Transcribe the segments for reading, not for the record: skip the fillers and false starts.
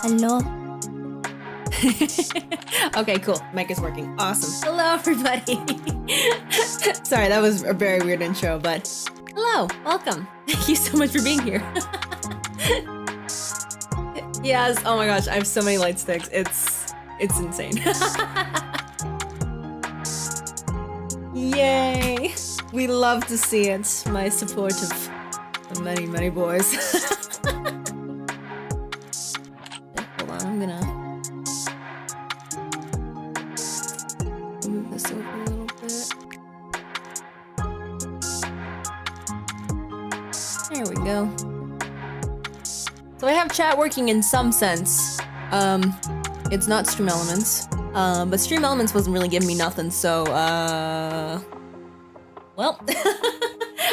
Hello. Okay, cool. Mic is working. Awesome. Hello, everybody. Sorry, that was a very weird intro, but hello, welcome. Thank you so much for being here. Yes, oh my gosh, I have so many light sticks. It's insane. Yay! We love to see it. My support of many, many boys. Hold on, I'm gonna move this over a little bit. There we go. So I have chat working in some sense. It's not Stream Elements. But Stream Elements wasn't really giving me nothing, so, well,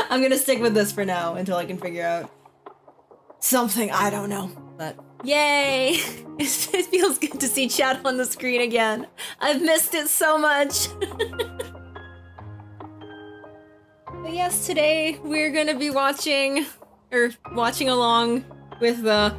I'm gonna stick with this for now until I can figure out something, I don't know, but yay! It feels good to see chat on the screen again. I've missed it so much. But yes, today we're gonna be watching along with the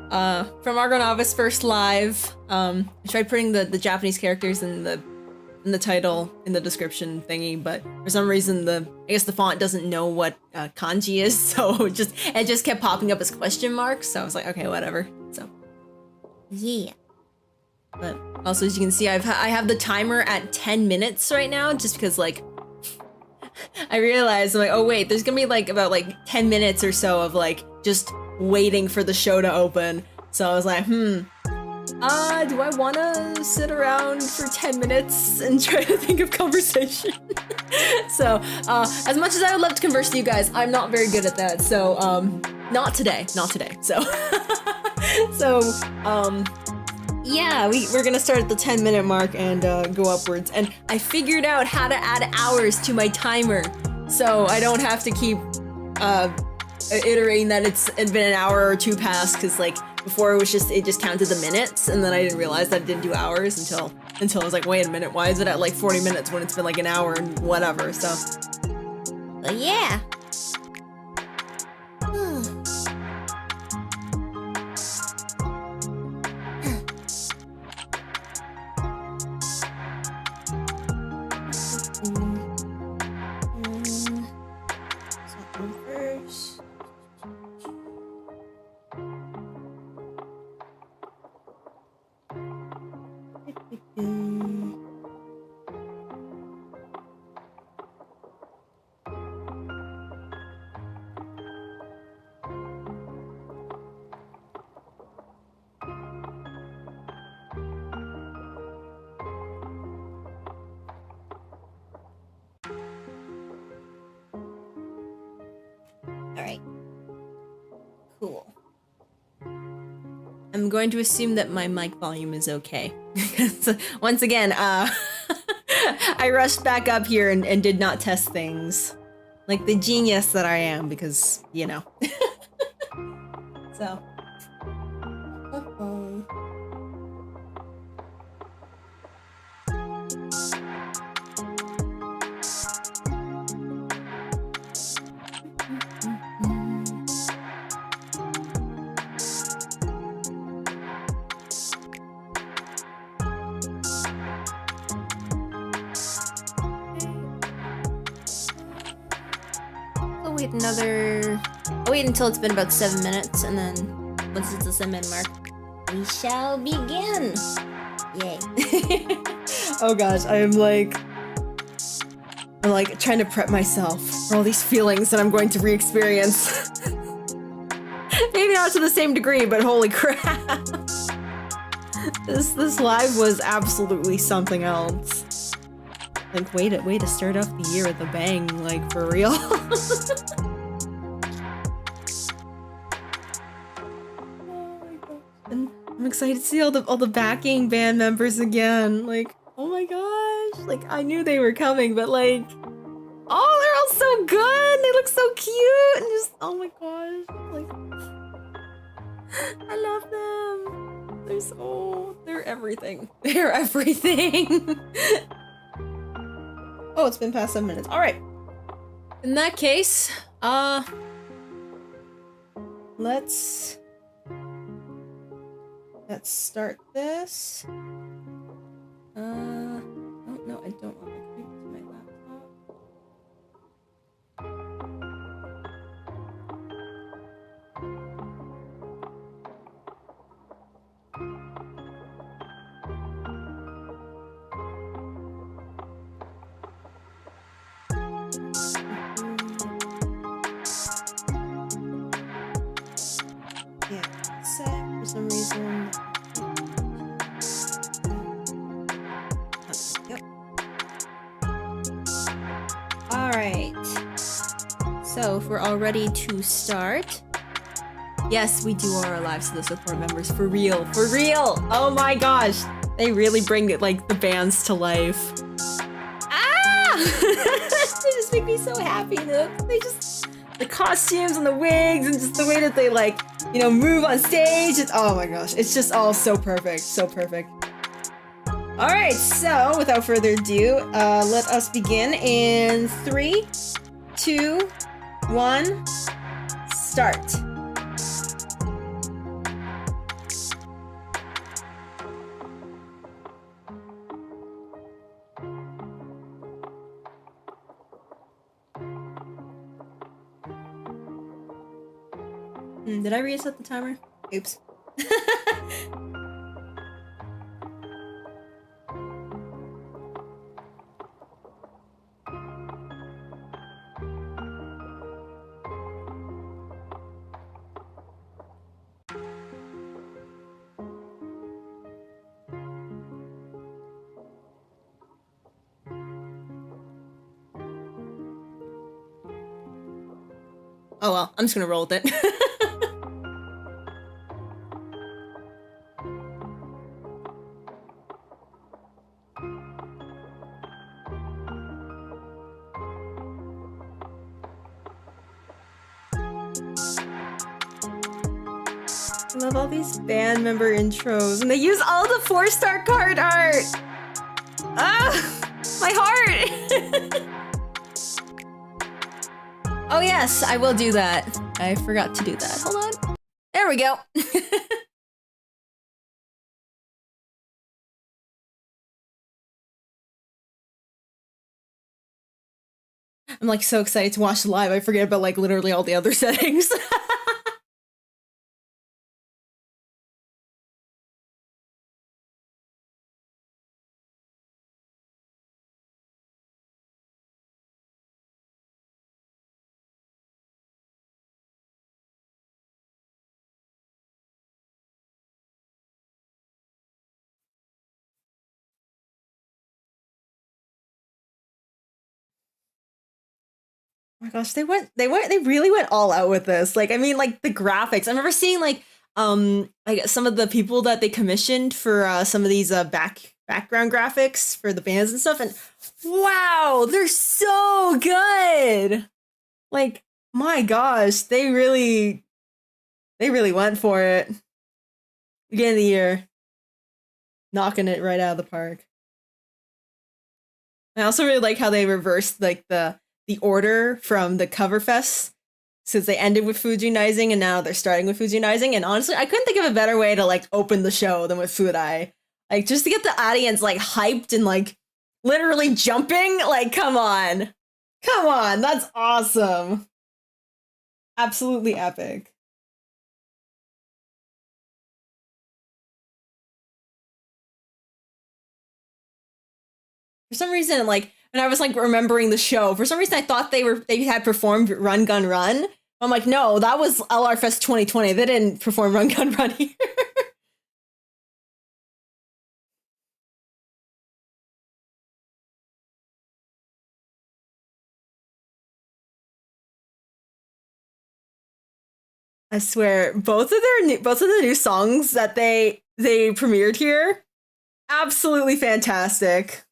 from ARGONAVIS first live. I tried putting the Japanese characters in the title, in the description thingy, but for some reason I guess the font doesn't know what kanji is, so it just kept popping up as question marks, so I was like, okay, whatever, so. Yeah. But also, as you can see, I have the timer at 10 minutes right now, just because, like, I realized, I'm like, oh wait, there's gonna be like about like 10 minutes or so of like just waiting for the show to open. So I was like, do I wanna sit around for 10 minutes and try to think of conversation? So, as much as I would love to converse with you guys, I'm not very good at that. So, not today. So, yeah, we're gonna start at the 10-minute mark and go upwards. And I figured out how to add hours to my timer, so I don't have to keep iterating that it's been an hour or two past, because like before it just counted the minutes, and then I didn't realize that it didn't do hours until I was like, wait a minute, why is it at like 40 minutes when it's been like an hour and whatever, so. But yeah. Alright. Cool. I'm going to assume that my mic volume is okay. Because, once again, I rushed back up here and did not test things. Like the genius that I am, because, you know. So. I'll wait until it's been about 7 minutes, and then once it's the 7-minute mark, we shall begin. Yay. Oh gosh, I'm like trying to prep myself for all these feelings that I'm going to re-experience. Maybe not to the same degree, but holy crap. This live was absolutely something else. Like, way to start off the year with a bang, like, for real. And I'm excited to see all the backing band members again. Like, oh my gosh. Like, I knew they were coming, but like, oh, they're all so good. They look so cute. And just, oh my gosh. Like, I love them. They're everything. They're everything. Oh, it's been past 7 minutes. All right. In that case, let's let's start this. Oh no, I don't want to connect to my laptop. Yeah, set for some reason. Yep. All right. So if we're all ready to start. Yes, we do our lives to the support members for real, for real. Oh my gosh, they really bring it like the bands to life. Ah! They just make me so happy. They just the costumes and the wigs and just the way that they like, you know, move on stage. Oh my gosh, it's just all so perfect, so perfect. All right, so without further ado, let us begin in 3, 2, 1, start. Did I reset the timer? Oops. Oh well, I'm just gonna roll with it. I love all these band member intros, and they use all the 4-star card art! Ah! My heart! Oh yes, I will do that. I forgot to do that. Hold on. There we go. I'm like so excited to watch the live, I forget about like literally all the other settings. Oh my gosh, they really went all out with this. Like, I mean, like the graphics. I remember seeing like some of the people that they commissioned for some of these background graphics for the bands and stuff, and wow, they're so good. Like, my gosh, they really went for it. Beginning of the year, knocking it right out of the park. I also really like how they reversed like the order from the cover fest, since they ended with Fujinizing and now they're starting with Fujinizing. And honestly, I couldn't think of a better way to like open the show than with Fudai. Like, just to get the audience like hyped and like literally jumping. Like, come on, that's awesome. Absolutely epic. For some reason, like, and I was like remembering the show. For some reason, I thought they had performed Run Gun Run. I'm like, no, that was LR Fest 2020. They didn't perform Run Gun Run here. I swear, both of the new songs that they premiered here, absolutely fantastic.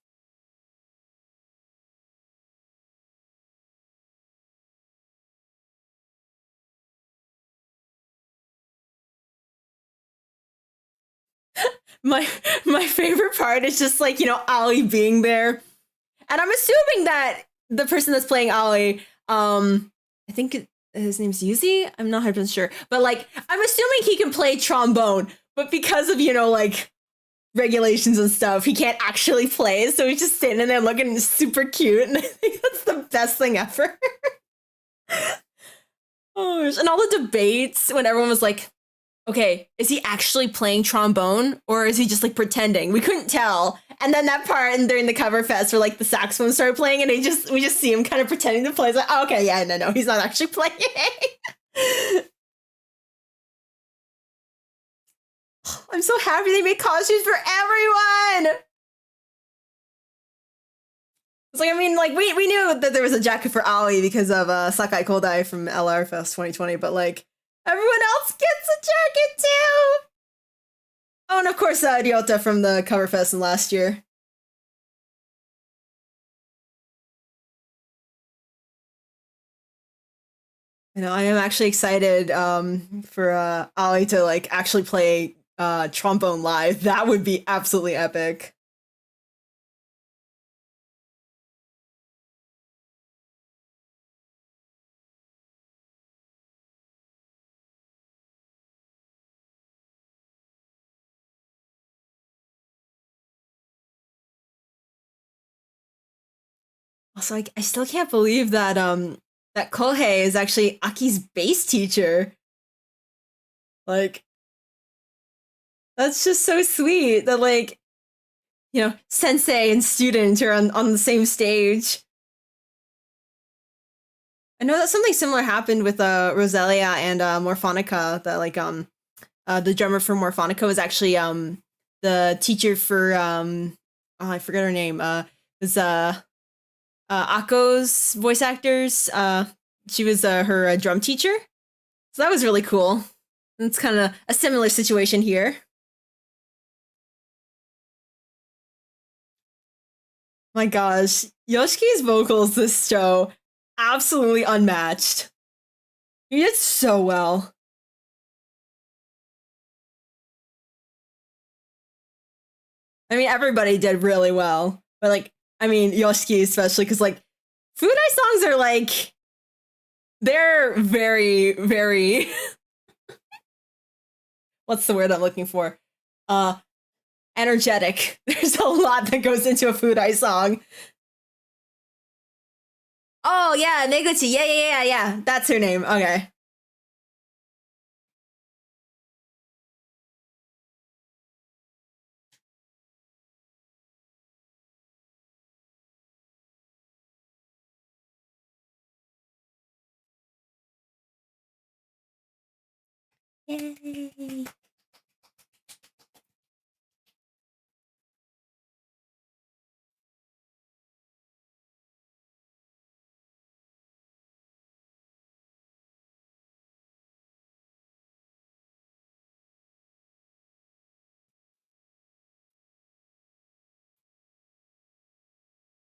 My favorite part is just like, you know, Ali being there. And I'm assuming that the person that's playing Ali, I think his name's Yuzi? I'm not 100% sure. But like, I'm assuming he can play trombone. but because of, you know, like regulations and stuff, he can't actually play, so he's just standing there looking super cute, and I think that's the best thing ever. Oh, and all the debates when everyone was like, okay, is he actually playing trombone or is he just like pretending? We couldn't tell. And then that part and during the cover fest where like the saxophone started playing and we just see him kind of pretending to play. It's like, oh, okay, yeah, no, he's not actually playing. I'm so happy they made costumes for everyone. It's like, I mean, like we knew that there was a jacket for Aoi because of Sakai Kodai from LR Fest 2020, but like everyone else gets a jacket too. Oh, and of course, Ryota from the cover fest in last year. You know, I am actually excited for Aoi to like actually play trombone live. That would be absolutely epic. Also, I still can't believe that that Kohei is actually Aki's bass teacher. Like, that's just so sweet that like, you know, sensei and student are on the same stage. I know that something similar happened with Roselia and Morphonica. That like the drummer for Morphonica was actually the teacher for oh, I forget her name. Was Akko's voice actors. She was her drum teacher. So that was really cool. It's kind of a similar situation here. My gosh, Yoshike's vocals this show absolutely unmatched. He did so well. I mean, everybody did really well, but like, I mean, Yoshiki especially because like, Fudai songs are like, they're very, very. What's the word I'm looking for? Energetic. There's a lot that goes into a Fudai song. Oh yeah, Neguchi. Yeah. That's her name. Okay. Yay.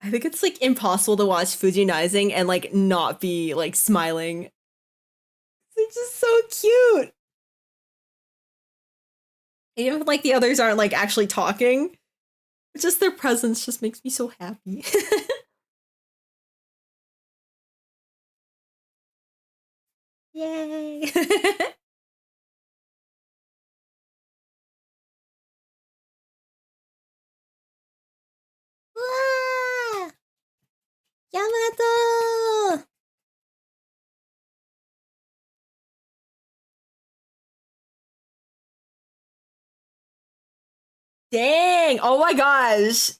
I think it's like impossible to watch Fujinizing and like not be like smiling. They're just so cute. Even if like the others aren't like actually talking, just their presence just makes me so happy. Yay. Wah! Yamato! Dang! Oh my gosh!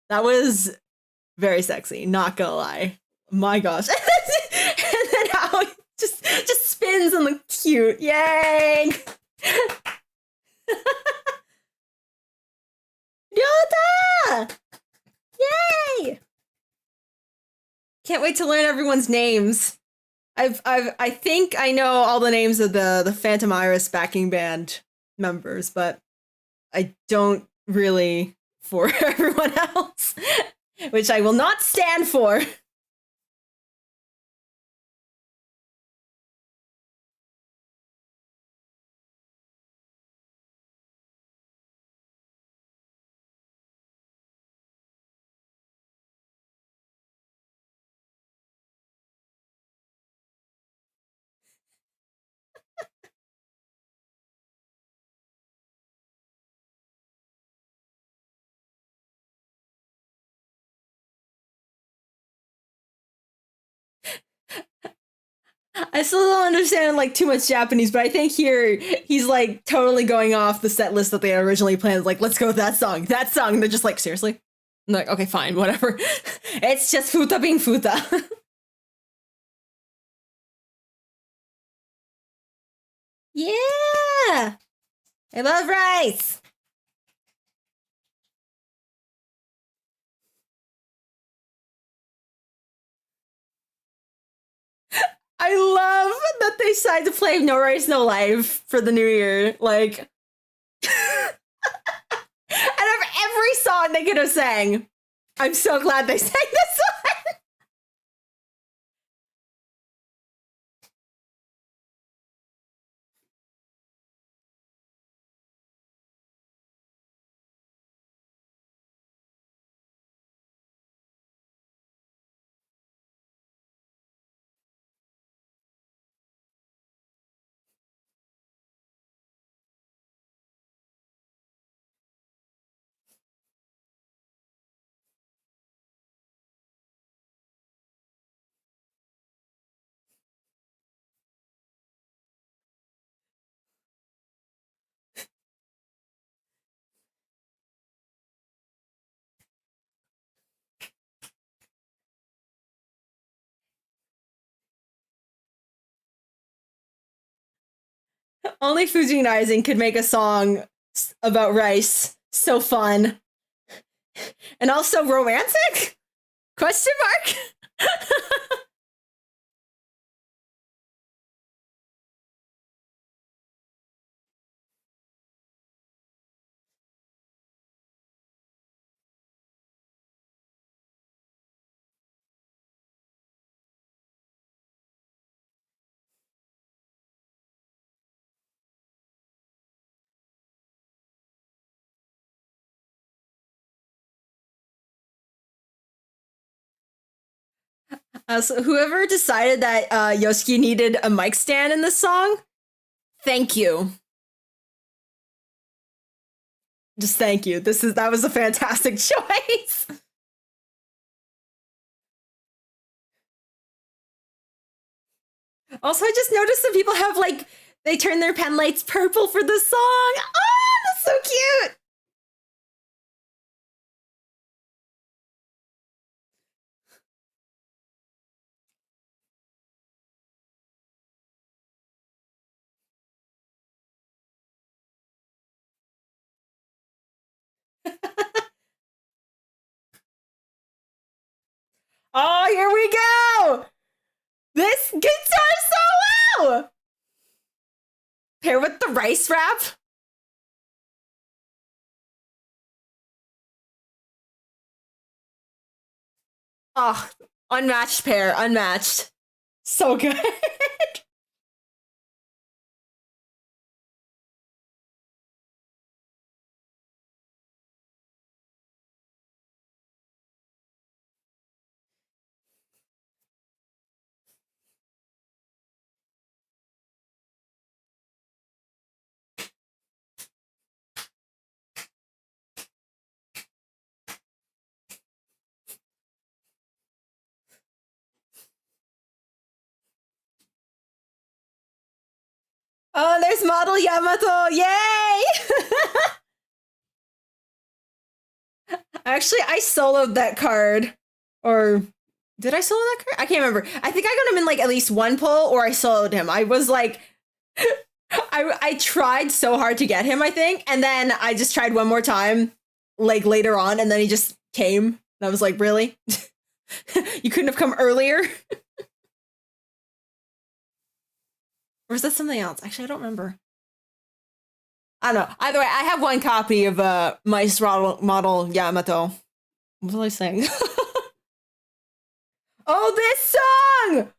That was very sexy, not gonna lie. My gosh. And then how it just spins and looks cute. Yay! Ryota! Yay! Can't wait to learn everyone's names. I think I know all the names of the Phantom Iris backing band members, but I don't really for everyone else, which I will not stand for. I still don't understand like too much Japanese, but I think here he's like totally going off the set list that they originally planned. Like, let's go with that song, that song. And they're just like, seriously? I'm like, okay, fine, whatever. It's just Futa being Futa. Yeah! I love rice! I love that they decided to play No Rice, No Life for the new year. Like, out of every song they could have sang, I'm so glad they sang this one. Only Fujin Rising could make a song about rice. So fun. And also romantic? Question mark? So whoever decided that Yoshiki needed a mic stand in this song, thank you. Just thank you. That was a fantastic choice. Also, I just noticed that people have like they turn their pen lights purple for the song. Oh, that's so cute. Oh, here we go. This guitar solo! Pair with the rice wrap. Oh, unmatched pair, unmatched. So good. Oh, there's model Yamato. Yay! Actually, I soloed that card. Or did I solo that card? I can't remember. I think I got him in like at least one pull, or I soloed him. I was like, I tried so hard to get him, I think, and then I just tried one more time, like later on, and then he just came. And I was like, really? You couldn't have come earlier? Or is that something else? Actually, I don't remember. I don't know. Either way, I have one copy of my model Yamato. What was I saying? Oh, this song!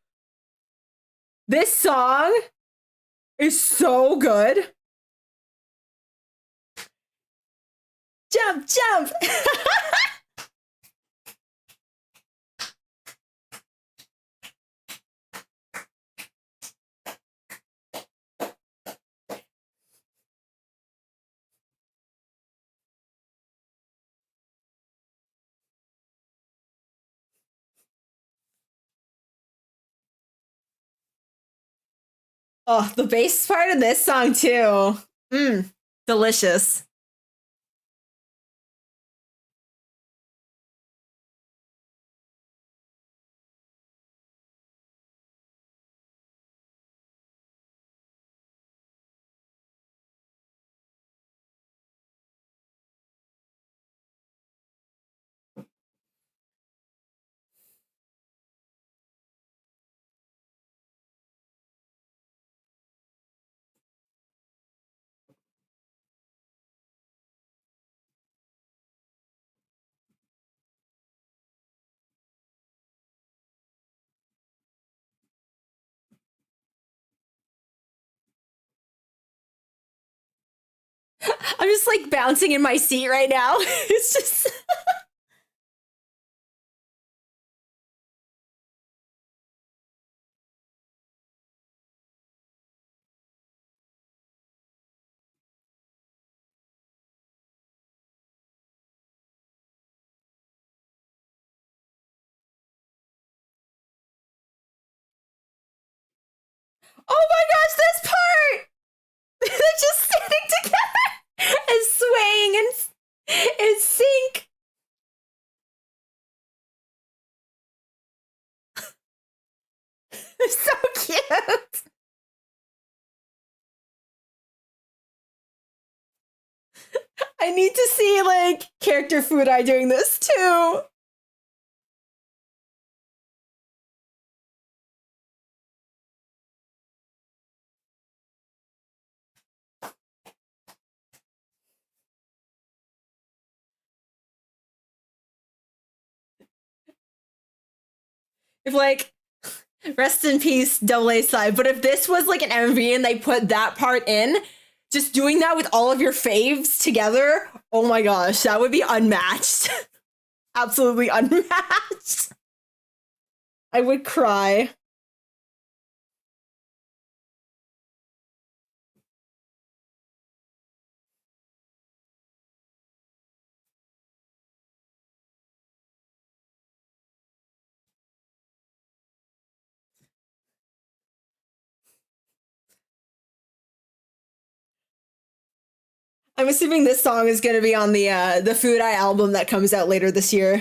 This song is so good. Jump, jump! Oh, the bass part of this song too. Delicious. I'm just like bouncing in my seat right now. It's just. Oh my gosh, this part! They're just standing together and swaying in sync. They're so cute. I need to see like character Fudai doing this too. If like, rest in peace, double A side. But if this was like an MV and they put that part in, just doing that with all of your faves together, oh my gosh, that would be unmatched. Absolutely unmatched. I would cry. I'm assuming this song is going to be on the Fudai album that comes out later this year.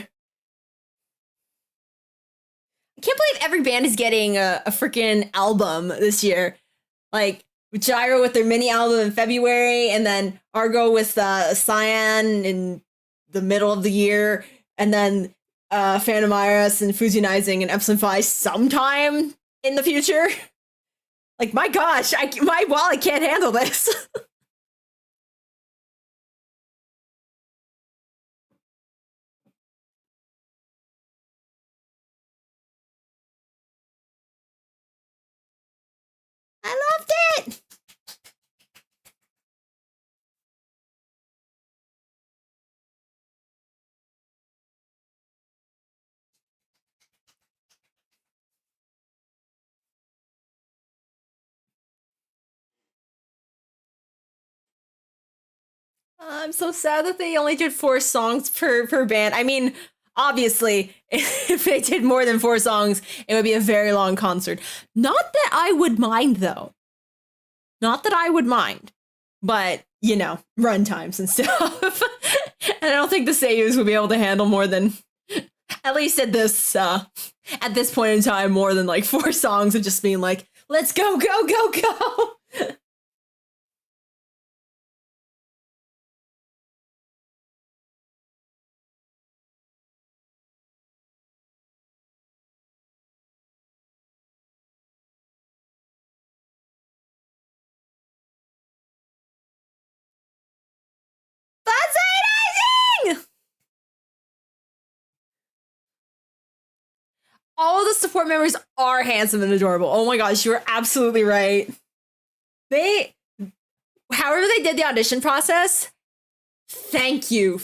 I can't believe every band is getting a freaking album this year. Like Gyro with their mini album in February, and then Argo with Cyan in the middle of the year, and then Phantom Iris and Fusionizing and Epsilon Phi sometime in the future. Like my gosh, my wallet can't handle this. I loved it. I'm so sad that they only did 4 songs per band. I mean, obviously, if they did more than 4 songs, it would be a very long concert. Not that I would mind, though. Not that I would mind. But, you know, run times and stuff. And I don't think the Seiyus would be able to handle more than, at least at this point in time, more than like 4 songs of just being like, let's go, go, go, go. All the support members are handsome and adorable. Oh my gosh, you're absolutely right. However they did the audition process, thank you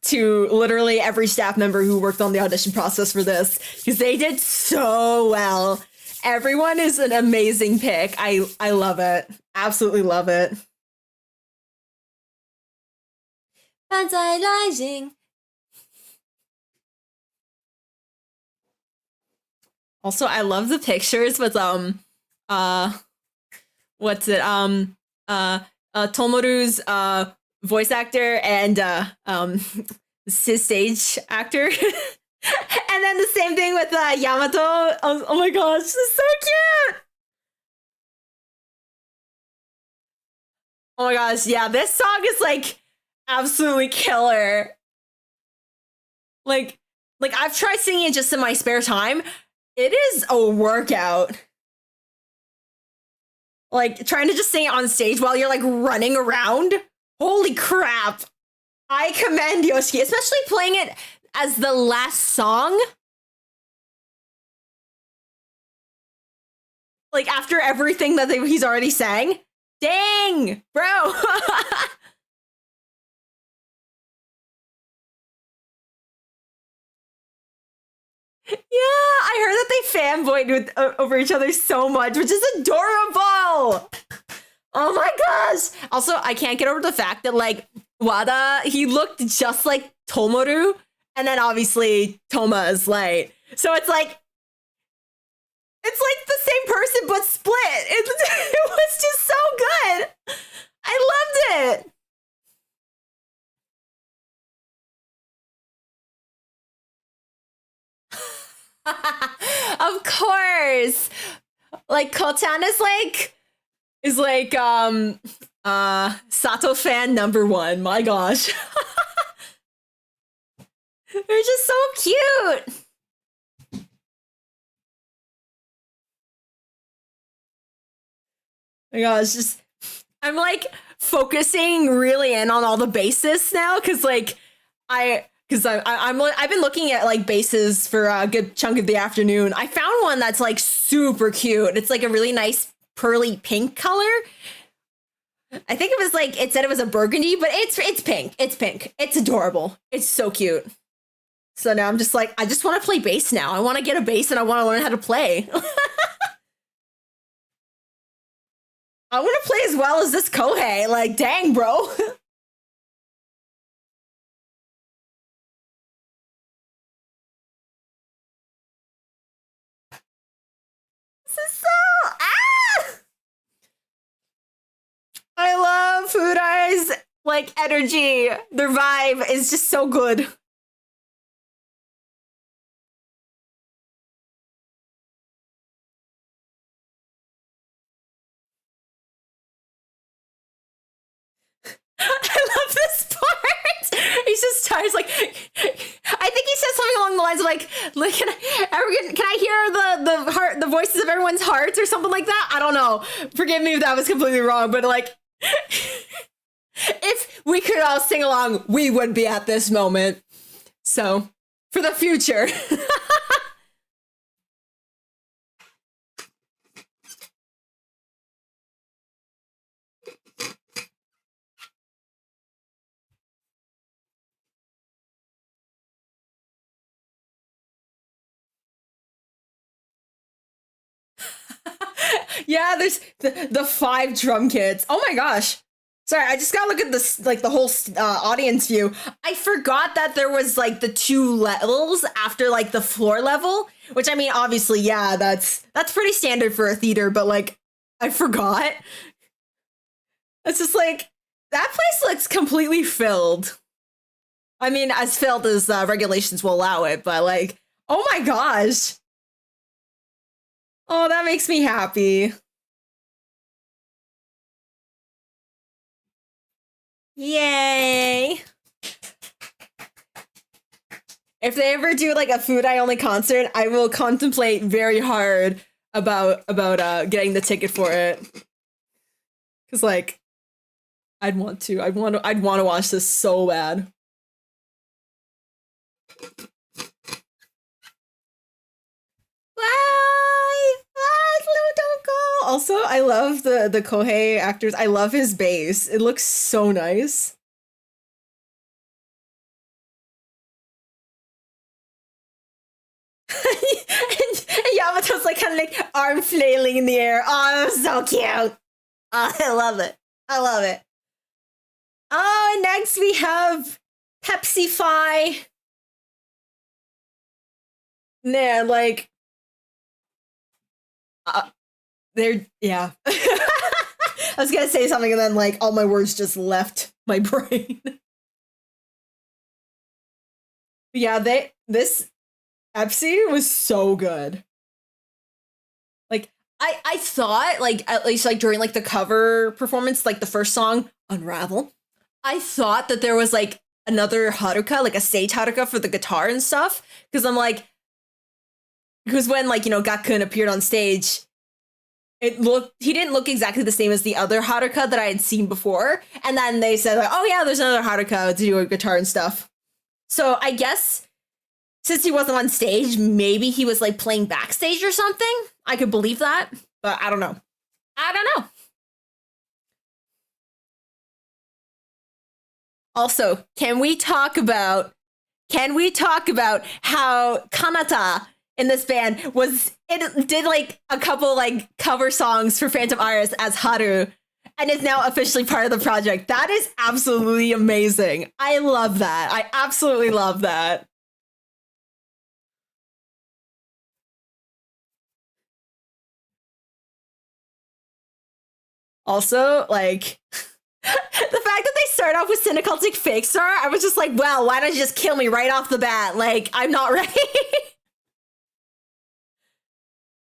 to literally every staff member who worked on the audition process for this, because they did so well. Everyone is an amazing pick. I love it. Absolutely love it. Banzai Rising. Also, I love the pictures with what's it? Tomoru's voice actor and his stage actor. And then the same thing with Yamato. Oh my gosh, this is so cute. Oh my gosh, yeah, this song is like absolutely killer. Like I've tried singing it just in my spare time. It is a workout. Like trying to just sing it on stage while you're like running around. Holy crap. I commend Yoshiki, especially playing it as the last song. Like after everything that he's already sang. Dang, bro. Yeah, I heard that they fanboyed with over each other so much, which is adorable. Oh my gosh. Also, I can't get over the fact that like Wada, he looked just like Tomoru, and then obviously Toma is Light. So it's like the same person but split. It was just so good. I loved it. Of course. Like Kotan is like Sato fan #1. My gosh. They're just so cute. My gosh, just I'm like focusing really in on all the bases now because like I've been looking at like bases for a good chunk of the afternoon. I found one that's like super cute. It's like a really nice pearly pink color. I think it said it was a burgundy, but it's pink. It's pink. It's adorable. It's so cute. So now I'm just like, I just want to play bass now. I want to get a bass and I want to learn how to play. I want to play as well as this Kohei. Like, dang, bro. This is so... Ah! I love Fudai's, like, energy. Their vibe is just so good. I love this part. He's just tired. He's like, I think he said something along the lines of like can I hear the voices of everyone's hearts or something like that? I don't know. Forgive me if that was completely wrong, but like, if we could all sing along, we would be at this moment. So, for the future. Yeah, there's the 5 drum kits. Oh my gosh. Sorry, I just gotta look at this, like the whole audience view. I forgot that there was like the 2 levels after like the floor level, which I mean, obviously, yeah, that's pretty standard for a theater, but like, I forgot. It's just like, that place looks completely filled. I mean, as filled as regulations will allow it, but like, oh my gosh. Oh, that makes me happy. Yay! If they ever do like a Fudai only concert, I will contemplate very hard about getting the ticket for it. Cause like, I'd want to watch this so bad. Don't go. Also, I love the Kohei actors. I love his bass. It looks so nice. and Yamato's like kind of like arm flailing in the air. Oh, so cute. Oh, I love it. I love it. Oh, and next we have Pepsi-Fi. Yeah, like they're yeah. I was gonna say something and then like all my words just left my brain. Yeah, this Epsi was so good. Like I thought like at least like during like the cover performance, like the first song, Unravel, I thought that there was like another Haruka, like a stage Haruka for the guitar and stuff. Because I'm like, because when like, you know, Gakkun appeared on stage, he didn't look exactly the same as the other Haruka that I had seen before. And then they said like, oh yeah, there's another Haruka to do a guitar and stuff. So I guess since he wasn't on stage, maybe he was like playing backstage or something. I could believe that, but I don't know. I don't know. Also, can we talk about how Kanata in this band did like a couple like cover songs for Phantom Iris as Haru and is now officially part of the project. That is absolutely amazing. I love that. I absolutely love that. Also, like the fact that they start off with Cinecultic Fake Star, I was just like, well, why don't you just kill me right off the bat? Like, I'm not ready.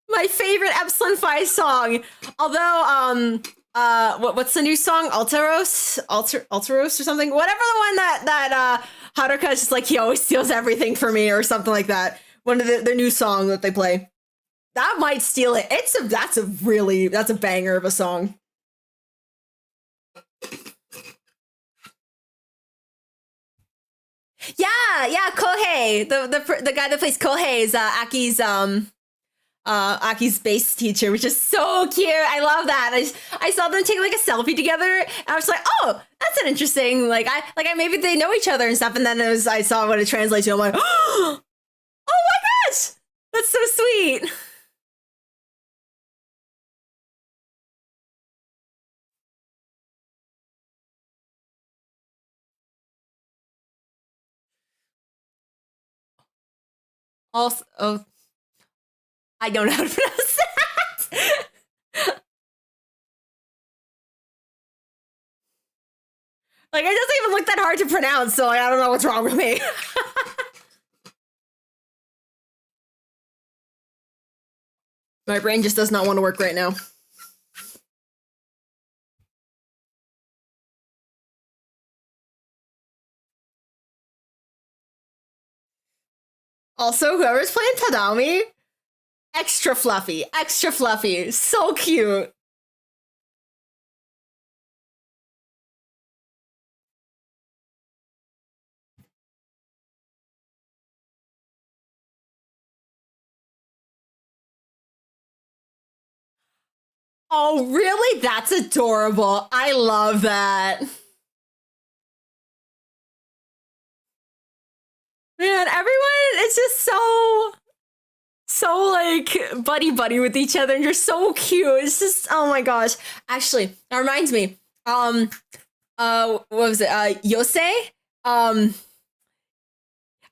My favorite Epsilon 5 song. Although, what's the new song? Alteros or something? Whatever the one that Haruka is just like, he always steals everything for me or something like that. One of their new song that they play. That might steal it. That's a banger of a song. Yeah, Kohei, the guy that plays Kohei is Aki's bass teacher, which is so cute. I love that. I saw them take like a selfie together, and I was like, oh, that's an interesting maybe they know each other and stuff. And then I saw what it translates to. I'm like, oh my gosh, that's so sweet. Also, oh, I don't know how to pronounce that. Like, it doesn't even look that hard to pronounce, so like, I don't know what's wrong with me. My brain just does not want to work right now. Also, whoever's playing Tadami, extra fluffy, so cute. Oh, really? That's adorable. I love that. Man, everyone is just so like buddy with each other and you're so cute. It's just, oh my gosh. Actually, that reminds me. What was it? Yosei?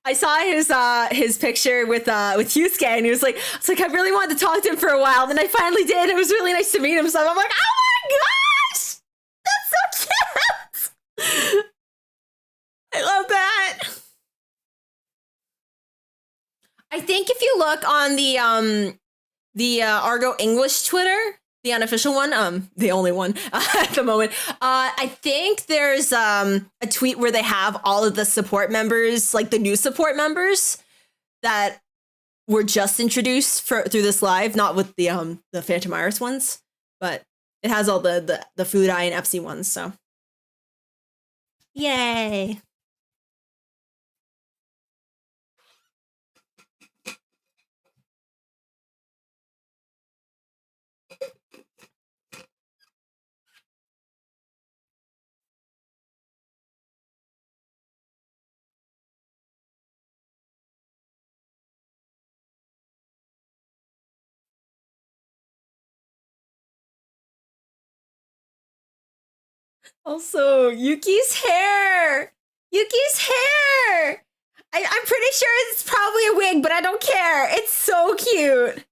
I saw his picture with Yusuke, and he was like, it's like I really wanted to talk to him for a while, and then I finally did. It was really nice to meet him. So I'm like, oh my gosh, that's so cute. I love that. I think if you look on the Argo English Twitter, the unofficial one, the only one at the moment, I think there's a tweet where they have all of the support members, like the new support members that were just introduced through this live, not with the Phantom Iris ones, but it has all the Fudai and Epsi ones, so. Yay. Also, Yuki's hair! I'm pretty sure it's probably a wig, but I don't care. It's so cute.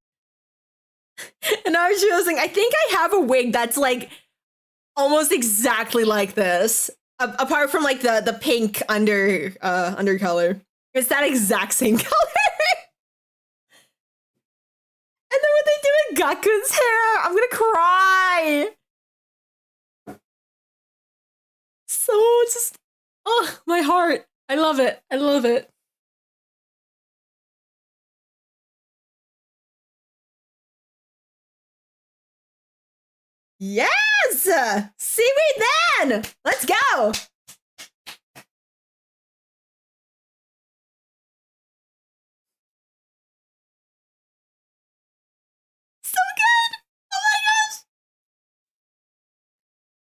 And I was just like, I think I have a wig that's like almost exactly like this. Apart from like the pink undercolor. It's that exact same color. And then what they do in Gaku's hair, I'm gonna cry. So just, oh, my heart. I love it. I love it. Yes! Seaweed then! Let's go! So good! Oh my gosh!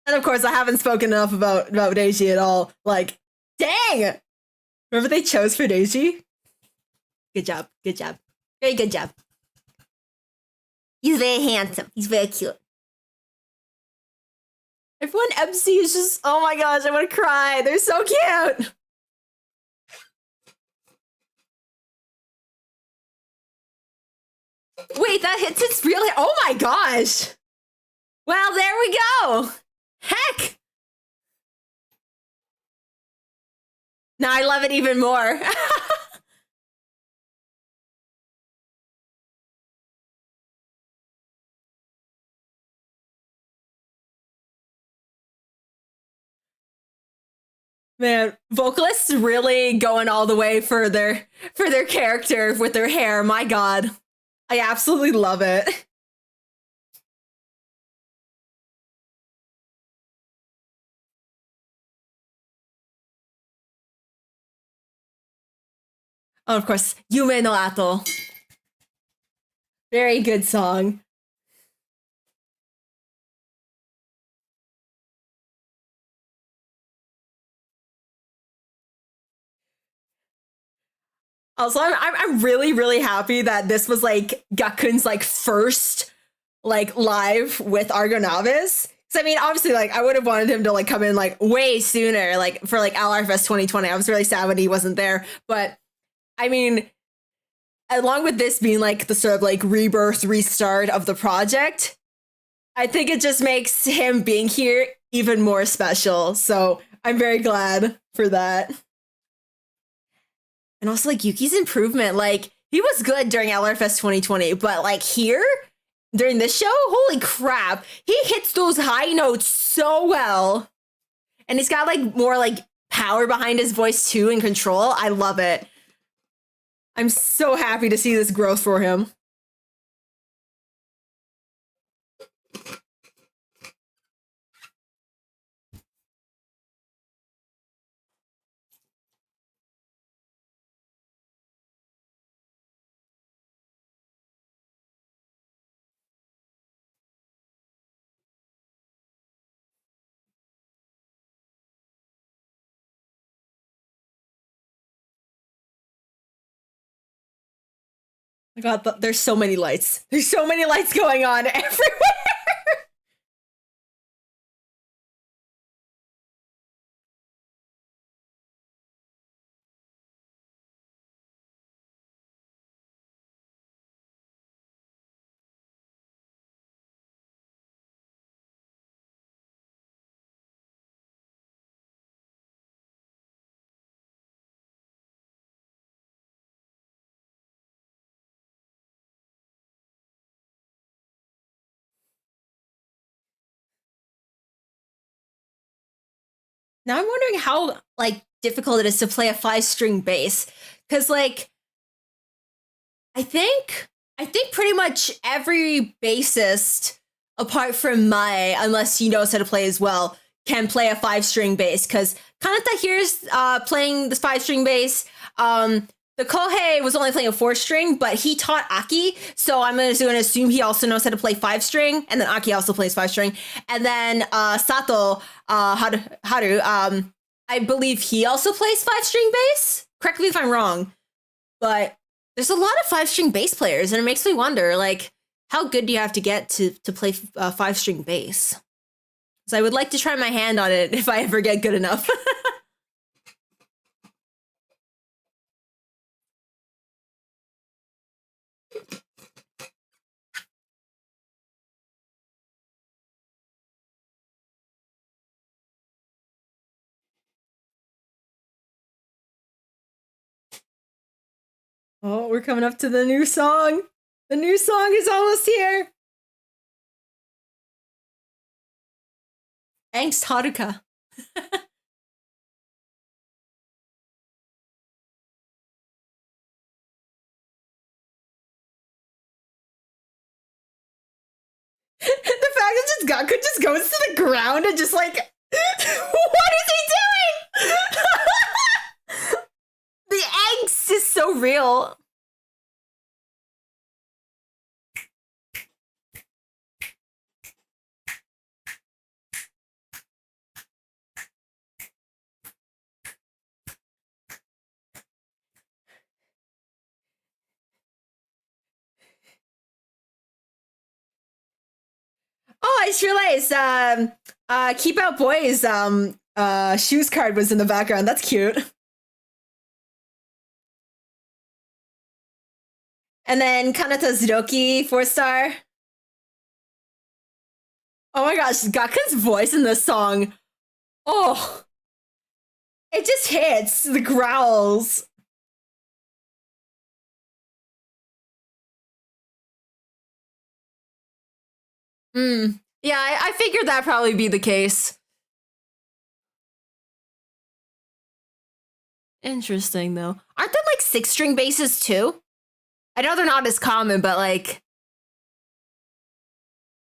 And of course, I haven't spoken enough about Deiji at all. Like, dang! Remember they chose for Deiji? Good job. Good job. Very good job. He's very handsome. He's very cute. Everyone MC is just, oh my gosh, I want to cry. They're so cute. Wait, that hits its really, oh my gosh. Well, there we go. Heck. Now I love it even more. Man, vocalists really going all the way for their character with their hair. My God, I absolutely love it. Oh, of course, Yume no Ato. Very good song. Also, I'm really happy that this was like Gakun's like first like live with Argonavis. So I mean, obviously, like I would have wanted him to like come in like way sooner, like for like LRFest 2020. I was really sad when he wasn't there, but I mean, along with this being like the sort of like rebirth, restart of the project, I think it just makes him being here even more special. So I'm very glad for that. And also like Yuki's improvement, like he was good during LRFest 2020, but like here during this show, holy crap, he hits those high notes so well. And he's got like more like power behind his voice too and control. I love it. I'm so happy to see this growth for him. My God, there's so many lights. There's so many lights going on everywhere. Now I'm wondering how like difficult it is to play a 5-string bass. Cause like I think pretty much every bassist, apart from Mai, unless he knows how to play as well, can play a 5-string bass. Because Kanata here's playing this 5-string bass. The Kohei was only playing a 4-string, but he taught Aki, so I'm going to assume he also knows how to play 5-string, and then Aki also plays 5-string. And then Sato Haru, I believe he also plays 5-string bass. Correct me if I'm wrong, but there's a lot of 5-string bass players, and it makes me wonder, like, how good do you have to get to play 5-string bass? So I would like to try my hand on it if I ever get good enough. Oh, we're coming up to the new song. The new song is almost here. Angst Haruka. The fact that just Gaku just goes to the ground and just like, what is he doing? The angst is so real. Oh, I just realized, Keep Out Boys, shoes card was in the background. That's cute. And then Kanata Zudoki, 4-star. Oh my gosh, Gaku's voice in this song. Oh. It just hits, the growls. Yeah, I figured that'd probably be the case. Interesting, though. Aren't there, like, 6-string basses, too? I know they're not as common, but, like...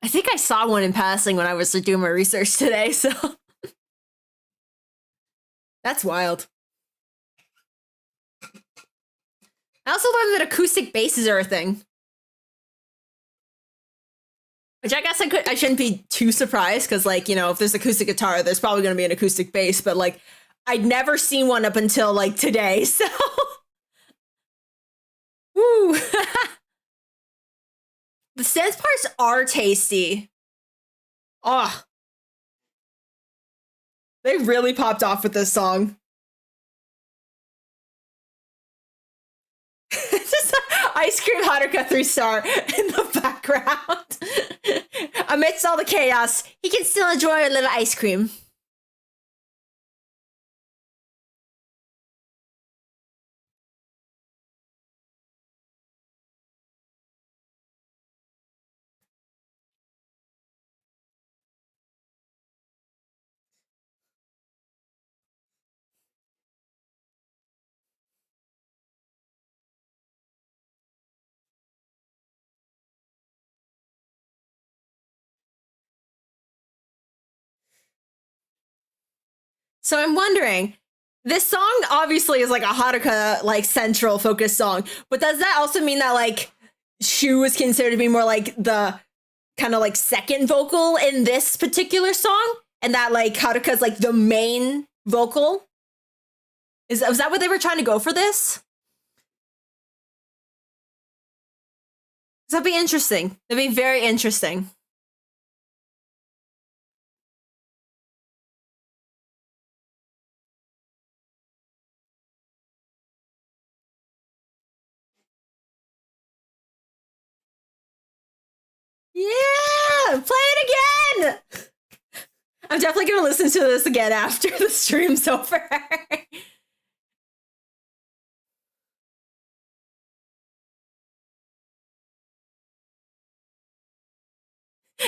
I think I saw one in passing when I was doing my research today, so... That's wild. I also learned that acoustic basses are a thing. Which I guess I shouldn't be too surprised, because, like, you know, if there's acoustic guitar, there's probably going to be an acoustic bass, but, like, I'd never seen one up until, like, today, so... Woo! The synth parts are tasty. Oh. They really popped off with this song. Just Ice Cream Haruka 3-star in the background. Amidst all the chaos, he can still enjoy a little ice cream. So I'm wondering, this song obviously is like a Haruka like central focus song, but does that also mean that like Shu is considered to be more like the kind of like second vocal in this particular song, and that like Haruka's like the main vocal? Was that what they were trying to go for this? That'd be interesting. That'd be very interesting. Yeah, play it again. I'm definitely gonna listen to this again after the stream's over.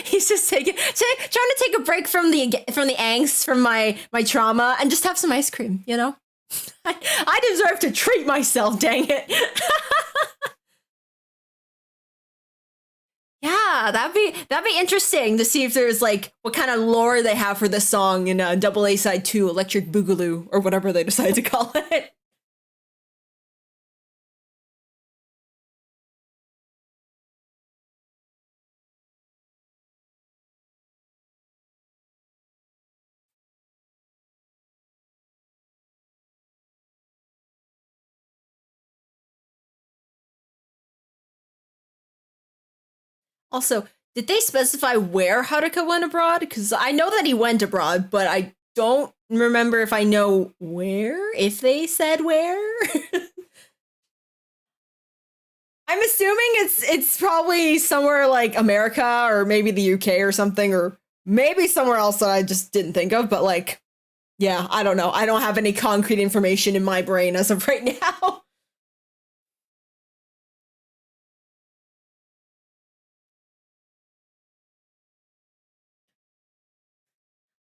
He's just trying to take a break from the angst, from my trauma, and just have some ice cream. You know, I deserve to treat myself. Dang it. Yeah, that'd be interesting to see if there's like what kind of lore they have for this song in Double A Side 2, Electric Boogaloo, or whatever they decide to call it. Also, did they specify where Haruka went abroad? Because I know that he went abroad, but I don't remember if I know where, if they said where. I'm assuming it's probably somewhere like America or maybe the UK or something, or maybe somewhere else that I just didn't think of, but like, yeah, I don't know. I don't have any concrete information in my brain as of right now.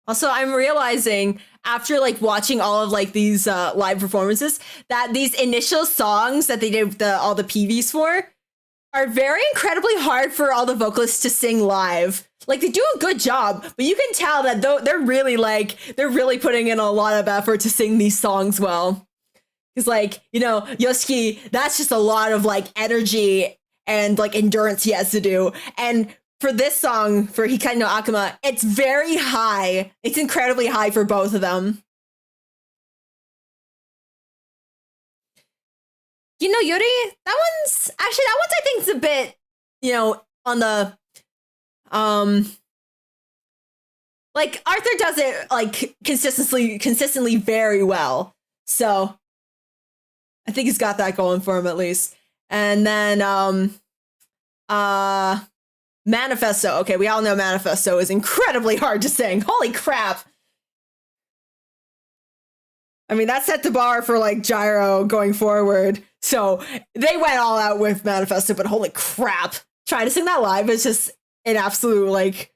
Also, I'm realizing after like watching all of like these live performances that these initial songs that they did all the PVs for are very incredibly hard for all the vocalists to sing live. Like they do a good job, but you can tell that they're really putting in a lot of effort to sing these songs well. Because like, you know, Yoshiki, that's just a lot of like energy and like endurance he has to do. And for this song, for Hikari no Akuma, it's very high. It's incredibly high for both of them. You know, Yuri, that one's I think it's a bit, you know, on the like Arthur does it like consistently very well. So I think he's got that going for him at least. And then Manifesto. Okay, we all know Manifesto is incredibly hard to sing. Holy crap. I mean, that set the bar for like Gyro going forward. So they went all out with Manifesto, but holy crap. Trying to sing that live is just an absolute like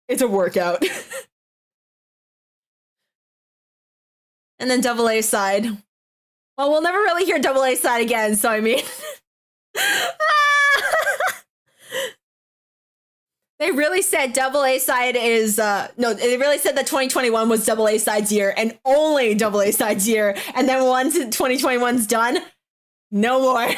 it's a workout. And then double A side. Well, we'll never really hear double A side again, so I mean they really said double A side is no, they really said that 2021 was double A side's year and only double A side's year, and then once 2021's done, no more.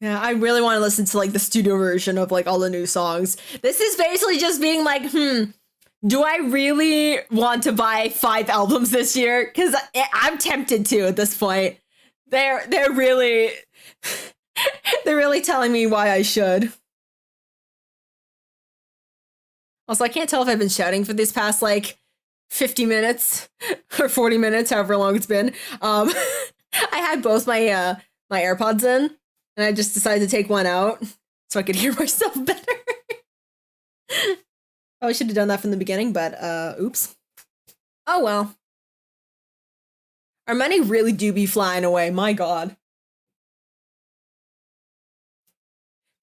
Yeah, I really want to listen to like the studio version of like all the new songs. This is basically just being like, do I really want to buy 5 albums this year? Because I'm tempted to at this point. They're really they're really telling me why I should. Also, I can't tell if I've been shouting for these past like 50 minutes or 40 minutes, however long it's been. I had both my my AirPods in, and I just decided to take one out so I could hear myself better. Oh, I should have done that from the beginning, but oops. Oh well. Our money really do be flying away, my god.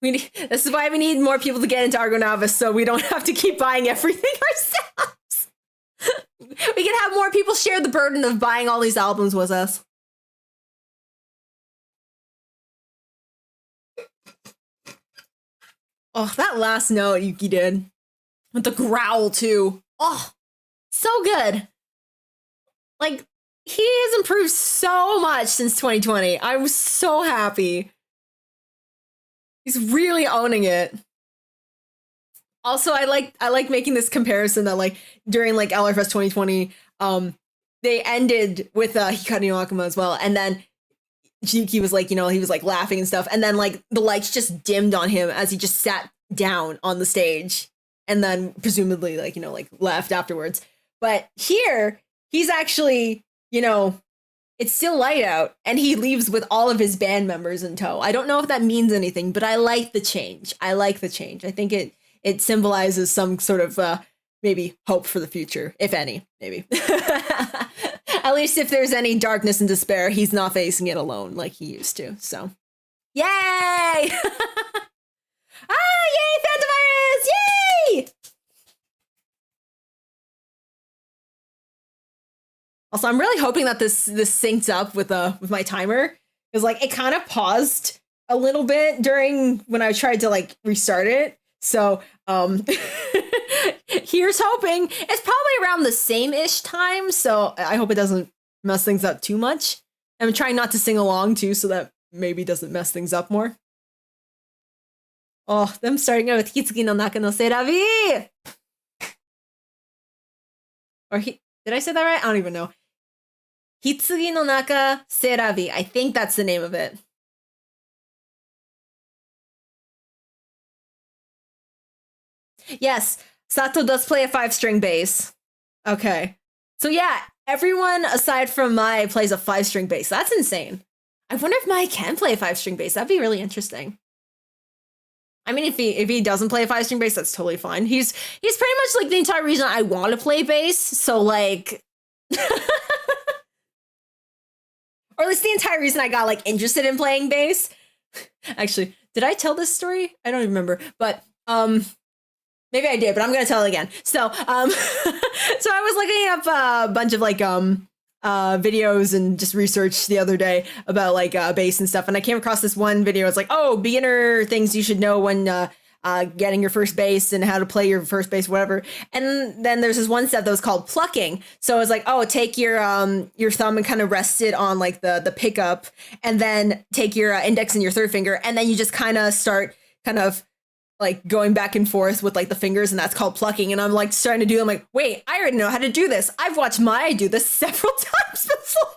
This is why we need more people to get into ARGONAVIS, so we don't have to keep buying everything ourselves. We can have more people share the burden of buying all these albums with us. Oh, that last note Yuki did. With the growl, too. Oh, so good. Like, he has improved so much since 2020. I was so happy. He's really owning it. Also, I like making this comparison that like during like LRFest 2020, they ended with Hikari no Akuma as well, and then Yuki was like, you know, he was like laughing and stuff, and then like the lights just dimmed on him as he just sat down on the stage, and then presumably like, you know, like left afterwards. But here, he's actually, you know, it's still light out, and he leaves with all of his band members in tow. I don't know if that means anything, but I like the change. I like the change. I think it symbolizes some sort of maybe hope for the future, if any, maybe. At least if there's any darkness and despair, he's not facing it alone like he used to. So, yay! Yay, Phantovirus! Yay! Also, I'm really hoping that this syncs up with my timer, because like it kind of paused a little bit during when I tried to like restart it. So here's hoping. It's probably around the same-ish time, so I hope it doesn't mess things up too much. I'm trying not to sing along too, so that maybe doesn't mess things up more. Oh, them starting out with Hitsugi no Naka no Serabi! Or did I say that right? I don't even know. Hitsugi no Naka Serabi. I think that's the name of it. Yes, Sato does play a 5-string bass. Okay. So yeah, everyone aside from Mai plays a 5-string bass. That's insane. I wonder if Mai can play a 5-string bass. That'd be really interesting. I mean, if he doesn't play a 5-string bass, that's totally fine. He's pretty much like the entire reason I want to play bass. So like, or at least the entire reason I got like interested in playing bass. Actually, did I tell this story? I don't even remember, but maybe I did, but I'm gonna tell it again. So so I was looking up a bunch of like videos and just research the other day about like bass and stuff, and I came across this one video. It's like, oh, beginner things you should know when getting your first bass and how to play your first bass, whatever. And then there's this one step that was called plucking. So it was like, oh, take your thumb and kind of rest it on like the pickup, and then take your index and your third finger, and then you just kind of start kind of like going back and forth with like the fingers, and that's called plucking. And I'm like starting to do, I'm like, wait, I already know how to do this. I've watched Maya do this several times before.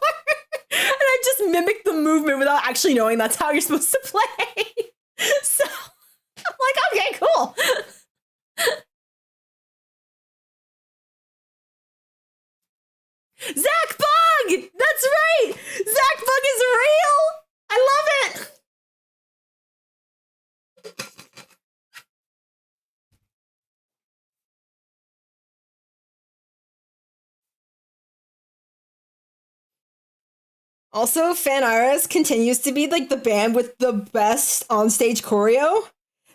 And I just mimicked the movement without actually knowing that's how you're supposed to play. So I'm like, okay, cool. Zach Bug! That's right! Zach Bug is real! I love it! Also, Fanaris continues to be like the band with the best onstage choreo.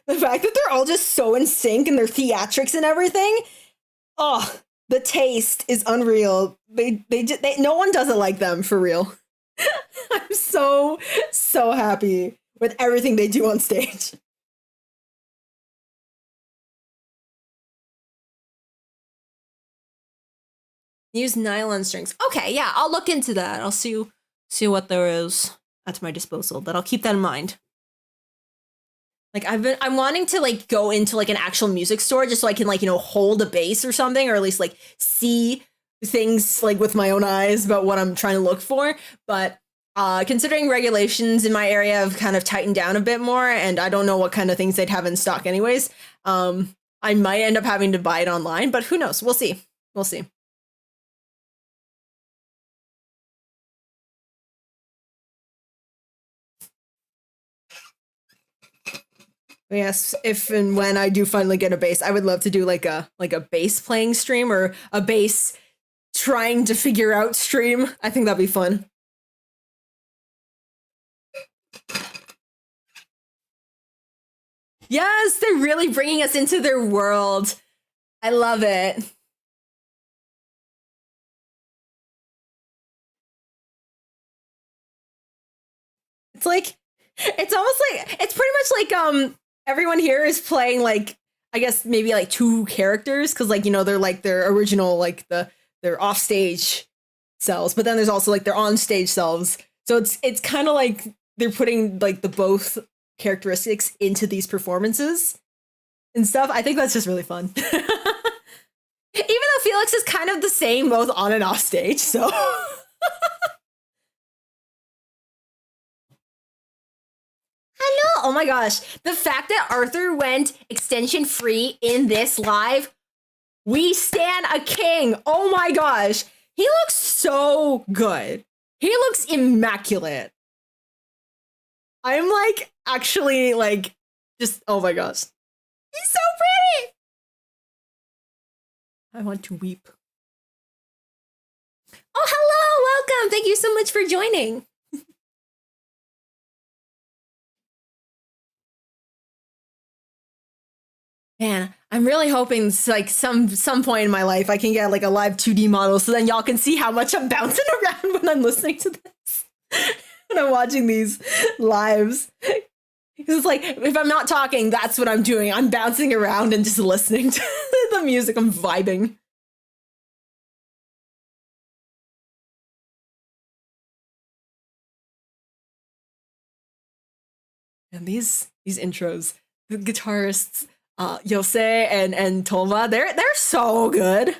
The fact that they're all just so in sync and their theatrics and everything. Oh, the taste is unreal. They no one does it like them, for real. I'm so happy with everything they do on stage. Use nylon strings. Okay, yeah, I'll look into that. I'll see what there is at my disposal, but I'll keep that in mind. Like I'm wanting to like go into like an actual music store just so I can like, you know, hold a bass or something, or at least like see things like with my own eyes about what I'm trying to look for. But considering regulations in my area have kind of tightened down a bit more, and I don't know what kind of things they'd have in stock anyways, I might end up having to buy it online, but who knows? We'll see. We'll see. Yes, if and when I do finally get a bass, I would love to do like a bass playing stream, or a bass trying to figure out stream. I think that'd be fun. Yes, they're really bringing us into their world. I love it. It's like, it's almost like, it's pretty much like everyone here is playing like, I guess maybe like 2 characters, because like, you know, they're like their original like their offstage selves, but then there's also like their on-stage selves. So it's kind of like they're putting like the both characteristics into these performances and stuff. I think that's just really fun. Even though Felix is kind of the same both on and off stage, so Hello! Oh my gosh. The fact that Arthur went extension free in this live, we stand a king. Oh my gosh. He looks so good. He looks immaculate. I'm like, actually, like, just, oh my gosh. He's so pretty. I want to weep. Oh, hello. Welcome. Thank you so much for joining. Man, I'm really hoping like some point in my life I can get like a live 2D model, so then y'all can see how much I'm bouncing around when I'm listening to this. When I'm watching these lives. Because it's like, if I'm not talking, that's what I'm doing. I'm bouncing around and just listening to the music. I'm vibing. And these intros, the guitarists, Yose and Toma, they're so good.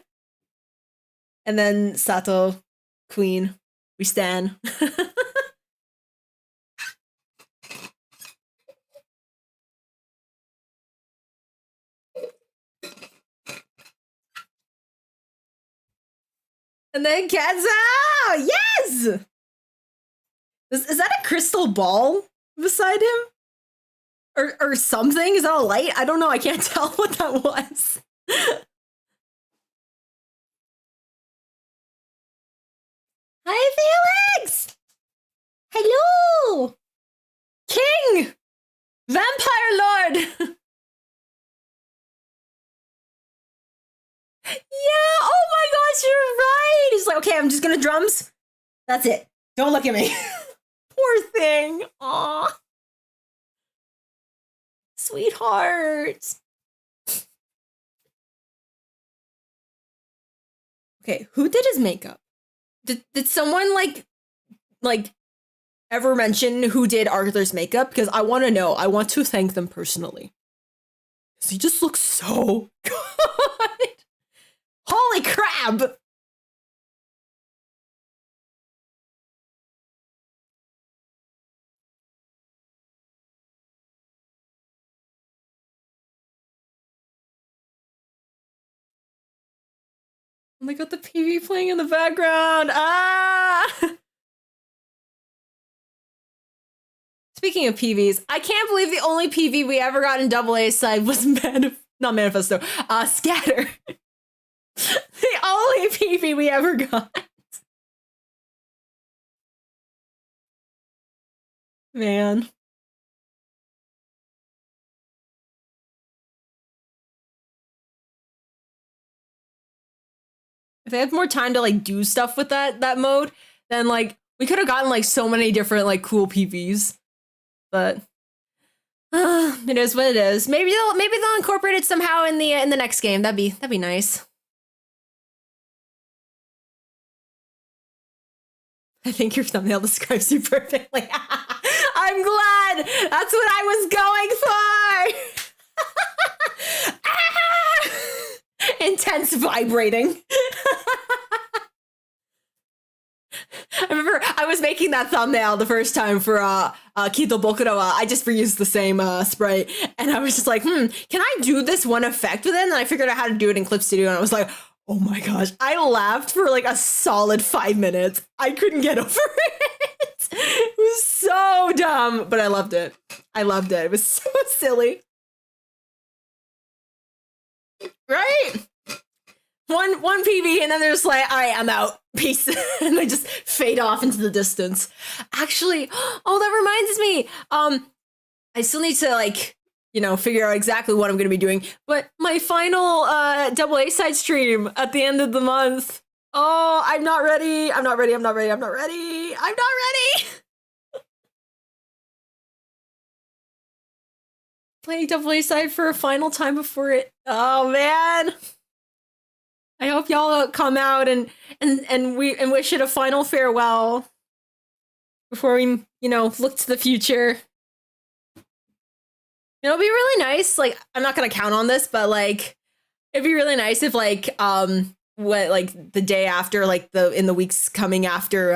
And then Sato, Queen, we stan. And then cats out! Yes! Is that a crystal ball beside him? Or something? Is that a light? I don't know. I can't tell what that was. Hi, Felix! Hello! King! Vampire Lord! Yeah, oh my gosh, you're right! He's like, okay, I'm just gonna drums. That's it. Don't look at me. Poor thing. Aw. Sweetheart. Okay, who did his makeup? Did someone like ever mention who did Arthur's makeup? Because I want to know. I want to thank them personally. Because he just looks so good. Holy crap! Oh my god, the PV playing in the background. Ah! Speaking of PVs, I can't believe the only PV we ever got in AA side was not Manifesto, Scatter. The only PV we ever got. Man. If they had more time to like do stuff with that mode, then like we could have gotten like so many different like cool PVs. But it is what it is. Maybe they'll incorporate it somehow in the next game. That'd be nice. I think your thumbnail describes you perfectly. I'm glad. That's what I was going for. Intense vibrating. I remember I was making that thumbnail the first time for Kito Bokurowa. I just reused the same sprite, and I was just like, can I do this one effect with it? And then I figured out how to do it in Clip Studio, and I was like, oh my gosh, I laughed for like a solid 5 minutes. I couldn't get over it. It was so dumb, but I loved it. I loved it. It was so silly. Right? One PV, and then they're just like, all right, I'm out. Peace. And they just fade off into the distance. Actually, oh, that reminds me. I still need to like, figure out exactly what I'm going to be doing. But my final AA side stream at the end of the month. Oh, I'm not ready. I'm not ready. I'm not ready. I'm not ready. I'm not ready. Playing AA side for a final time before it. Oh man. I hope y'all come out and wish it a final farewell before we, look to the future. It'll be really nice. Like, I'm not gonna count on this, but like, it'd be really nice if like, the day after, like in the weeks coming after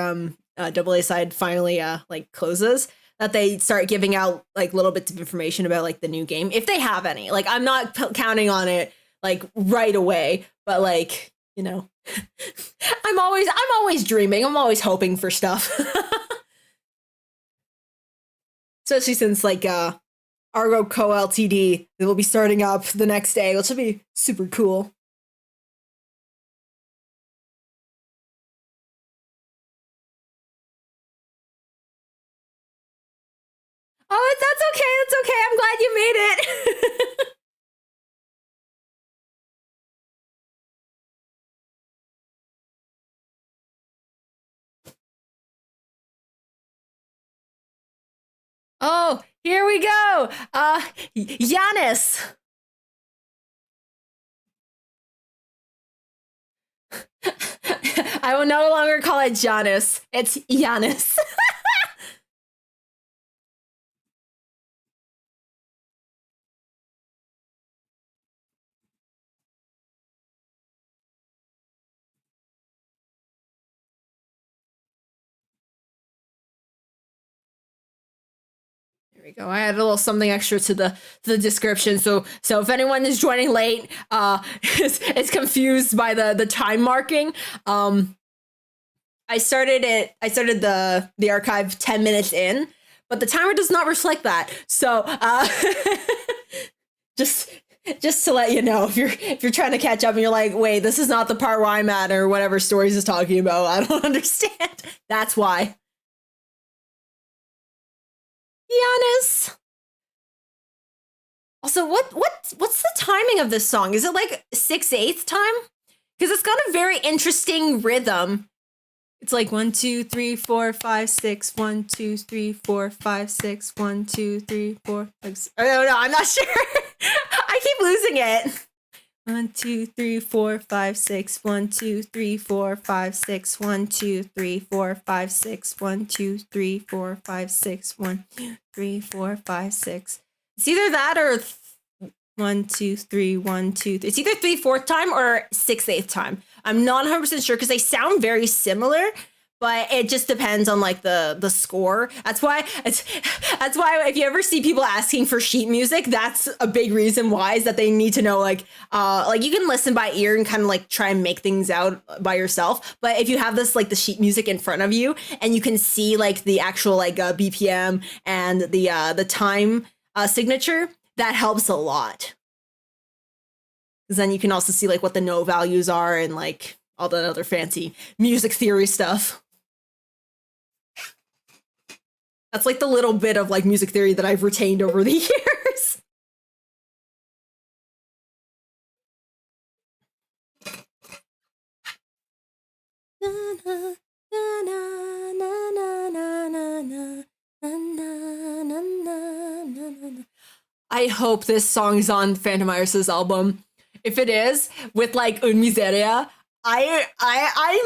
AA side finally like closes, that they start giving out like little bits of information about like the new game, if they have any. Like, I'm not counting on it like right away, but like, I'm always dreaming. I'm always hoping for stuff. Especially since like Argo Co Ltd, they will be starting up the next day, which will be super cool. Oh, that's okay. That's okay. I'm glad you made it. Oh, here we go. Giannis. I will no longer call it Giannis. It's Giannis. There we go. I added a little something extra to the description, so if anyone is joining late, is confused by the time marking, I started the archive 10 minutes in, but the timer does not reflect that. So just just to let you know, if you're trying to catch up and you're like, wait, this is not the part where I'm at or whatever Stories is talking about, I don't understand. That's why. Giannis. Also, what's the timing of this song? Is it like 6/8 time? Because it's got a very interesting rhythm. It's like 1, 2, 3, 4, 5, 6. 1, 2, 3, 4, 5, 6. 1, 2, 3, 4, 6. Oh no, I'm not sure. I keep losing it. 1, 2, 3, 4, 5, 6. 1, 2, 3, 4, 5, 6. 1, 2, 3, 4, 5, 6. 1, 2, 3, 4, 5, 6. 1, 2, 3, 4, 5, 6. It's either that or 1, 2, 3, 1, 2, 3. It's either 3/4 time or 6/8 time. I'm not 100% sure because they sound very similar, but it just depends on like the score. That's why if you ever see people asking for sheet music, that's a big reason why, is that they need to know like you can listen by ear and kind of like try and make things out by yourself. But if you have this like the sheet music in front of you and you can see like the actual like BPM and the time signature, that helps a lot. Because then you can also see like what the note values are and like all that other fancy music theory stuff. That's like the little bit of like music theory that I've retained over the years. I hope this song is on Phantom Iris's album. If it is, with like Un Miseria, I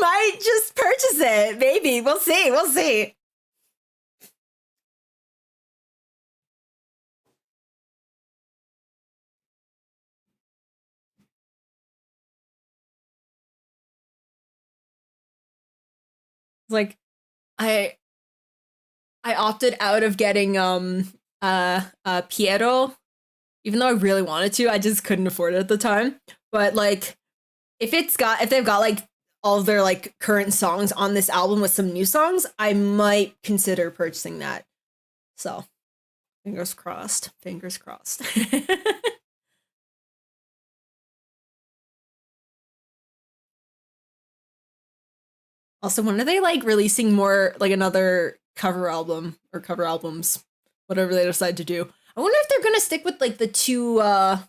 might just purchase it. Maybe. We'll see. We'll see. Like I opted out of getting Piero, even though I really wanted to. I just couldn't afford it at the time. But like if they've got like all of their like current songs on this album with some new songs, I might consider purchasing that. So fingers crossed. Fingers crossed. Also, when are they like releasing more like another cover album or cover albums, whatever they decide to do? I wonder if they're gonna stick with like the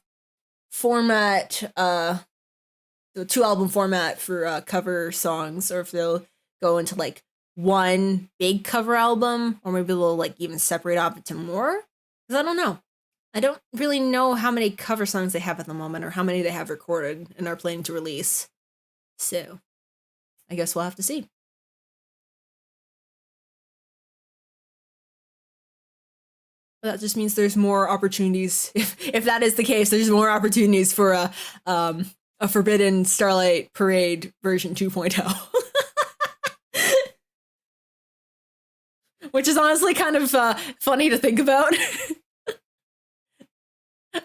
format the 2 album format for cover songs, or if they'll go into like one big cover album, or maybe they'll like even separate off into more. Because I don't know. I don't really know how many cover songs they have at the moment or how many they have recorded and are planning to release. So I guess we'll have to see. But that just means there's more opportunities. If that is the case, there's more opportunities for a Forbidden Starlight Parade version 2.0. Which is honestly kind of funny to think about.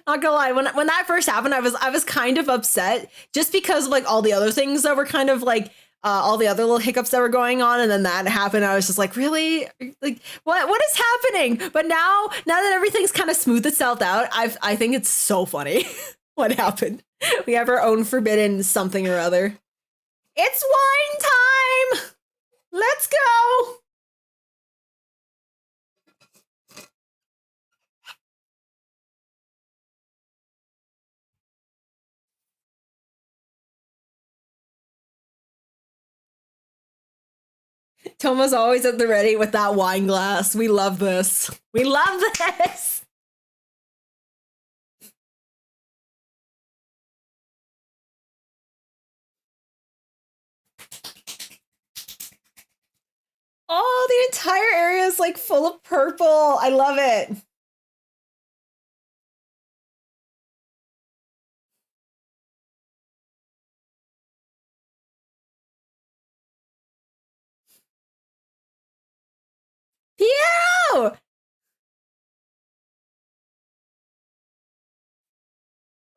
Not gonna lie, when that first happened, I was kind of upset just because of like all the other things that were kind of like all the other little hiccups that were going on, and then that happened. I was just like, really, like what is happening? But now that everything's kind of smoothed itself out, I think it's so funny what happened. We have our own forbidden something or other. It's wine time. Let's go. Toma's always at the ready with that wine glass. We love this. We love this. Oh, the entire area is like full of purple. I love it. Piero!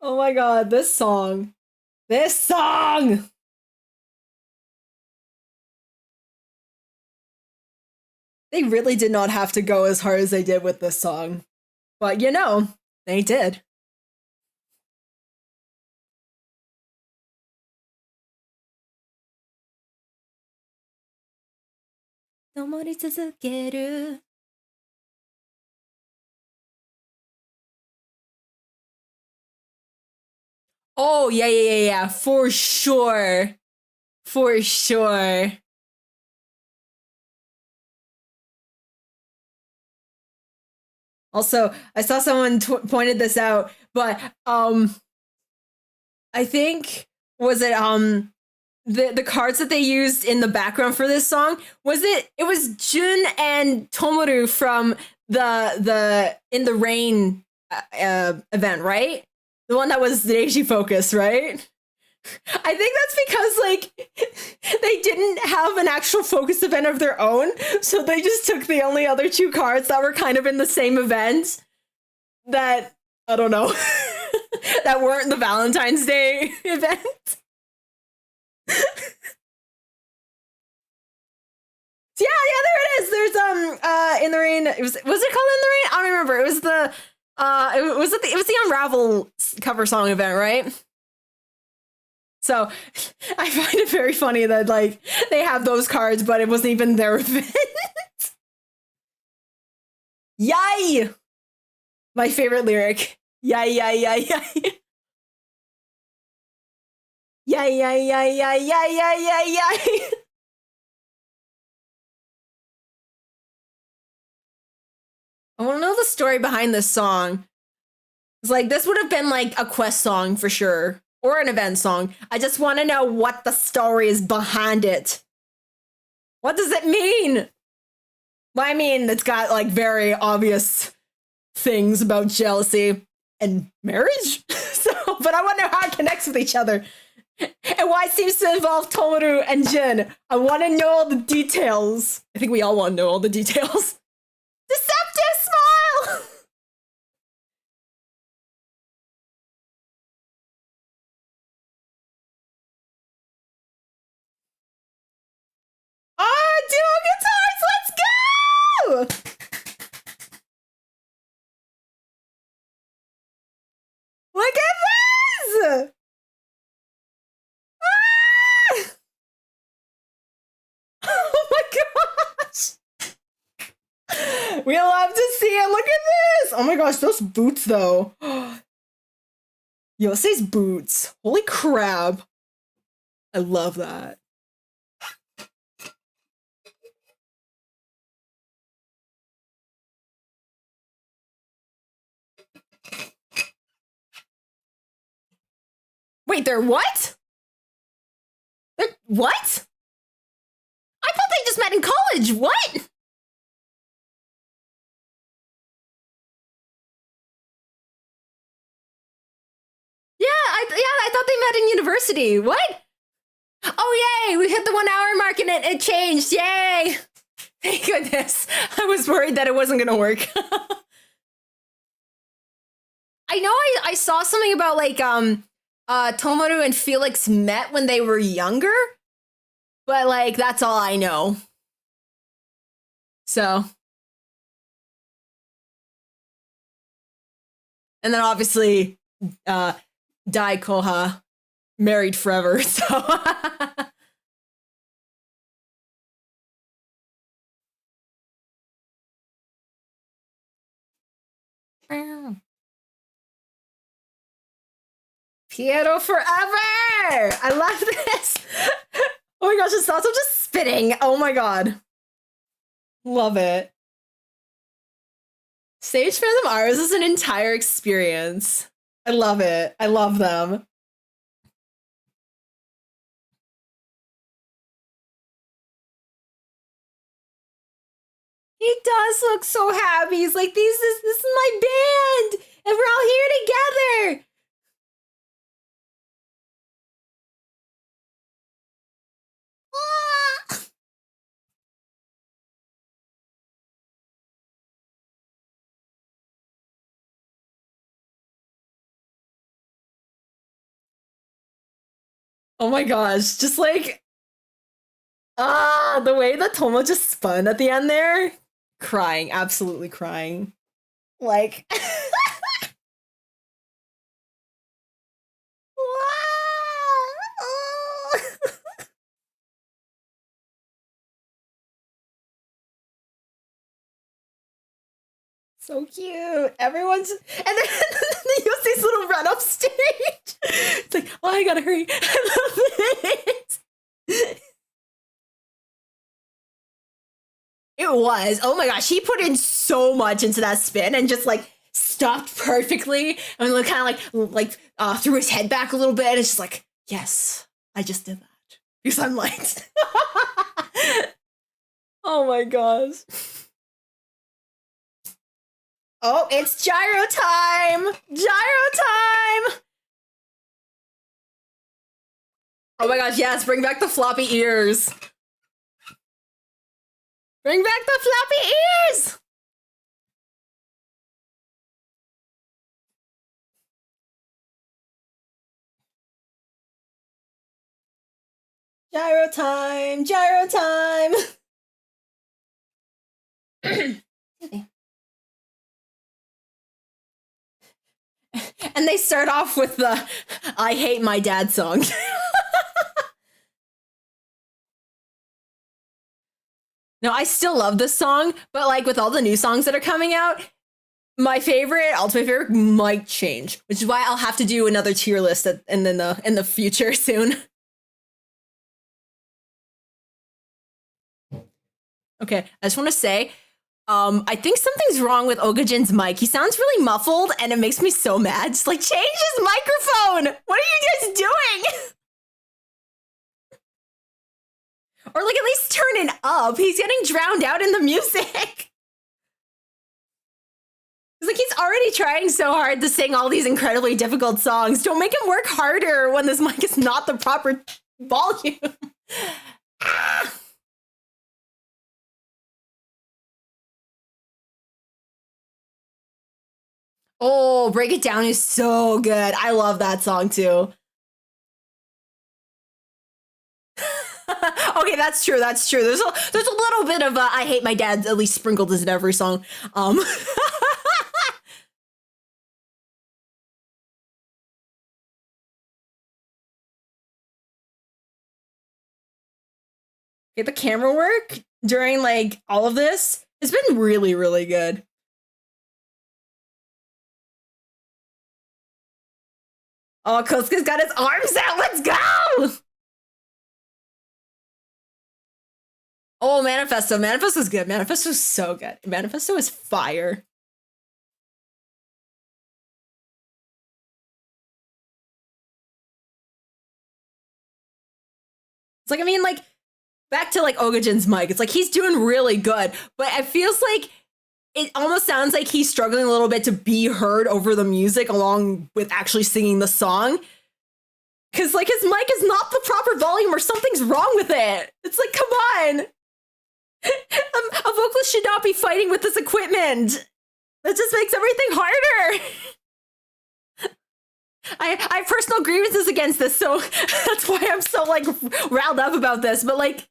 Oh my god, this song. This song! They really did not have to go as hard as they did with this song. But you know, they did. Oh, yeah, for sure. For sure. Also, I saw someone pointed this out, but I think was it the cards that they used in the background for this song, it was Jun and Tomoru from the In the Rain event, right? The one that was the Naexi focus, right? I think that's because like they didn't have an actual focus event of their own, so they just took the only other two cards that were kind of in the same event that I don't know that weren't the Valentine's Day event. Yeah, there it is. There's In the Rain. Was it called In the Rain? I don't remember. It was the it was the Unravel cover song event, right? So I find it very funny that like they have those cards, but it wasn't even their event. Yay! My favorite lyric. Yay. Yay. I want to know the story behind this song. It's like, this would have been like a quest song for sure, or an event song. I just want to know what the story is behind it. What does it mean? Well, I mean, it's got like very obvious things about jealousy and marriage. But I want to know how it connects with each other. And why it seems to involve Tomoru and Jin. I want to know all the details. I think we all want to know all the details. Deceptive smile! Oh, dual guitars, let's go! Look at this! Ah! Oh my gosh! We love to see it. Look at this! Oh my gosh, those boots though. Yose's boots. Holy crap. I love that. Wait, they're what? They're what? I thought they just met in college. What? I thought they met in university. What? Oh, yay! We hit the 1 hour mark and it changed. Yay! Thank goodness. I was worried that it wasn't gonna work. I know I saw something about like Tomoru and Felix met when they were younger, but like that's all I know. So, and then obviously Dai Koha married forever. So Piero forever! I love this. Oh my gosh, it's also just spitting. Oh my god. Love it. Stage Phantom Hours is an entire experience. I love it. I love them. He does look so happy. He's like, this is my band, and we're all here together. Ah! Oh my gosh, just like the way that Tomo just spun at the end there. Crying, absolutely crying. Like so cute. Everyone's and then they use these little run up stage. It's like, oh, I gotta hurry. I love it. It was. Oh my gosh, he put in so much into that spin and just like stopped perfectly and like kind of like threw his head back a little bit. And it's just like, yes, I just did that because I'm light. Oh my gosh. Oh, it's gyro time! Gyro time! Oh my gosh, yes, bring back the floppy ears. Bring back the floppy ears! Gyro time! Gyro time! And they start off with the I hate my dad song. No, I still love this song, but like with all the new songs that are coming out, my favorite, ultimate favorite, might change, which is why I'll have to do another tier list in the future soon. Okay, I just want to say, I think something's wrong with Ogajin's mic. He sounds really muffled, and it makes me so mad. Just like, change his microphone! What are you guys doing? Or like at least turn it up. He's getting drowned out in the music. It's like he's already trying so hard to sing all these incredibly difficult songs. Don't make him work harder when this mic is not the proper volume. Ah. Oh, Break It Down is so good. I love that song too. Okay, that's true. That's true. There's a little bit of I hate my dad at least sprinkled in every song. Okay, the camera work during like all of this has been really, really good. Oh, Kosuke's got his arms out. Let's go! Oh, Manifesto. Manifesto's good. Manifesto's so good. Manifesto is fire. It's like, I mean, like, back to like Ogajin's mic. It's like he's doing really good, but it feels like it almost sounds like he's struggling a little bit to be heard over the music along with actually singing the song. Cause like his mic is not the proper volume or something's wrong with it. It's like, come on. A vocalist should not be fighting with this equipment. That just makes everything harder. I have personal grievances against this, so that's why I'm so like riled up about this. But like,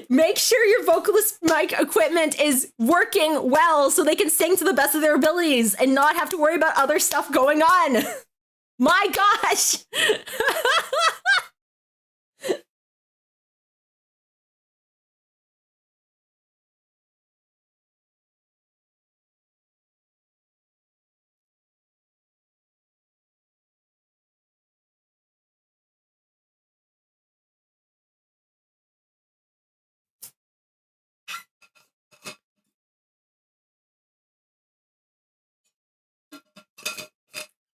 make sure your vocalist mic equipment is working well so they can sing to the best of their abilities and not have to worry about other stuff going on. My gosh.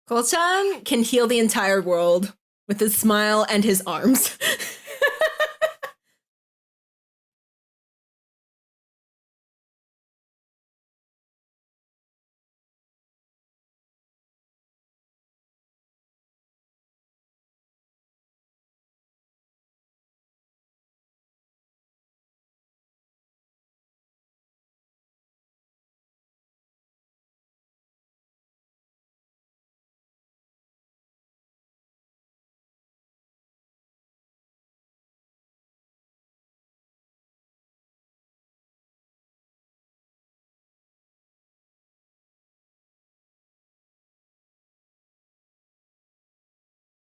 Kolchan can heal the entire world with his smile and his arms.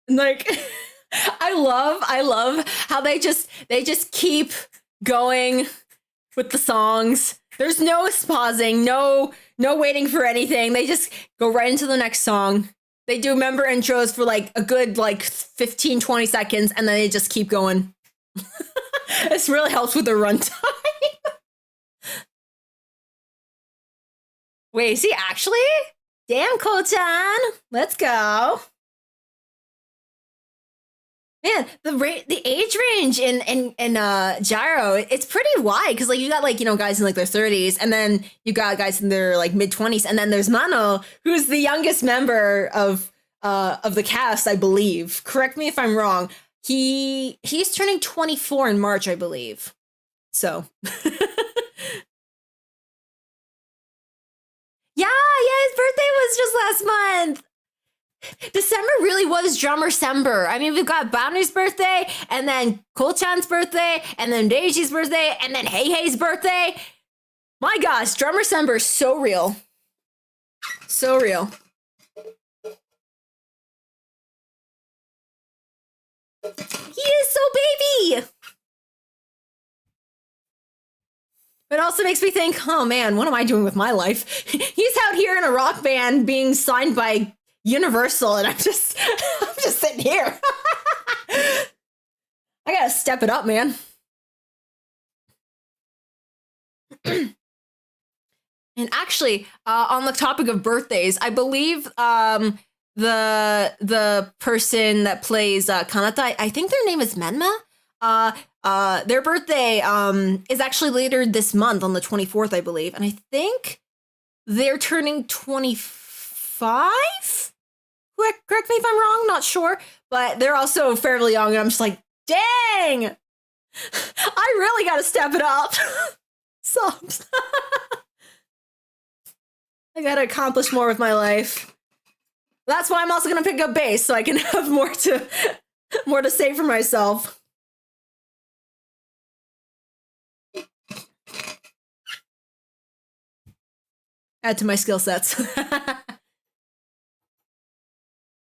Like, I love how they just keep going with the songs. There's no pausing, no waiting for anything. They just go right into the next song. They do member intros for like a good like 15, 20 seconds, and then they just keep going. This really helps with the runtime. Wait, is he actually? Damn, Ko-chan. Let's go. Man, the age range in Gyro, it's pretty wide because like you got like, you know, guys in like their 30s, and then you got guys in their like mid 20s, and then there's Mano, who's the youngest member of the cast, I believe. Correct me if I'm wrong. He's turning 24 in March, I believe. So yeah, his birthday was just last month. December really was Drummercember. I mean, we've got Bounty's birthday, and then Ko-chan's birthday, and then Deiji's birthday, and then Hei's birthday. My gosh, Drummercember is so real. So real. He is so baby! It also makes me think, oh man, what am I doing with my life? He's out here in a rock band being signed by Universal, and I'm just sitting here. I gotta step it up, man. And actually, on the topic of birthdays, I believe the person that plays Kanata, I think their name is Menma. Their birthday is actually later this month on the 24th, I believe, and I think they're turning 25. Correct me if I'm wrong, not sure, but they're also fairly young, and I'm just like, dang, I really gotta step it up. Subs. I gotta accomplish more with my life. That's why I'm also gonna pick up bass, so I can have more to say for myself. Add to my skill sets.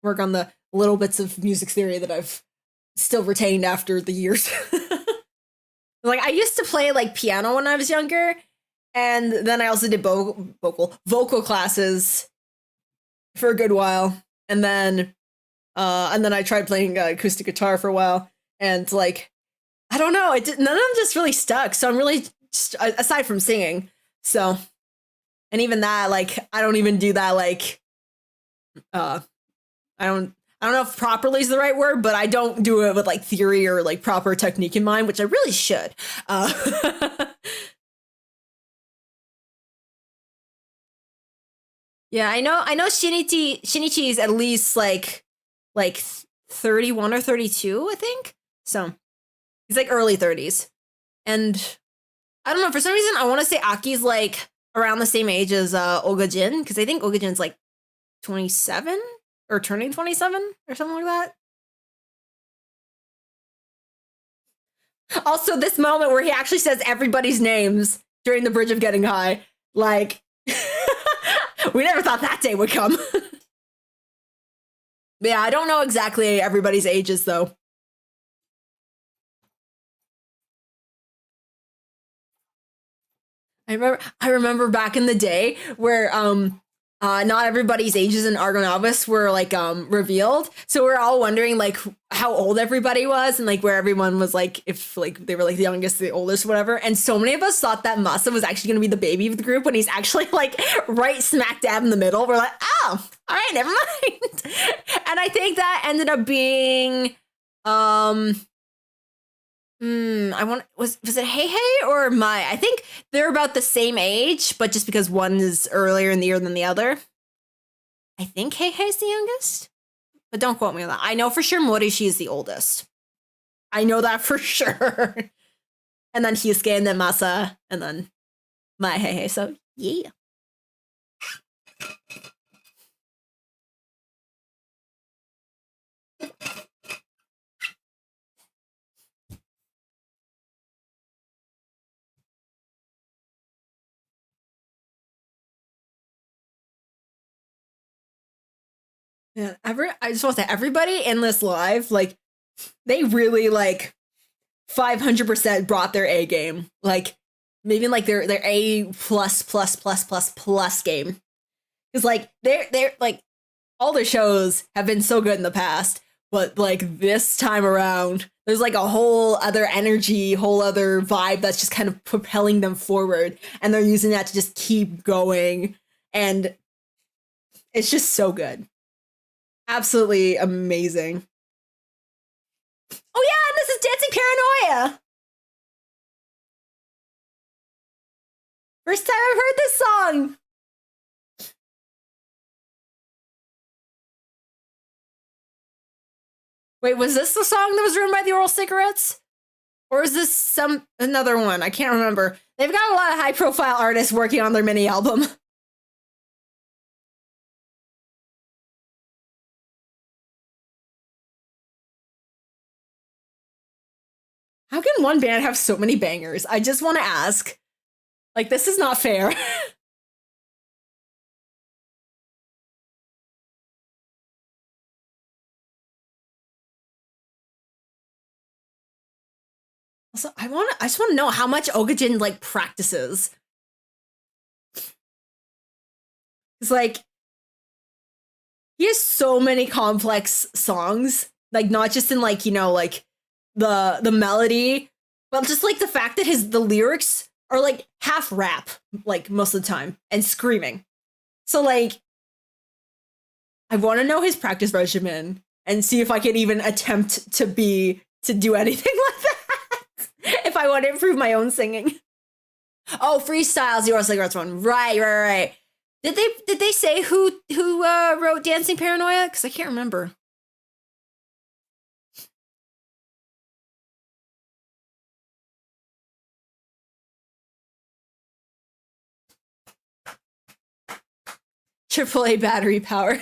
Work on the little bits of music theory that I've still retained after the years. Like, I used to play like piano when I was younger, and then I also did vocal classes for a good while, and then I tried playing acoustic guitar for a while, and like, I don't know, none of them just really stuck. So I'm really aside from singing, so, and even that, like, I don't even do that, like, I don't know if properly is the right word, but I don't do it with like theory or like proper technique in mind, which I really should. Yeah, I know Shinichi is at least like 31 or 32, I think. So he's like early 30s. And I don't know, for some reason I want to say Aki's like around the same age as Ogajin, because I think Ogajin's like 27 or turning 27 or something like that. Also, this moment where he actually says everybody's names during the Bridge of Getting High, like, we never thought that day would come. Yeah, I don't know exactly everybody's ages, though. I remember back in the day where not everybody's ages in ARGONAVIS were like revealed, so we're all wondering like how old everybody was, and like where everyone was, like if like they were like the youngest, the oldest, whatever. And so many of us thought that Masa was actually going to be the baby of the group when he's actually like right smack dab in the middle. We're like, oh, all right, never mind. And I think that ended up being was it Hey or Mai? I think they're about the same age, but just because one is earlier in the year than the other. I think Hei's the youngest, but don't quote me on that. I know for sure Morishi is the oldest. I know that for sure. And then Hyusuke, and then Masa, and then Mai Hey. So yeah. Yeah, I just want to say everybody in this live, like, they really like 500% brought their A game. Like, maybe like their A plus game. Because like they're like all their shows have been so good in the past, but like this time around, there's like a whole other energy, whole other vibe that's just kind of propelling them forward, and they're using that to just keep going, and it's just so good. Absolutely amazing. Oh yeah, and this is Dancing Paranoia. First time I've heard this song. Wait, was this the song that was written by the Oral Cigarettes? Or is this another one? I can't remember. They've got a lot of high profile artists working on their mini album. How can one band have so many bangers? I just want to ask. Like, this is not fair. Also, I just want to know how much Ogajin like practices. It's like he has so many complex songs, like not just in like, you know, like the melody, but just like the fact that the lyrics are like half rap, like most of the time, and screaming. So like I want to know his practice regimen and see if I can even attempt to do anything like that. If I want to improve my own singing. Oh, freestyles, the Oral Cigarettes one. Right. Did they say who wrote Dancing Paranoia? Because I can't remember. AAA battery power.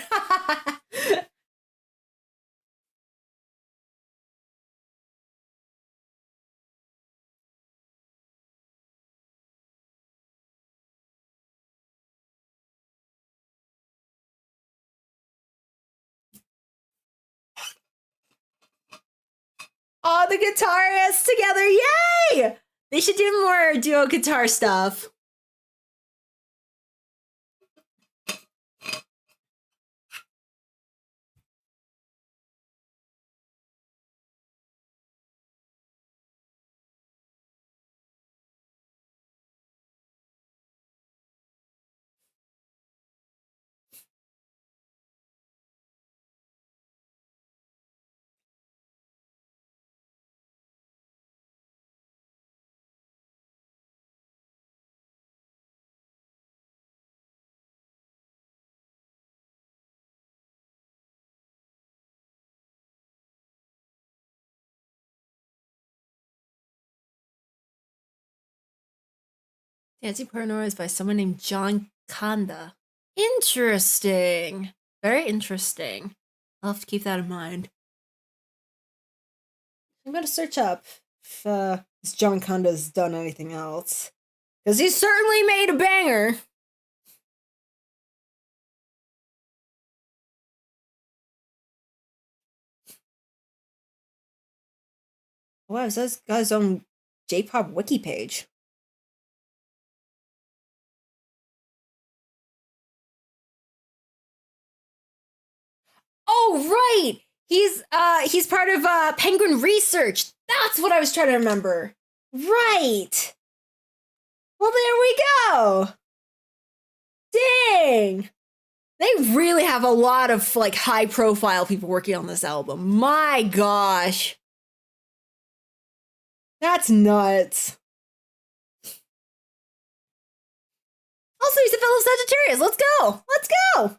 Oh, the guitarists together. Yay! They should do more duo guitar stuff. Dancing Paranoia is by someone named John Kanda. Interesting. Very interesting. I'll have to keep that in mind. I'm gonna search up if John Kanda's done anything else. Because he's certainly made a banger. Wow, this got his own J-pop wiki page. Oh, right! He's part of Penguin Research. That's what I was trying to remember. Right. Well, there we go. Dang. They really have a lot of like high profile people working on this album. My gosh. That's nuts. Also, he's a fellow Sagittarius. Let's go. Let's go.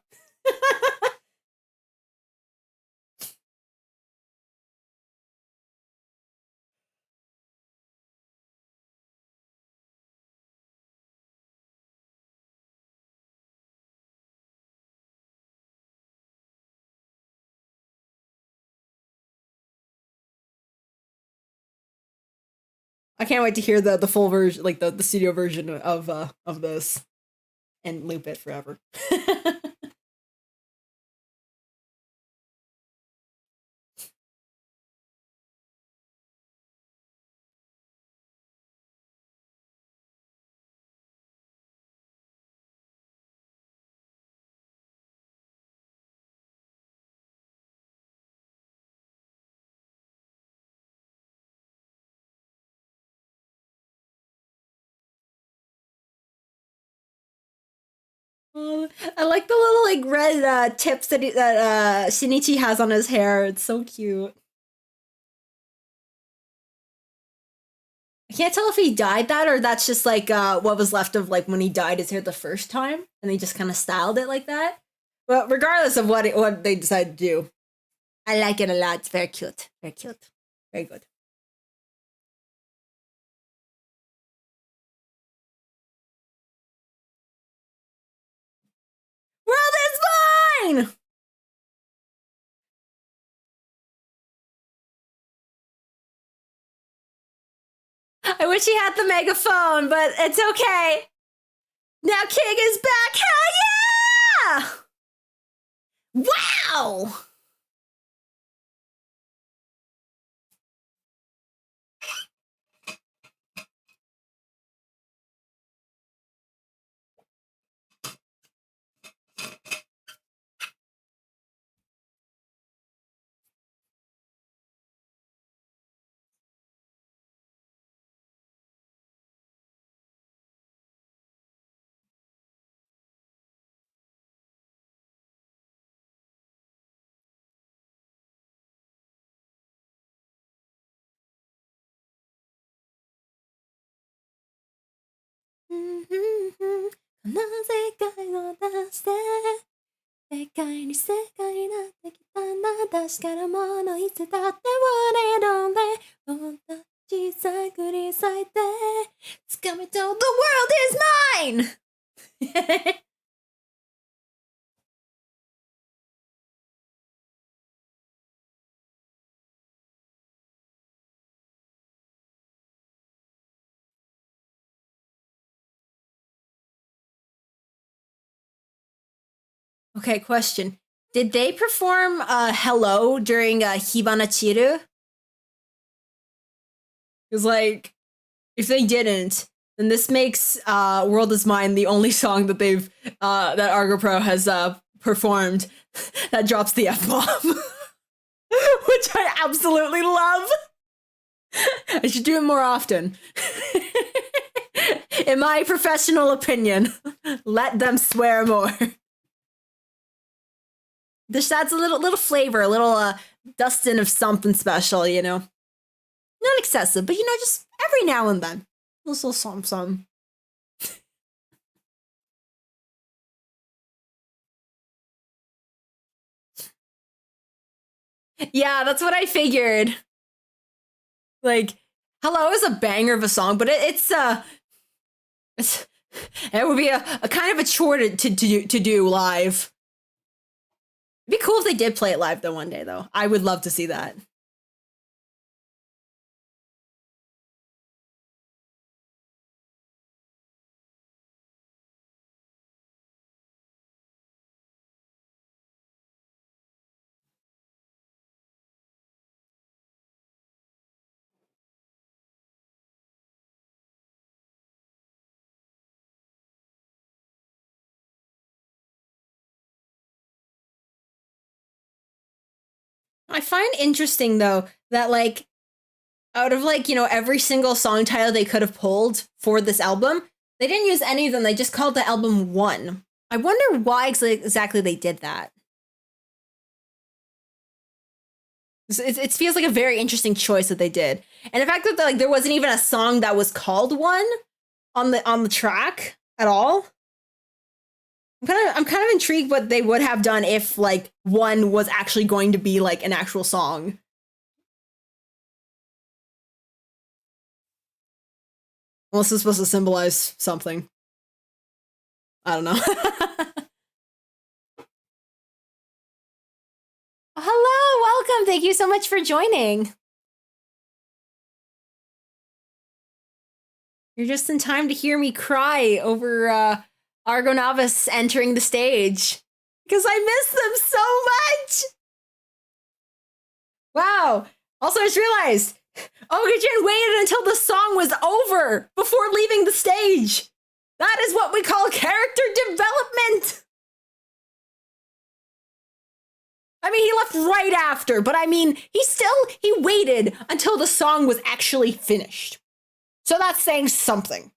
I can't wait to hear the full version, like the studio version of this, and loop it forever. I like the little like red tips that Shinichi has on his hair. It's so cute. I can't tell if he dyed that or that's just like what was left of like when he dyed his hair the first time and they just kind of styled it like that. But regardless of what they decided to do, I like it a lot. It's very cute. Very cute. Very good. World is mine! I wish he had the megaphone, but it's okay. Now King is back. Hell yeah! Wow! The world is mine! Okay, question. Did they perform Hello during Hibana Chiru? Because, like, if they didn't, then this makes World is Mine the only song that they've, that Argo Pro has performed that drops the F-bomb. Which I absolutely love. I should do it more often. In my professional opinion, let them swear more. This adds a little flavor, a little dusting of something special, you know? Not excessive, but, you know, just every now and then. A little some. Yeah, that's what I figured. Like, Hello is a banger of a song, but it would be a kind of a chore to do live. It'd be cool if they did play it live though one day though. I would love to see that. I find interesting though that like out of like, you know, every single song title they could have pulled for this album, they didn't use any of them. They just called the album One. I wonder why exactly they did that. It feels like a very interesting choice that they did, and the fact that like there wasn't even a song that was called One on the track at all. I'm kind of intrigued what they would have done if like One was actually going to be like an actual song. Unless it's supposed to symbolize something. I don't know. Hello, welcome. Thank you so much for joining. You're just in time to hear me cry over ARGONAVIS entering the stage. Because I miss them so much! Wow. Also, I just realized, Ogajin waited until the song was over before leaving the stage. That is what we call character development! I mean, he left right after, but I mean, he waited until the song was actually finished. So that's saying something.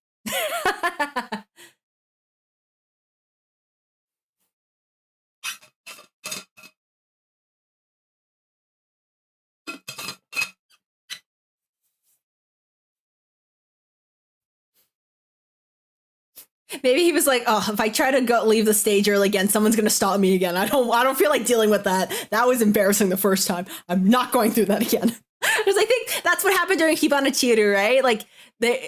Maybe he was like, oh, if I try to go leave the stage early again, someone's gonna stop me again. I don't feel like dealing with that. That was embarrassing the first time. I'm not going through that again. Because I think that's what happened during Hibana Chiru, right? Like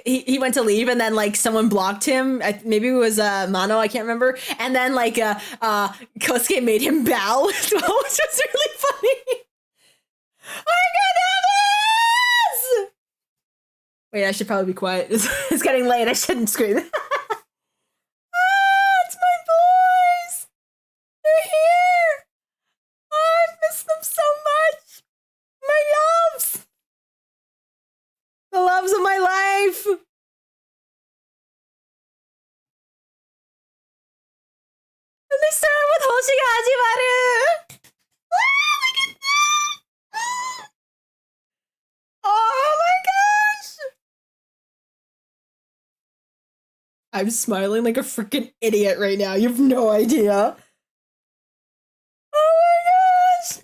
he went to leave and then like someone blocked him. Maybe it was Mano, I can't remember. And then like Kosuke made him bow as well, which was really funny. Argonavis! Wait, I should probably be quiet. It's getting late. I shouldn't scream. It's my boys! They're here! Oh, I've missed them so much! My loves! The loves of my life! And they started with Hoshi ga Hajimaru! Ah, look at that! Oh my gosh! I'm smiling like a freaking idiot right now. You have no idea. Oh my gosh!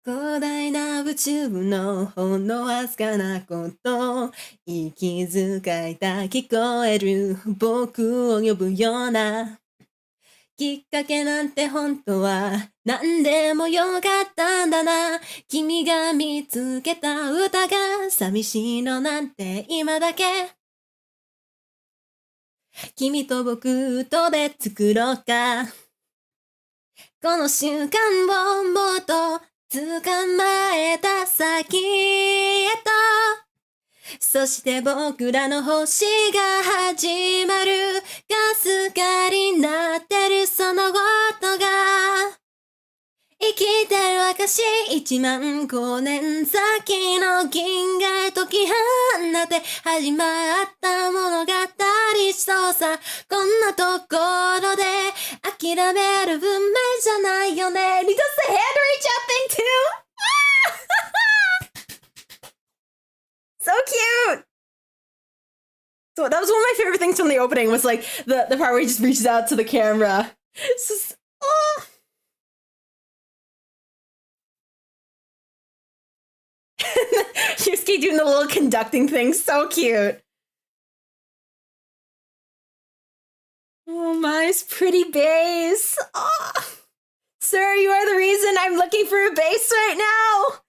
広大な宇宙のほんのわずかなこと息遣いだ聞こえる僕を呼ぶようなきっかけなんて本当は何でもよかったんだな君が見つけた歌が寂しいのなんて今だけ君と僕とで作ろうかこの瞬間をもっと捕まえた先へとそして僕らの星が始まるかすかになってるその音が生きてる証1万光年先の銀河へ解き放って始まった物語そうさこんなところで諦める運命じゃないよね He does the hand reach out thing too! So cute! So that was one of my favorite things from the opening was like the part where he just reaches out to the camera. It's just, oh. Yusuke doing the little conducting thing, so cute. Oh my pretty bass. Oh. Sir, you are the reason I'm looking for a bass right now.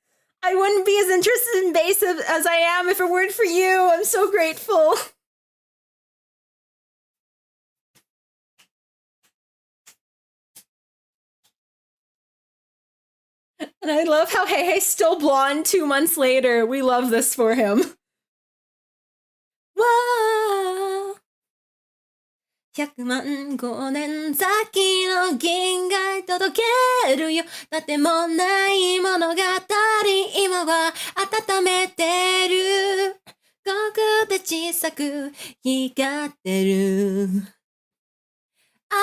I wouldn't be as interested in bass as I am if it weren't for you. I'm so grateful. And I love how Heihei's still blonde 2 months later. We love this for him. Whoa! 100万光年先の銀河へ届けるよだってもうない物語今は温めてる遠くで小さく光ってるあ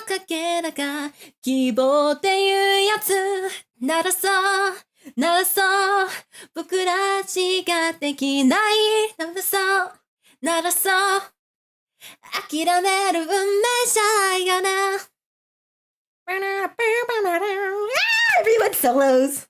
のかけらが希望っていうやつ鳴らそう鳴らそう僕らしかできない鳴らそう鳴らそう諦める運命じゃないよな Everyone solos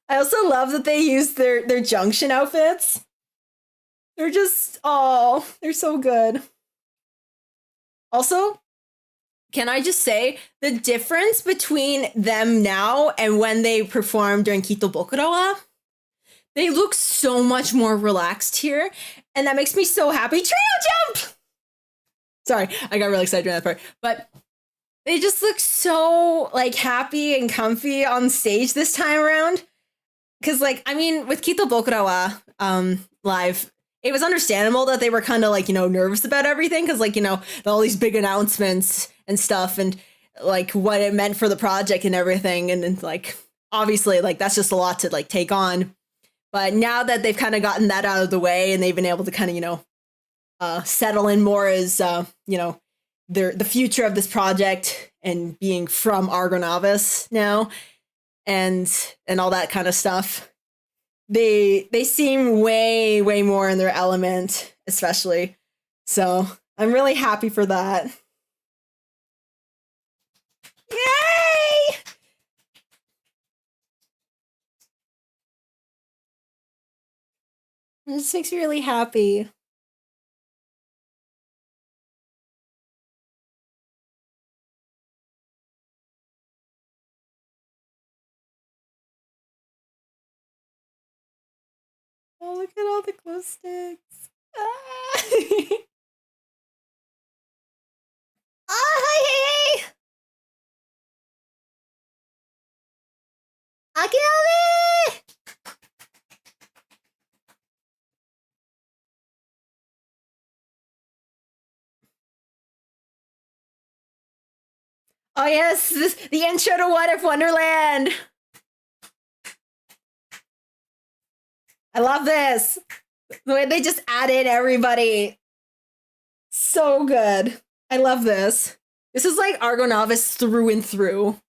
I also love that they use their junction outfits. They're just, oh, they're so good. Also, can I just say, the difference between them now and when they performed during Kito Bokurawa, they look so much more relaxed here, and that makes me so happy. Trio jump! Sorry, I got really excited during that part. But they just look so, like, happy and comfy on stage this time around. Because, like, I mean, with Kito Bokurawa live, it was understandable that they were kind of, like, you know, nervous about everything. Because, like, you know, all these big announcements and stuff and, like, what it meant for the project and everything. And like, obviously, like, that's just a lot to, like, take on. But now that they've kind of gotten that out of the way and they've been able to kind of, you know, settle in more as, you know, the future of this project and being from ARGONAVIS now and all that kind of stuff, they seem way more in their element, especially. So I'm really happy for that. Yay! This makes me really happy. Oh, look at all the glow sticks. Ah! Oh, hey, hey, hey! Akinomi! Oh yes, the intro to What If Wonderland! I love this! The way they just add in everybody. So good. I love this. This is like ARGONAVIS through and through.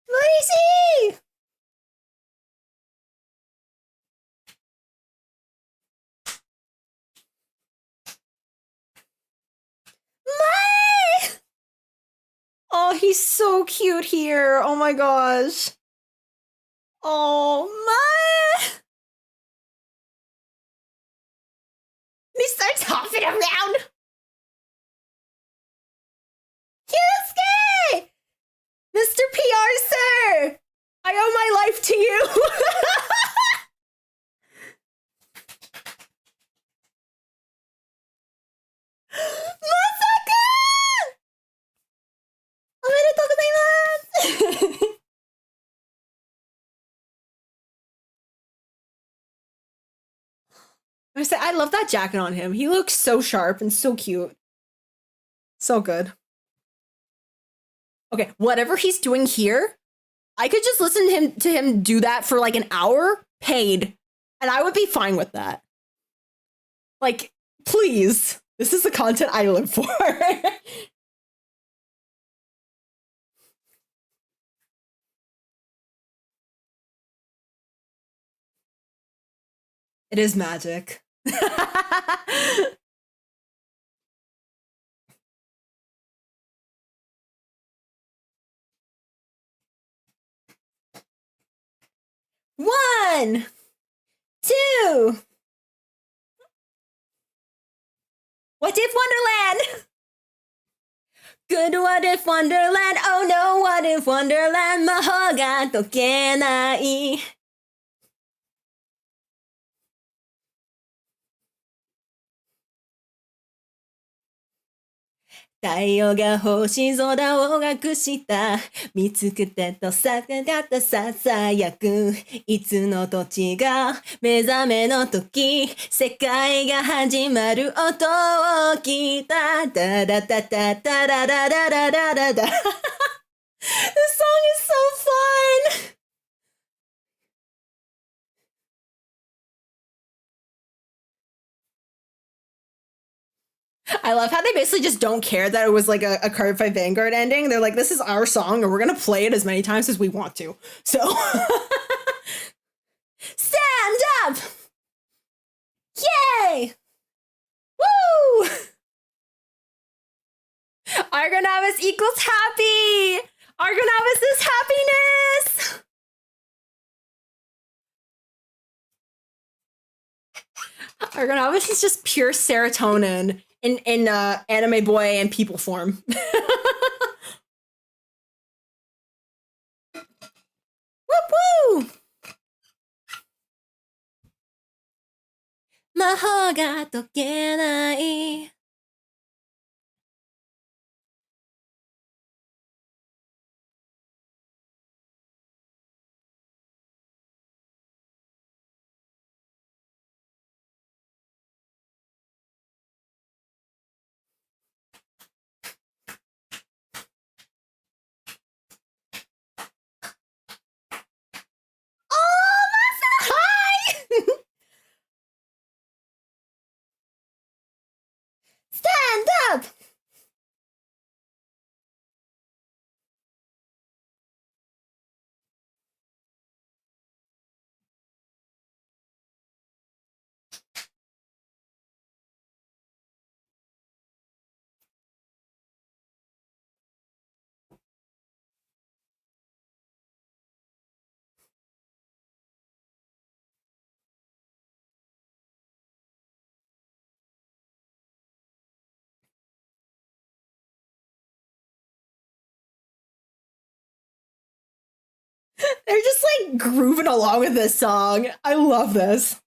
What do you see? My! Oh, he's so cute here. Oh my gosh. Oh my! He starts hopping around. Yusuke! Mr. PR, sir! I owe my life to you! Masaka! Omedetou gozaimasu! I love that jacket on him. He looks so sharp and so cute. So good. Okay, whatever he's doing here, I could just listen to him do that for like an hour, paid, and I would be fine with that. Like, please. This is the content I live for. It is magic. One, two. What if Wonderland? Good what if Wonderland? Oh no, what if Wonderland? 魔法が解けない。太陽が星空を隠した。見つけてと逆がったささやく。いつの土地が目覚めの時。世界が始まる音を聞いた。ダダダダダダダダダダダダ。This song is so fun! I love how they basically just don't care that it was like a Card Fight Vanguard ending. They're like, this is our song and we're gonna play it as many times as we want to. So stand up! Yay! Woo! Argonavis equals happy! Argonavis is happiness! Argonavis is just pure serotonin in anime boy and people form. Whoop woo! 魔法が解けない。They're just like grooving along with this song. I love this.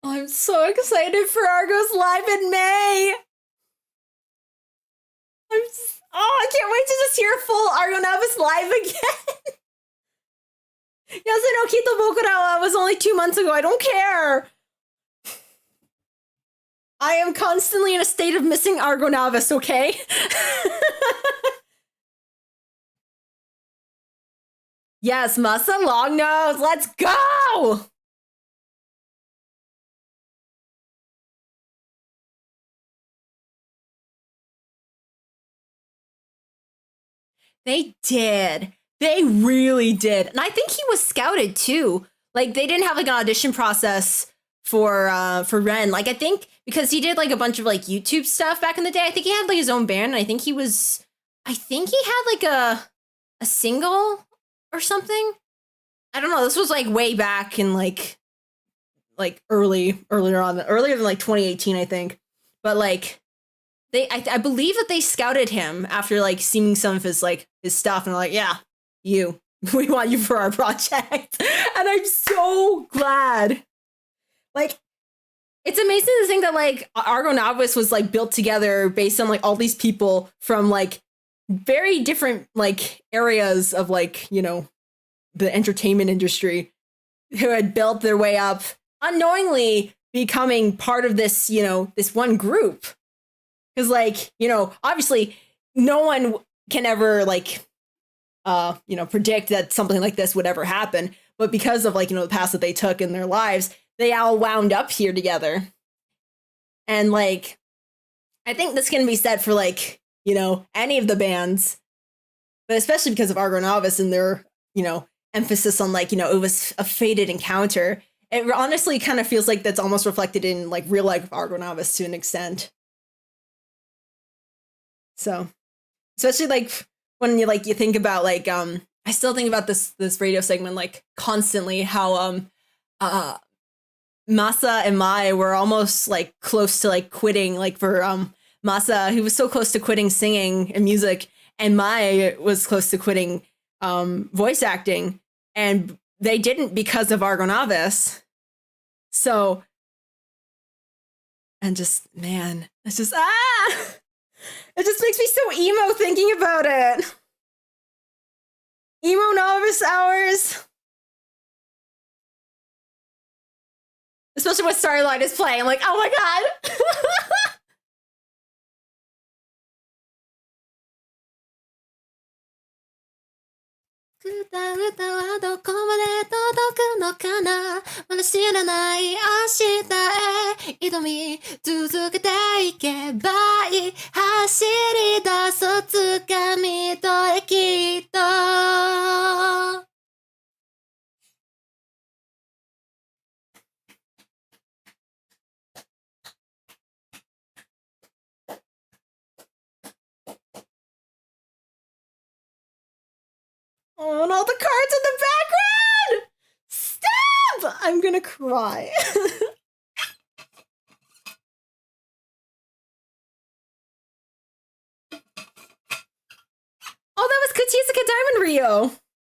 I'm so excited for Argo's live in May. I can't wait to just hear full ARGONAVIS live again. Yase no Kito Bokura was only 2 months ago. I don't care. I am constantly in a state of missing ARGONAVIS, okay? Yes, Masa Longnose, let's go! They did. They really did. And I think he was scouted too. Like they didn't have like an audition process for Ren. Like I think because he did like a bunch of like YouTube stuff back in the day. I think he had like his own band and I think he had like a single or something. I don't know. This was like way back in like earlier than like 2018, I think. But like I believe that they scouted him after like seeing some of his stuff and they're like, yeah, we want you for our project. And I'm so glad. Like, it's amazing to think that like ARGONAVIS was like built together based on like all these people from like very different like areas of like, you know, the entertainment industry who had built their way up unknowingly becoming part of this, you know, this one group. Because like, you know, obviously no one can ever like, you know, predict that something like this would ever happen. But because of like, you know, the path that they took in their lives, they all wound up here together. And like, I think this can be said for like, you know, any of the bands, but especially because of ARGONAVIS and their, you know, emphasis on like, you know, it was a fated encounter. It honestly kind of feels like that's almost reflected in like real life ARGONAVIS to an extent. So, especially like when you think about like I still think about this radio segment like constantly how Masa and Mai were almost like close to like quitting. Like for Masa, he was so close to quitting singing and music, and Mai was close to quitting voice acting, and they didn't because of ARGONAVIS. So, and just man, it's just it just makes me so emo thinking about it. Emo novice hours. Especially when Starlight is playing. I'm like, oh my god. Oh, and all the cards in the background! Stop! I'm gonna cry. Oh, that was Kuchizuka Diamond Rio.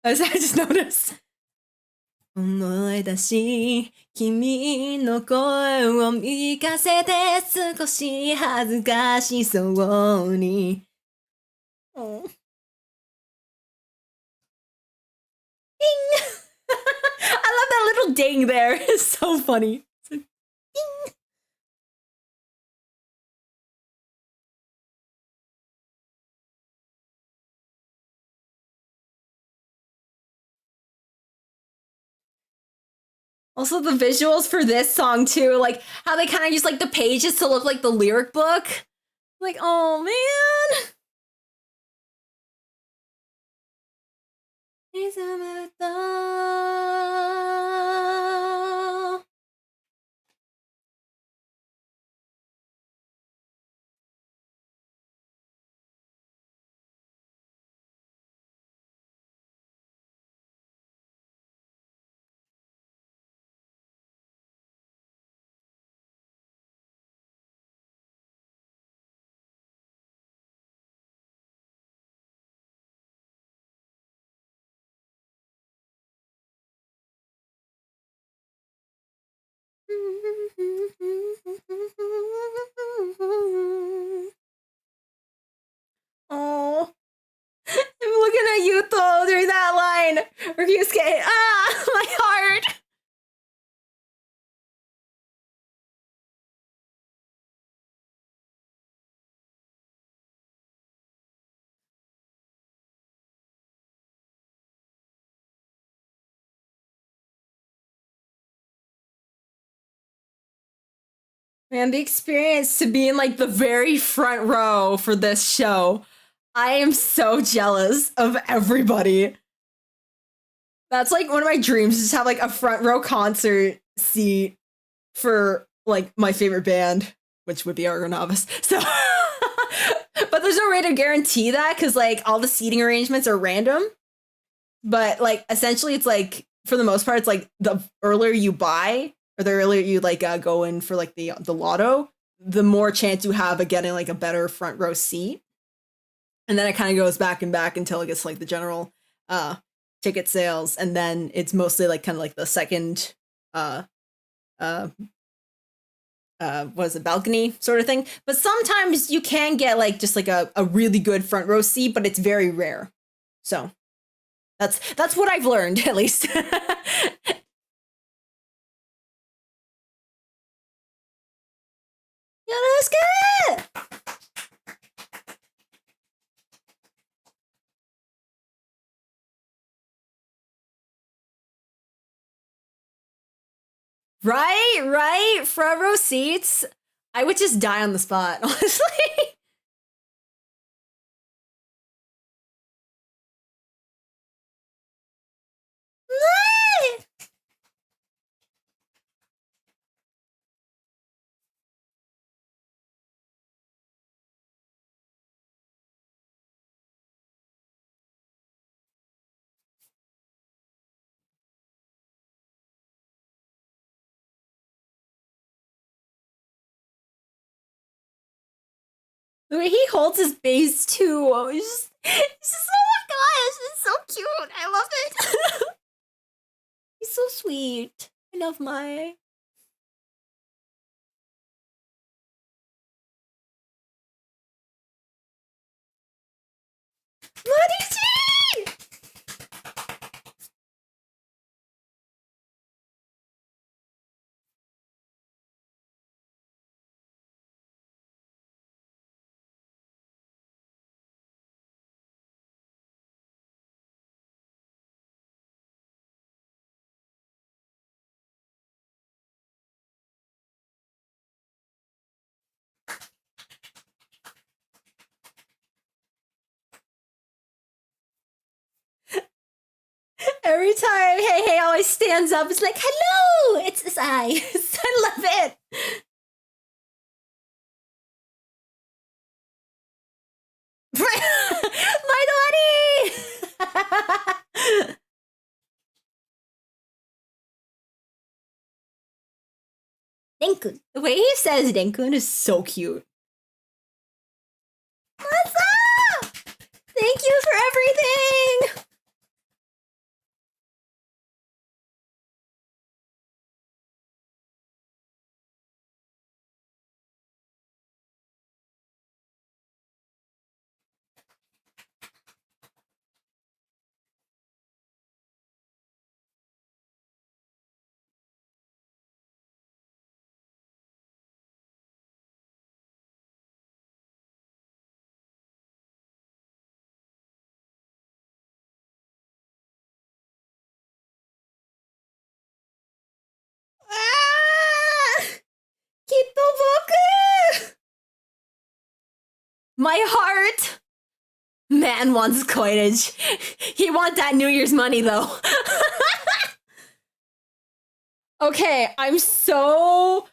I just noticed. 思い出し君の声を聞かせて少し恥ずかしそうに Oh. Ding! I love that little ding there. It's so funny. It's like, ding! Also, the visuals for this song too, like how they kind of use like the pages to look like the lyric book. Like, oh man. Ryusuke, ah, my heart. Man, the experience to be in like the very front row for this show. I am so jealous of everybody. That's like one of my dreams, just have like a front row concert seat for like my favorite band, which would be ARGONAVIS. So but there's no way to guarantee that because like all the seating arrangements are random. But like essentially it's like for the most part, it's like the earlier you buy or the earlier you like go in for like the lotto, the more chance you have of getting like a better front row seat. And then it kind of goes back and back until it gets like the general ticket sales, and then it's mostly like kind of like the second what is it, balcony sort of thing. But sometimes you can get like just like a really good front row seat, but it's very rare. So that's what I've learned, at least. Yonosuke! Right? Front row seats. I would just die on the spot, honestly. The way he holds his bass too, it's just oh my gosh, it's so cute. I love it. He's so sweet. I love my. Marichi! Every time Hey always stands up, it's like, hello, it's I. I love it. My daddy! Denkun. The way he says Denkun is so cute. What's up? Thank you for everything! Ah! Kitoboku! My heart! Man wants coinage. He wants that New Year's money, though. Okay, I'm so...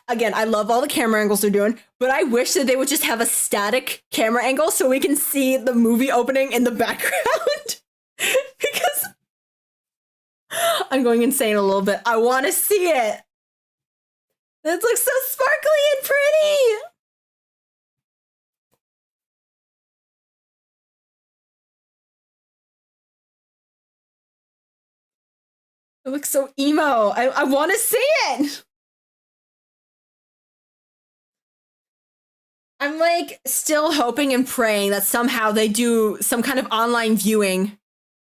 again, I love all the camera angles they're doing, but I wish that they would just have a static camera angle so we can see the movie opening in the background. Because I'm going insane a little bit. I want to see it. It looks so sparkly and pretty. It looks so emo. I want to see it. I'm like still hoping and praying that somehow they do some kind of online viewing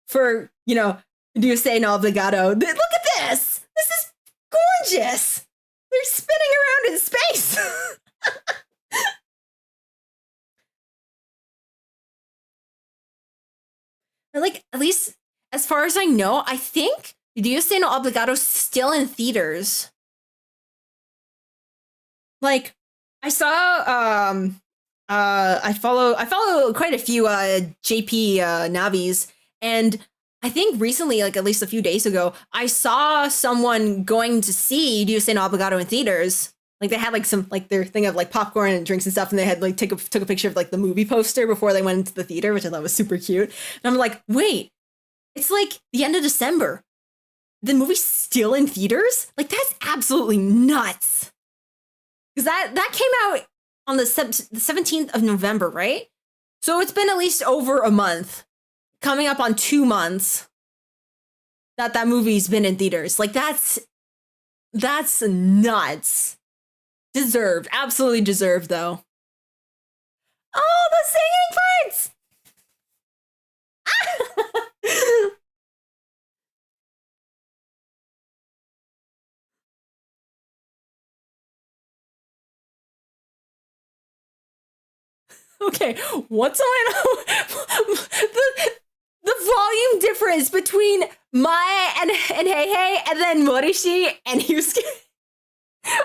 for, you know, Dios no Obligado. Look at this! This is gorgeous! They're spinning around in space! Like, at least as far as I know, I think Dios no Obligado's still in theaters. Like, I saw I follow quite a few JP Navis, and I think recently, like at least a few days ago, I saw someone going to see Dios no Obligado in theaters. Like they had like some like their thing of like popcorn and drinks and stuff, and they had like took a picture of like the movie poster before they went into the theater, which I thought was super cute. And I'm like, wait, it's like the end of December. The movie's still in theaters? Like that's absolutely nuts. Because that came out on the 17th of November, right? So it's been at least over a month, coming up on 2 months that movie's been in theaters. Like that's nuts. Deserved, absolutely deserved, though. Oh, the singing parts! Okay, what's on the volume difference between Mae and Hey Hey and then Morishi and Yusuke?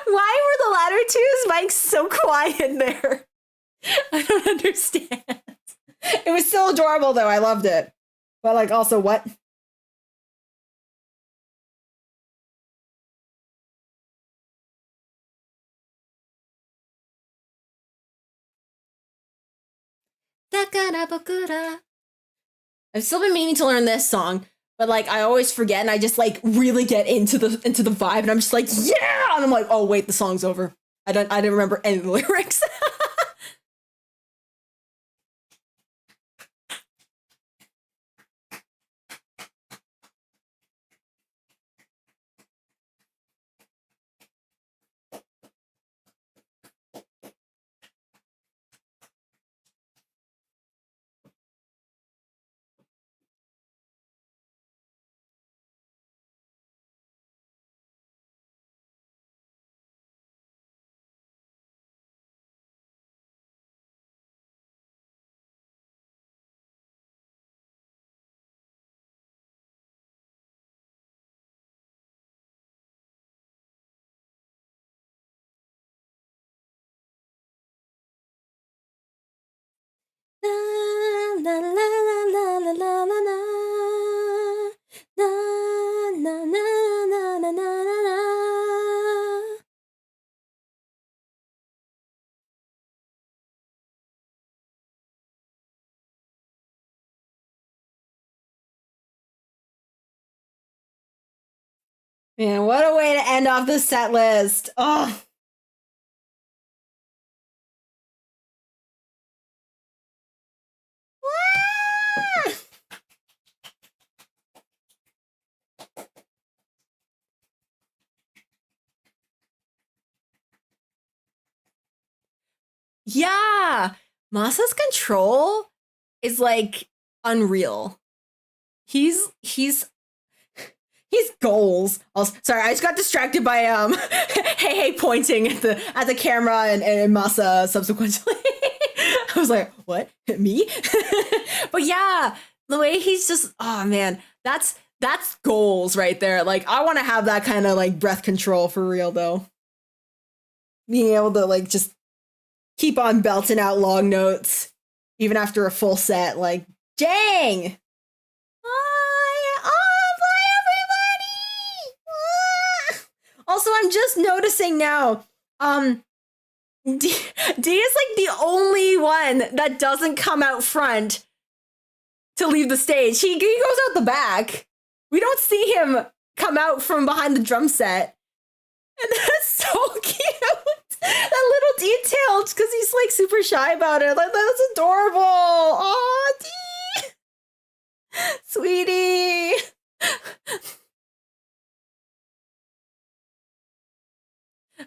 Why were the latter two's mics so quiet there? I don't understand. It was still adorable though, I loved it. But like also what? I've still been meaning to learn this song, but like I always forget and I just like really get into the vibe and I'm just like, yeah! And I'm like, oh wait, the song's over. I didn't remember any of the lyrics. Man, what a way to end off this set list. Oh. Yeah, Masa's control is like unreal. He's goals. Also, sorry, I just got distracted by hey pointing at the camera and Masa subsequently. I was like, what? Me? But yeah, the way he's just, oh man, that's goals right there. Like I want to have that kind of like breath control for real though. Being able to like just keep on belting out long notes even after a full set, like dang. Also, I'm just noticing now, D is like the only one that doesn't come out front to leave the stage. He goes out the back. We don't see him come out from behind the drum set. And that's so cute. That little detail, because he's like super shy about it. Like, that's adorable. Aw, D. Sweetie.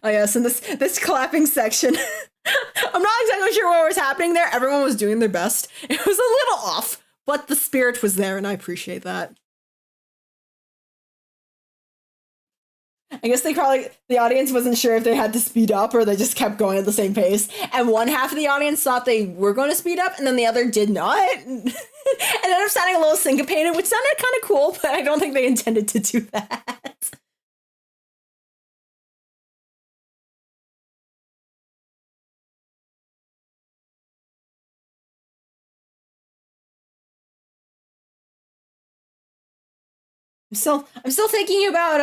Oh yes, and this clapping section. I'm not exactly sure what was happening there. Everyone was doing their best. It was a little off, but the spirit was there, and I appreciate that. I guess the audience wasn't sure if they had to speed up or they just kept going at the same pace. And one half of the audience thought they were going to speed up, and then the other did not. And ended up sounding a little syncopated, which sounded kind of cool, but I don't think they intended to do that. I'm still thinking about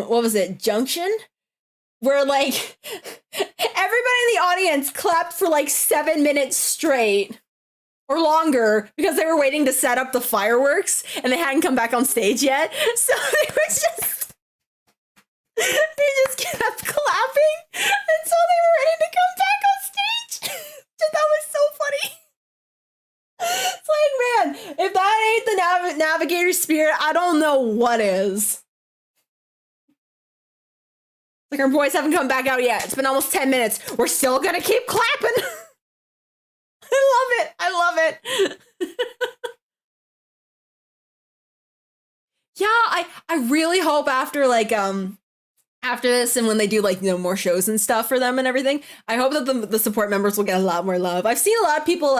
what was it, Junction? Where like everybody in the audience clapped for like 7 minutes straight or longer because they were waiting to set up the fireworks and they hadn't come back on stage yet. So they just kept clapping until they were ready to come back on stage. That was so funny. It's like, man, if that ain't the navigator spirit, I don't know what is. Like, our boys haven't come back out yet. It's been almost 10 minutes. We're still gonna keep clapping. I love it. I love it. Yeah, I really hope after like after this and when they do like, you know, more shows and stuff for them and everything, I hope that the support members will get a lot more love. I've seen a lot of people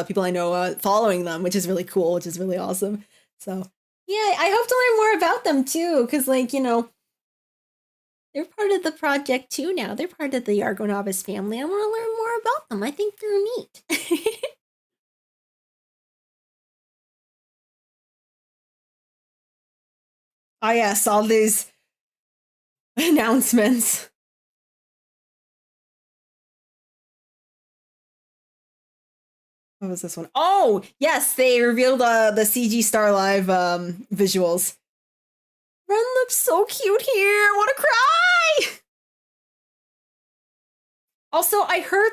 people I know following them, which is really cool, which is really awesome. So yeah, I hope to learn more about them too, because like, you know, they're part of the project too now. They're part of the ARGONAVIS family. I want to learn more about them. I think they're neat. Oh yes, all these announcements. What was this one? Oh, yes, they revealed the CG Star Live visuals. Ren looks so cute here. I want to cry. Also, I heard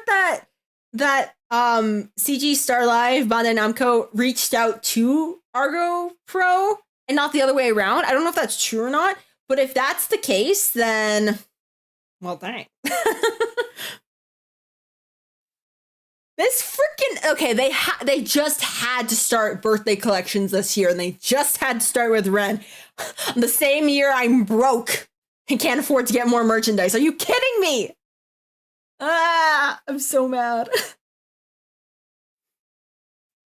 that CG Star Live Bandai Namco reached out to Argo Pro and not the other way around. I don't know if that's true or not, but if that's the case, then well, dang. This freaking okay, they just had to start birthday collections this year, and they just had to start with Ren. The same year I'm broke and can't afford to get more merchandise. Are you kidding me? Ah, I'm so mad.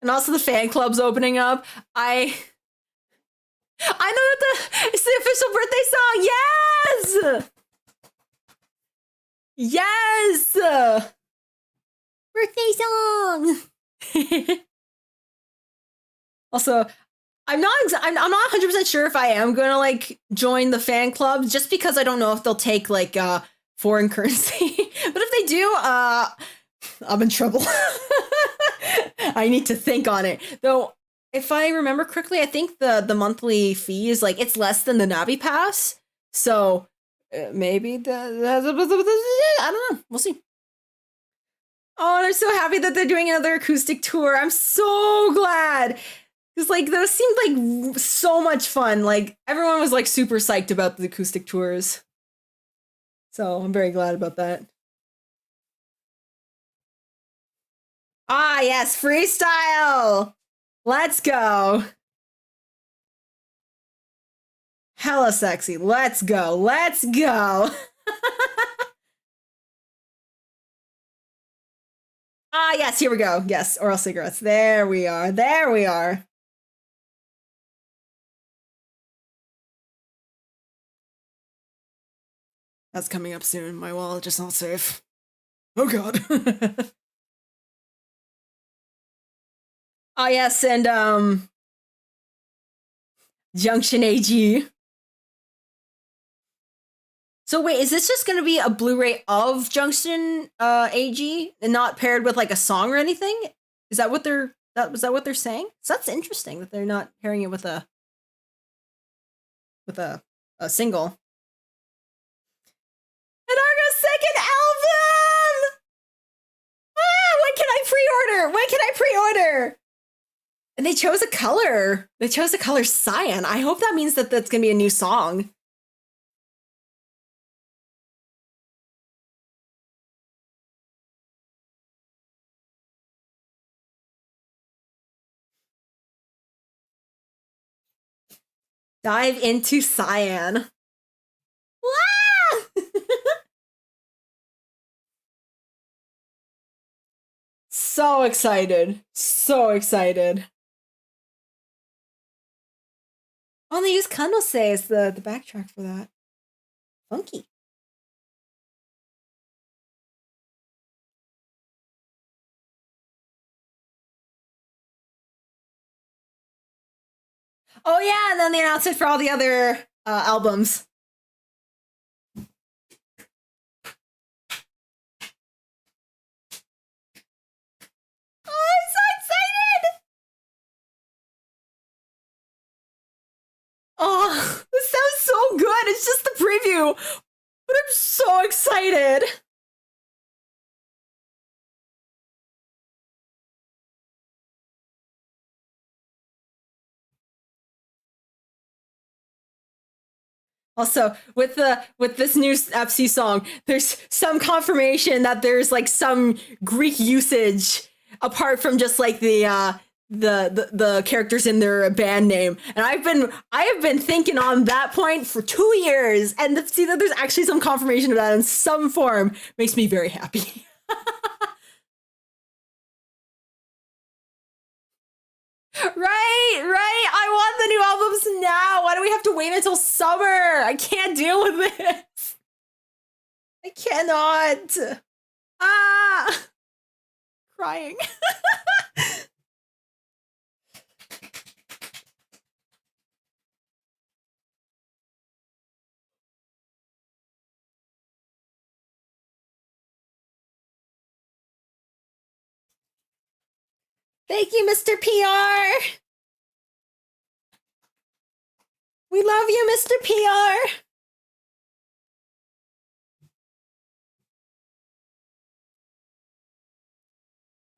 And also the fan club's opening up. I know that it's the official birthday song. Yes! Yes! Birthday song. Also, I'm not 100% sure if I am going to like join the fan club just because I don't know if they'll take like foreign currency. But if they do, I'm in trouble. I need to think on it. Though if I remember correctly, I think the monthly fee is like it's less than the Navi Pass. So maybe I don't know. We'll see. Oh, and I'm so happy that they're doing another acoustic tour. I'm so glad. Because, like, those seemed like so much fun. Like, everyone was, like, super psyched about the acoustic tours. So, I'm very glad about that. Ah, yes, freestyle! Let's go! Hella sexy. Let's go. Let's go! Ah, yes, here we go. Yes, oral cigarettes. There we are. There we are. That's coming up soon. My wallet just not safe. Oh god. Oh yes, and Junction AG. So wait, is this just gonna be a Blu-ray of Junction AG and not paired with like a song or anything? Is that what they're what they're saying? So that's interesting that they're not pairing it with a single. And Argo's second album! Ah, when can I pre-order? When can I pre-order? And they chose a color. They chose the color cyan. I hope that means that that's gonna be a new song. Dive into Cyan. Wow! So excited. So excited. Oh, they use Kanose as the backtrack for that. Funky. Oh yeah, and then they announced it for all the other albums. Oh, I'm so excited! Oh, this sounds so good. It's just the preview, but I'm so excited. Also, with this new FC song, there's some confirmation that there's like some Greek usage apart from just like the characters in their band name. And I have been thinking on that point for 2 years, and to see that there's actually some confirmation of that in some form makes me very happy. Right. I want the new albums now. Why do we have to wait until summer? I can't deal with this. I cannot. Ah, crying. Thank you, Mr. PR. We love you, Mr. PR.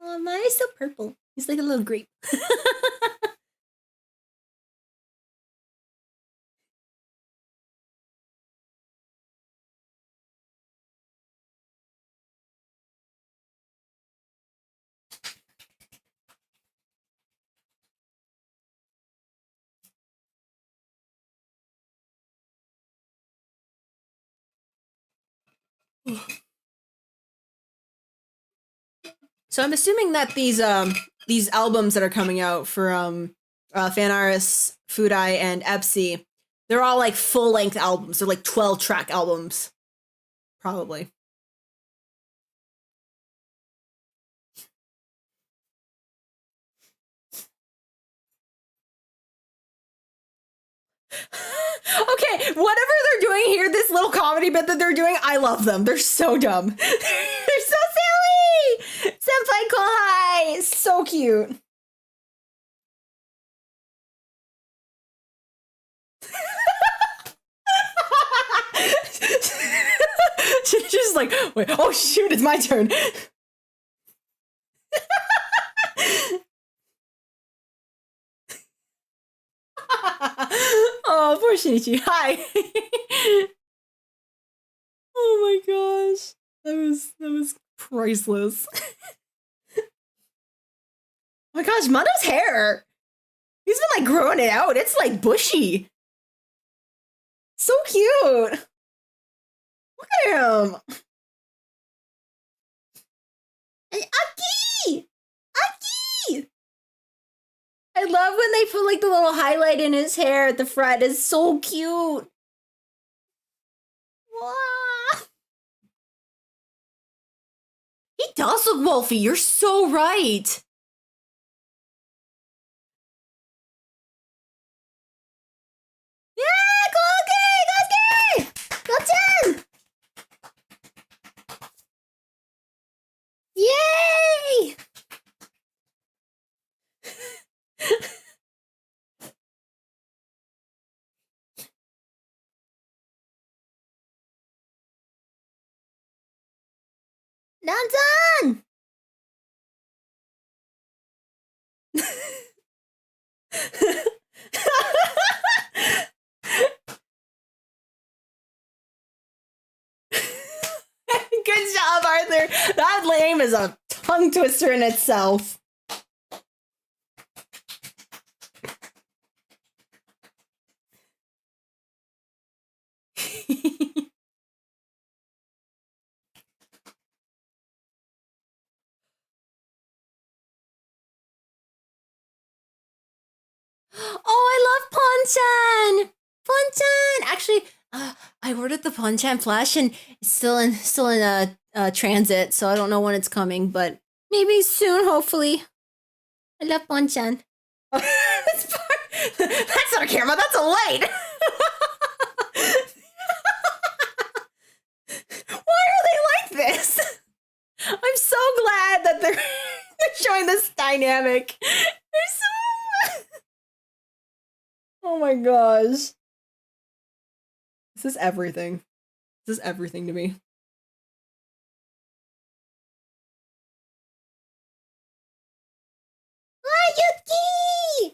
Oh, mine is so purple. He's like a little grape. So I'm assuming that these albums that are coming out for Fanaris, Fudai, and Epsi, they're all like full-length albums. They're like 12-track albums. Probably. Okay, whatever they're doing here, this little comedy bit that they're doing, I love them. They're so dumb. They're so silly! Senpai Kohai! So cute. She's just like, wait, oh shoot, it's my turn. Oh, poor Shinichi. Hi. Oh my gosh. That was priceless. Oh my gosh, Mondo's hair. He's been like growing it out. It's like bushy. So cute. Look at him. And Aki! Aki! I love when they put like the little highlight in his hair at the front. It's so cute. Wow. He does look wolfy. You're so right. Yeah, Koki! Go 10! Yay! Nanzan! Good job, Arthur. That name is a tongue twister in itself. Oh, I love Ponchan! Ponchan! Actually, I ordered the Ponchan plush and it's still in transit, so I don't know when it's coming, but maybe soon, hopefully. I love Ponchan. That's not a camera, that's a light! Why are they like this? I'm so glad that they're showing this dynamic. They're so... Oh my gosh. This is everything. This is everything to me. Yuki!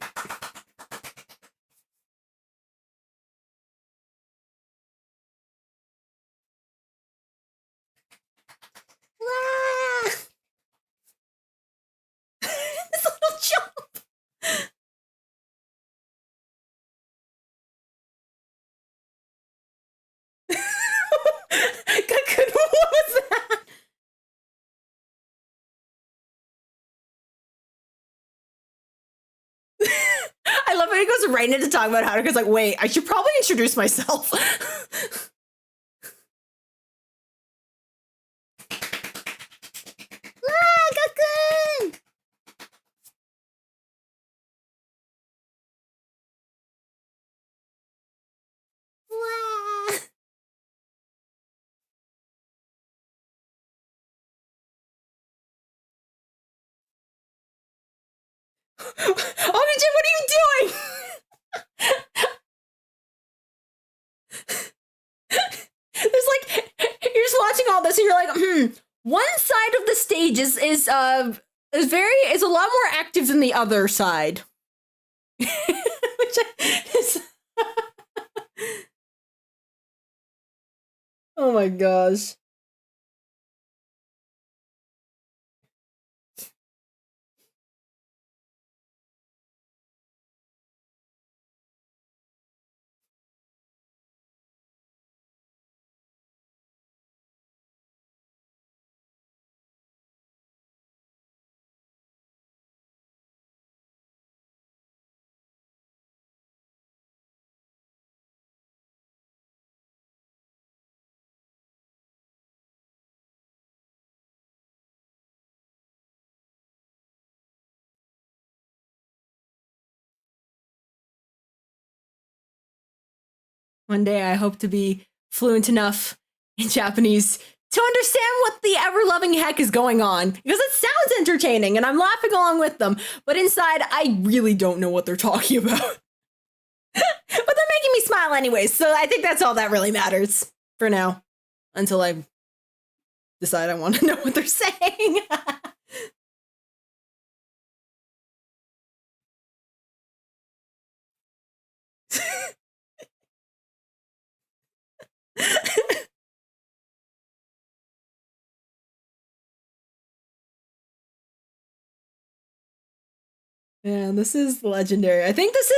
This little jump. What was that? I love when he goes right into talking about Haruka's like, wait, I should probably introduce myself. Gakun! Omiji, what are you doing? There's like, you're just watching all this and you're like, one side of the stage is a lot more active than the other side. Which is oh my gosh. One day I hope to be fluent enough in Japanese to understand what the ever-loving heck is going on. Because it sounds entertaining and I'm laughing along with them. But inside, I really don't know what they're talking about. But they're making me smile anyways, so I think that's all that really matters for now. Until I decide I want to know what they're saying. Man, this is legendary. I think this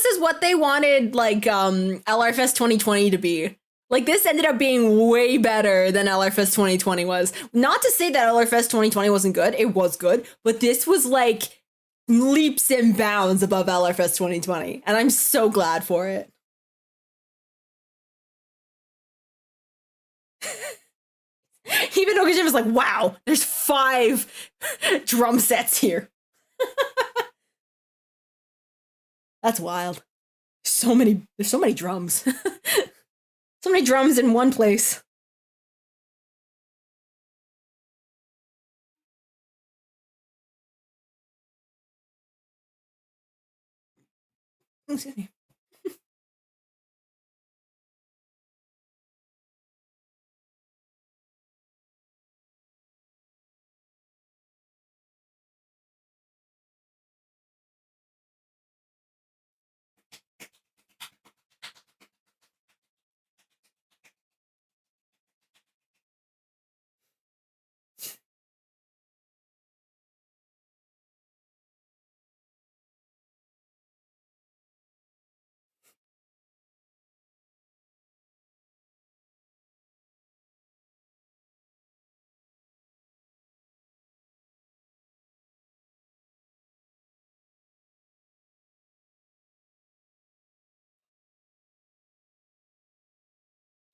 is what they wanted like LRFest 2020 to be. Like this ended up being way better than LRFest 2020 was. Not to say that LRFest 2020 wasn't good. It was good, but this was like leaps and bounds above LRFest 2020, and I'm so glad for it. Even Okajima's like, wow, there's 5 drum sets here. That's wild. There's so many drums. So many drums in one place. Excuse me.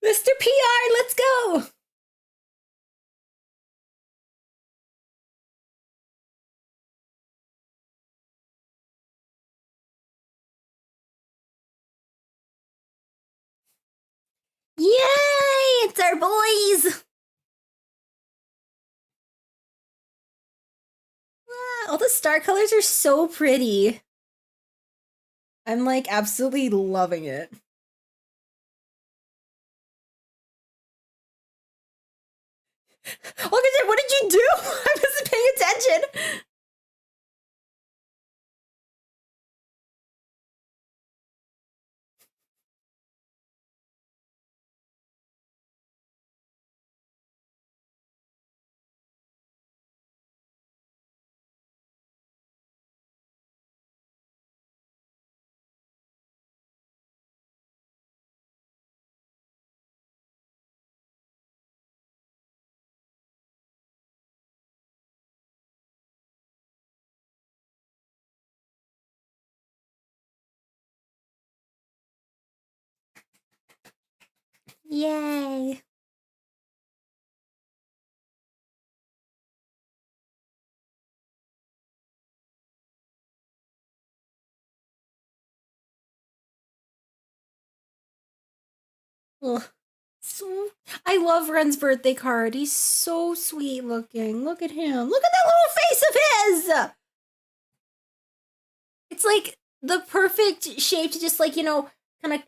Mr. PR, let's go! Yay! It's our boys! Wow, all the star colors are so pretty. I'm like absolutely loving it. Look at it, what did you do? I wasn't paying attention. Yay. Ugh. So, I love Ren's birthday card. He's so sweet looking. Look at him. Look at that little face of his! It's like the perfect shape to just like, you know, kind of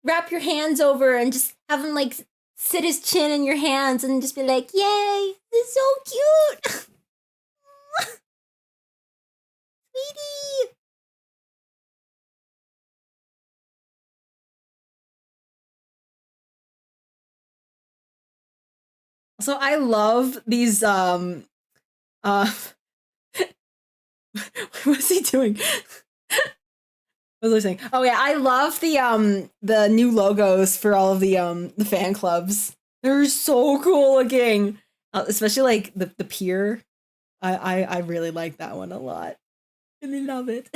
wrap your hands over and just have him like sit his chin in your hands and just be like, yay, this is so cute! Sweetie! So I love these what's he doing? What was I saying? Oh yeah, I love the new logos for all of the fan clubs. They're so cool looking. Especially like the pier. I really like that one a lot. Really love it.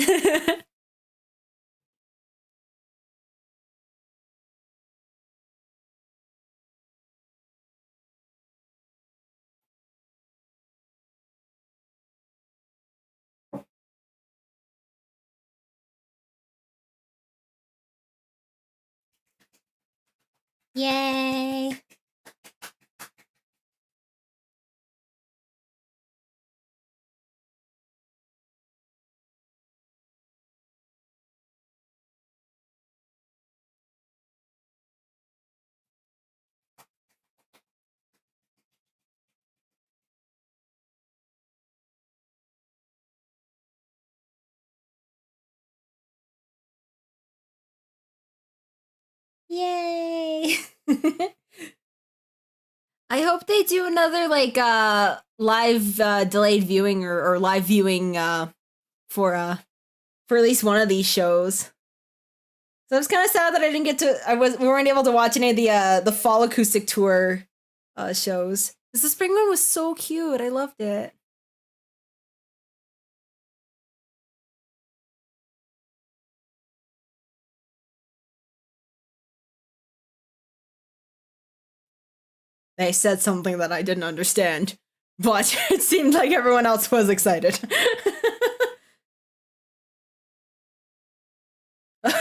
Yay. Yay. I hope they do another like live delayed viewing or live viewing for at least one of these shows. So I was kind of sad that I didn't get to we weren't able to watch any of the fall acoustic tour shows. Because the spring one was so cute. I loved it. They said something that I didn't understand, but it seemed like everyone else was excited. what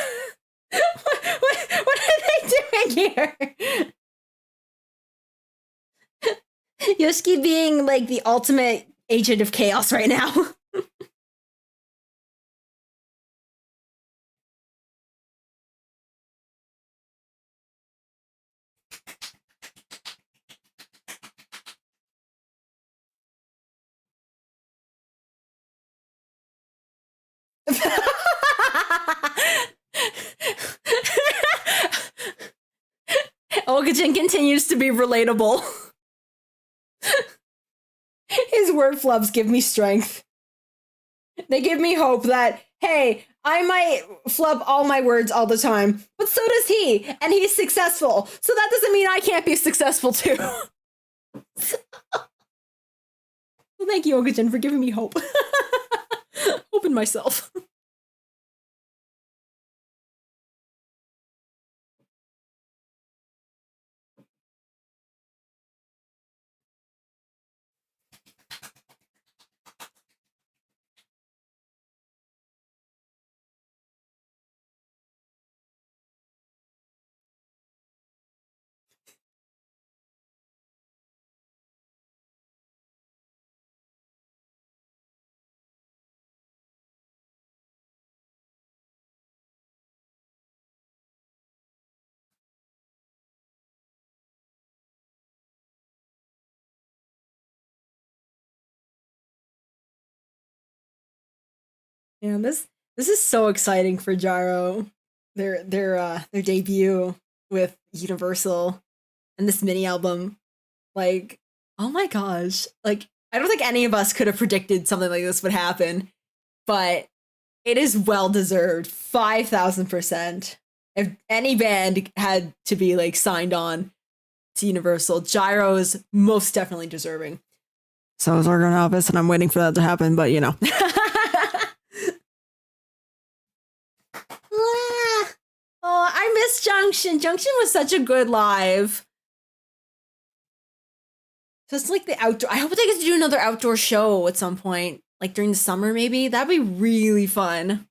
are they doing here? Yoshiki being like the ultimate agent of chaos right now. Olga-jin continues to be relatable. His word flubs give me strength. They give me hope that, hey, I might flub all my words all the time, but so does he, and he's successful. So that doesn't mean I can't be successful too. Well, thank you, Olga-jin, for giving me hope. Hope in myself. And this is so exciting for Gyro. Their debut with Universal and this mini album. Like, oh my gosh. Like, I don't think any of us could have predicted something like this would happen, but it is well deserved. 5,000%. If any band had to be like signed on to Universal, Gyro is most definitely deserving. So is ARGONAVIS, and I'm waiting for that to happen, but you know. Oh, I miss Junction. Junction was such a good live. So it's like the outdoor. I hope they get to do another outdoor show at some point, like during the summer, maybe. That'd be really fun.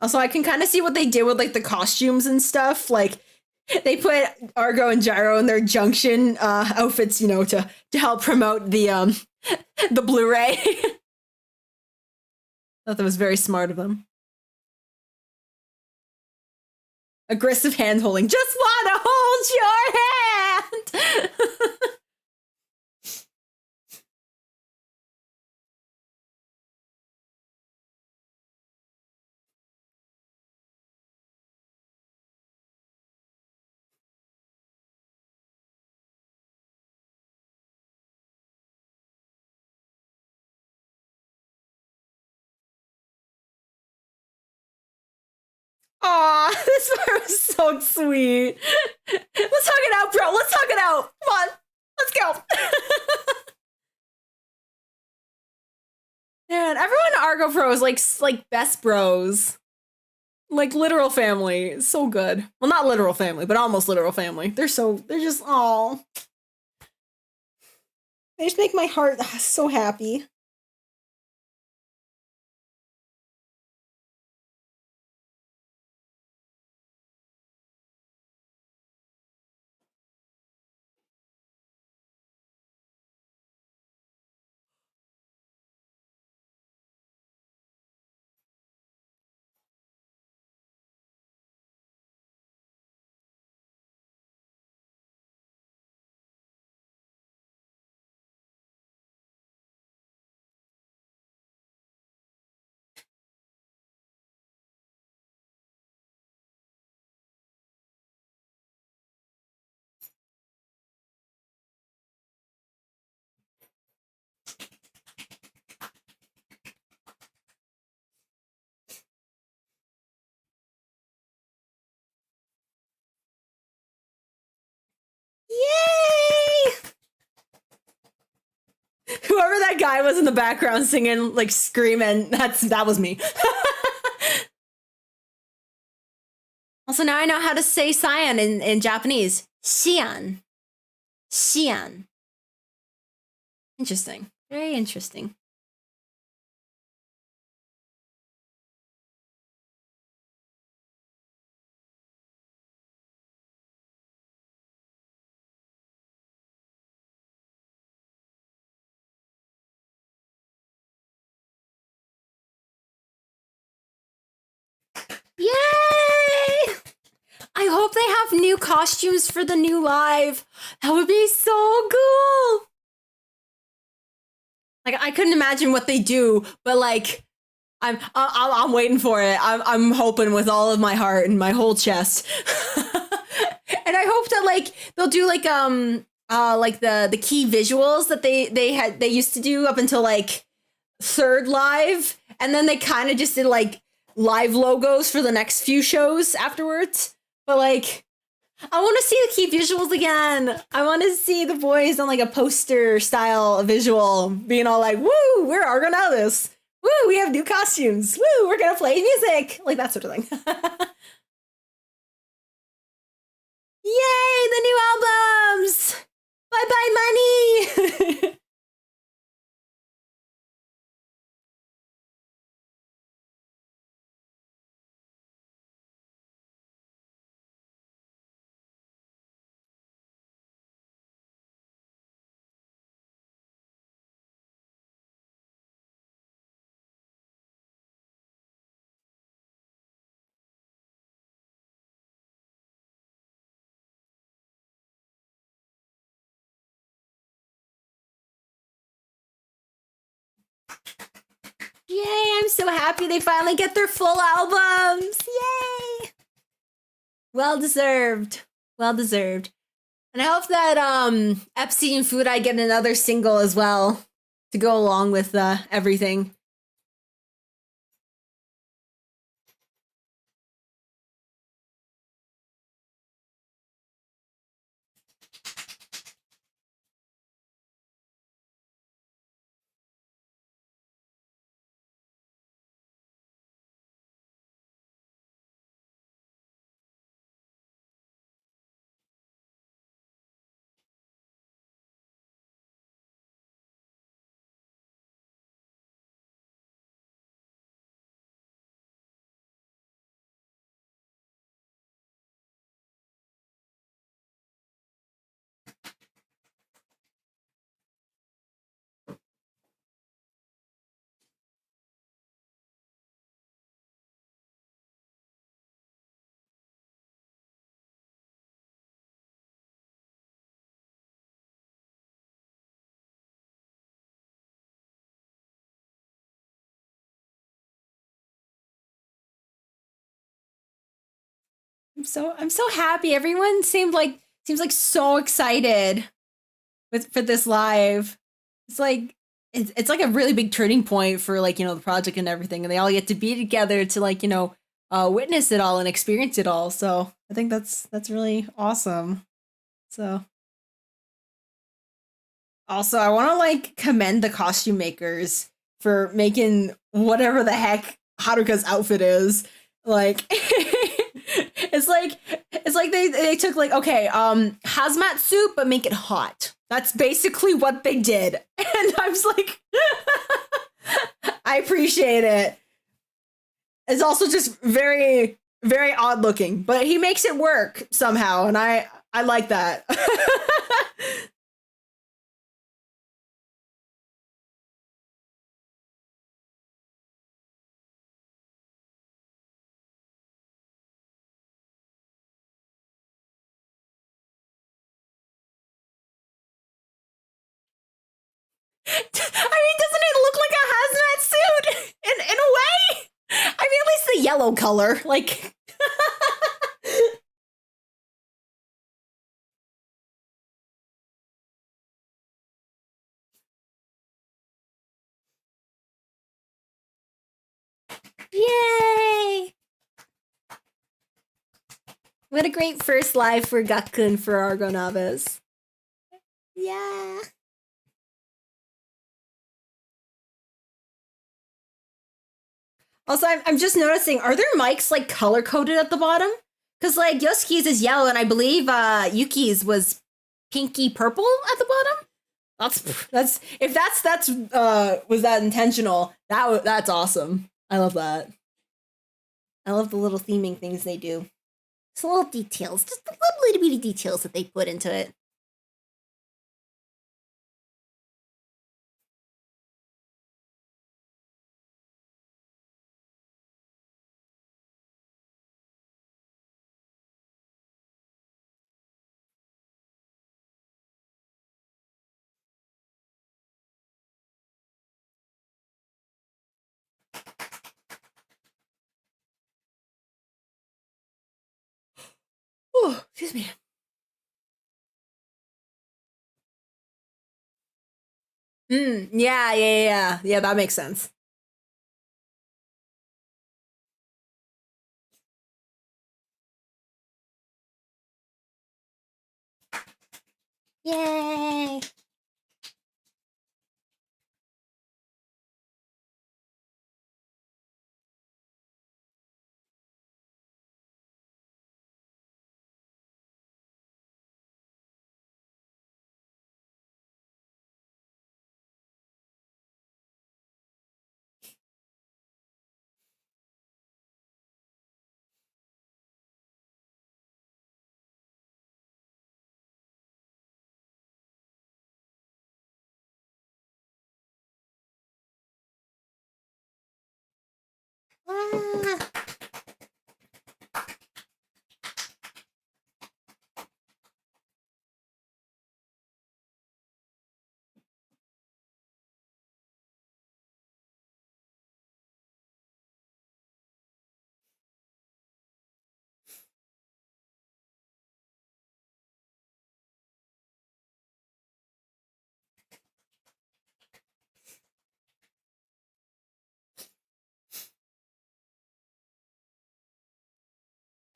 Also, I can kind of see what they did with like the costumes and stuff. Like they put Argo and Gyro in their Junction outfits, you know, to help promote the the Blu-ray. Thought that was very smart of them. Aggressive hand holding. Just wanna hold your hand. Aw, this part was so sweet. Let's hug it out, bro. Let's hug it out. Come on. Let's go. Man, everyone in Argo Pro is like best bros. Like literal family. It's so good. Well, not literal family, but almost literal family. They're just all. They just make my heart so happy. Yay! Whoever that guy was in the background singing, like screaming, that was me. Also, now I know how to say cyan in Japanese. Xian. Xian. Interesting. Very interesting. Yay! I hope they have new costumes for the new live. That would be so cool. Like I couldn't imagine what they do, but like I'm waiting for it. I'm hoping with all of my heart and my whole chest. And I hope that like they'll do like the key visuals that they used to do up until like third live, and then they kind of just did like live logos for the next few shows afterwards. But like I want to see the key visuals again. I want to see the boys on like a poster style visual being all like, woo, we're ARGONAVIS. Woo, we have new costumes. Woo, we're gonna play music. Like that sort of thing. Yay, the new albums! Bye bye, money! Yay, I'm so happy they finally get their full albums. Yay! Well deserved. Well deserved. And I hope that Epstein and Food I get another single as well to go along with everything. I'm so happy. Everyone seems like so excited for this live. It's like it's like a really big turning point for like, the project and everything, and they all get to be together to like, witness it all and experience it all. So I think that's really awesome. So also I want to like commend the costume makers for making whatever the heck Haruka's outfit is. Like it's like they took like, okay, hazmat suit but make it hot. That's basically what they did. And I was like I appreciate it. It's also just very, very odd looking, but he makes it work somehow, and I like that. I mean, doesn't it look like a hazmat suit in a way? I mean, at least the yellow color, like. Yay! What a great first live for Gakkun for ARGONAVIS. Yeah. Also, I'm just noticing, are their mics like color coded at the bottom? Because like Yosuke's is yellow, and I believe Yuki's was pinky purple at the bottom. That's if that's was that intentional? That's awesome. I love that. I love the little theming things they do. It's little details, just the little bitty details that they put into it. Oh, excuse me. Yeah. That makes sense. Yay! Ah.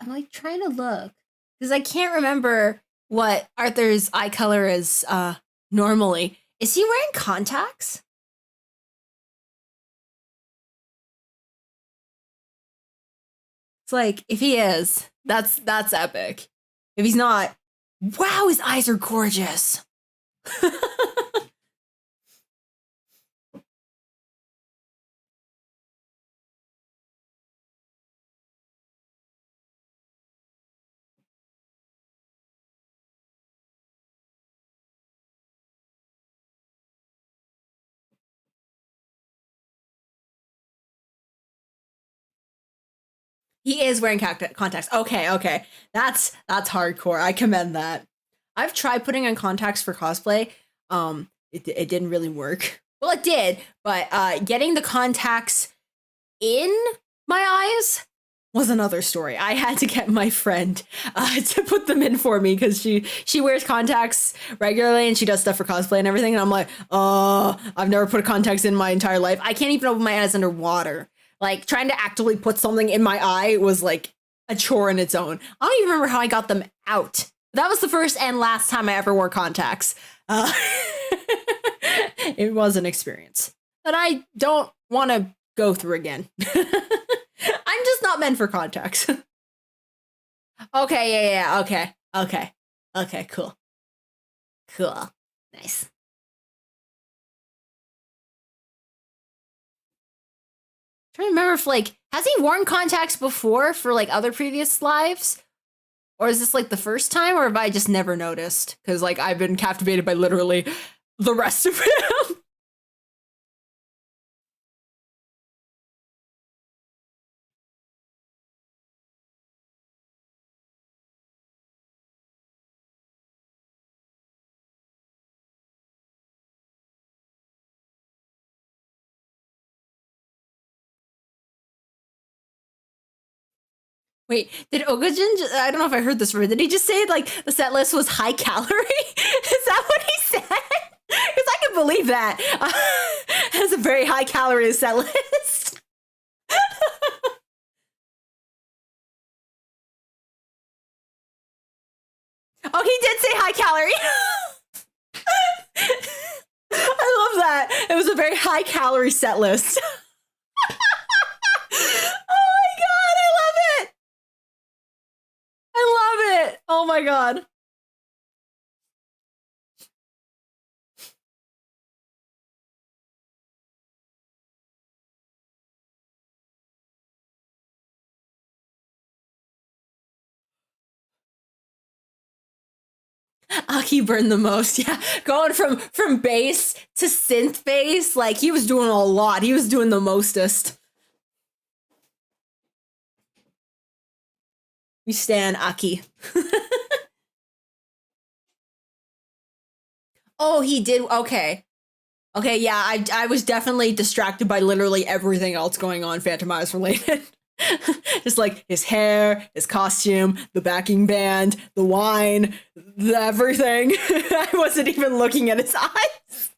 I'm like trying to look because I can't remember what Arthur's eye color is normally. Is he wearing contacts? It's like if he is, that's epic. If he's not, wow, his eyes are gorgeous. He is wearing contacts. Okay. That's hardcore. I commend that. I've tried putting on contacts for cosplay. It didn't really work. Well, it did, but getting the contacts in my eyes was another story. I had to get my friend to put them in for me because she wears contacts regularly and she does stuff for cosplay and everything. And I'm like, oh, I've never put contacts in my entire life. I can't even open my eyes underwater. Like trying to actively put something in my eye was like a chore in its own. I don't even remember how I got them out. That was the first and last time I ever wore contacts. It was an experience that I don't want to go through again. I'm just not meant for contacts. Okay, yeah, okay, cool. Nice. Trying to remember if like has he worn contacts before for like other previous lives? Or is this like the first time, or have I just never noticed? Because like I've been captivated by literally the rest of him. Wait, did Ogujin? I don't know if I heard this right. Did he just say like the set list was high calorie? Is that what he said? Because I can believe that. It's a very high calorie set list. Oh, he did say high calorie. I love that. It was a very high calorie set list. Oh my god, I love it. I love it. Oh my god. Aki burned the most, yeah. Going from bass to synth bass, like he was doing a lot. He was doing the mostest. We stand Aki. Oh, he did. Okay. Okay, yeah, I was definitely distracted by literally everything else going on Phantom Eyes related. Just like his hair, his costume, the backing band, the wine, everything. I wasn't even looking at his eyes.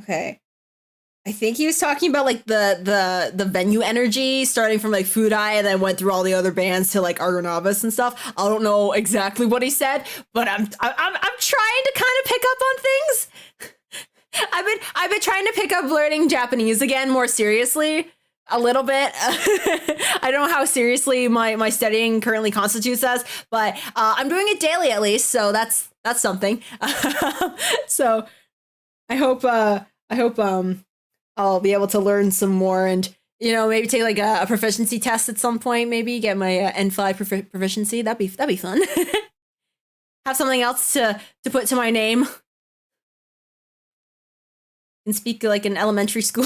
Okay. I think he was talking about like the venue energy starting from like Fudai and then went through all the other bands to like ARGONAVIS and stuff. I don't know exactly what he said, but I'm trying to kind of pick up on things. I've been trying to pick up learning Japanese again more seriously a little bit. I don't know how seriously my studying currently constitutes as, but I'm doing it daily at least, so that's something. So I hope I'll be able to learn some more and maybe take like a proficiency test at some point. Maybe get my N5 proficiency. That'd be fun. Have something else to put to my name and speak like an elementary school.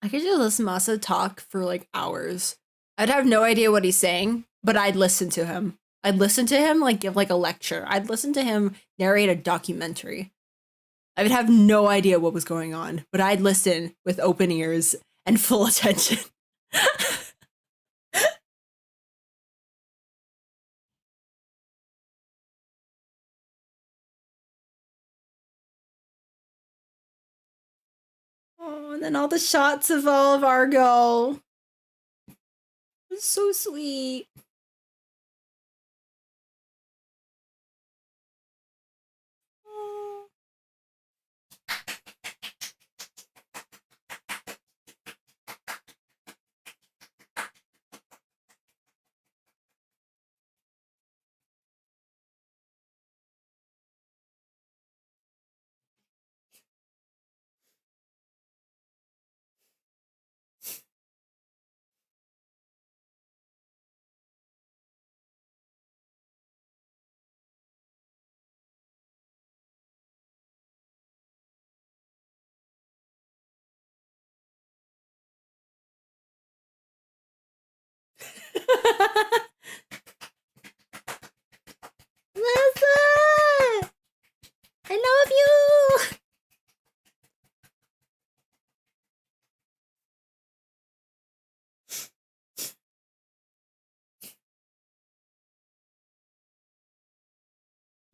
I could just listen to Masa talk for like hours. I'd have no idea what he's saying, but I'd listen to him. I'd listen to him like give like a lecture. I'd listen to him narrate a documentary. I would have no idea what was going on, but I'd listen with open ears and full attention. Oh, and then all the shots of all of Argo. It's so sweet. Oh. Masa! I love you!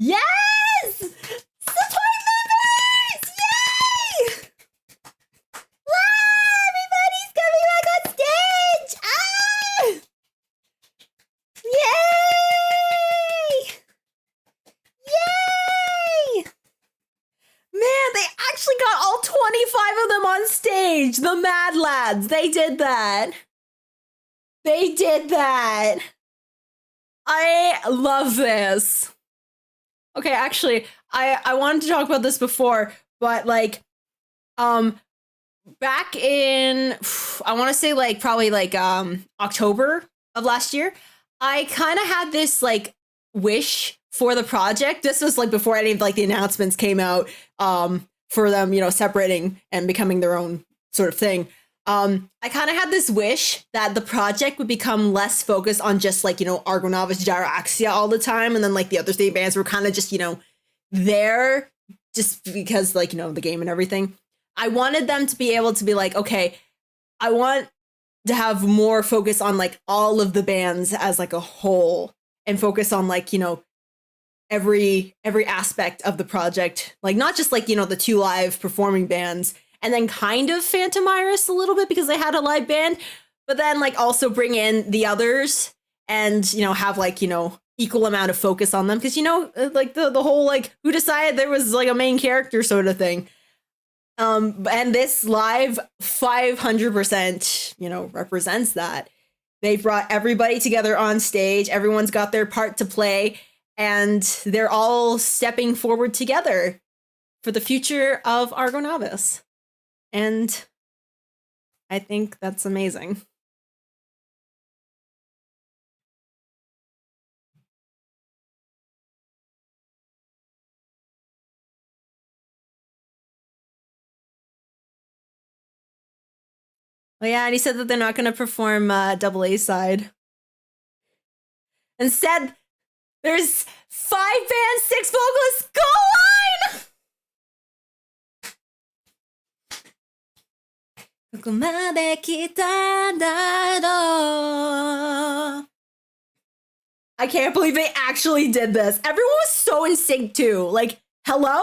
Yes! Support members! Yay! Wow! Everybody's coming back on stage! Ah! Yay! Yay! Man, they actually got all 25 of them on stage! The Mad Lads! They did that! They did that! I love this. Okay, actually, I wanted to talk about this before, but like, back in, I want to say like probably like October of last year, I kind of had this like wish for the project. This was like before any of like the announcements came out for them, you know, separating and becoming their own sort of thing. I kind of had this wish that the project would become less focused on just like, you know, ARGONAVIS, Gyroaxia all the time. And then like the other state bands were kind of just, you know, there just because like, you know, the game and everything. I wanted them to be able to be like, okay, I want to have more focus on like all of the bands as like a whole and focus on like, you know, every aspect of the project. Like not just like, you know, the 2 live performing bands, and then kind of Phantom Iris a little bit because they had a live band, but then like also bring in the others and, you know, have like, you know, equal amount of focus on them. Cause you know, like the whole like who decided there was like a main character sort of thing. And this live 500%, you know, represents that. They've brought everybody together on stage. Everyone's got their part to play and they're all stepping forward together for the future of ARGONAVIS. And I think that's amazing. Oh yeah, and he said that they're not going to perform double A side. Instead, there's 5 bands, 6 vocalists, go line! ここまで来たんだろう I can't believe they actually did this. Everyone was so in sync too. Like, hello?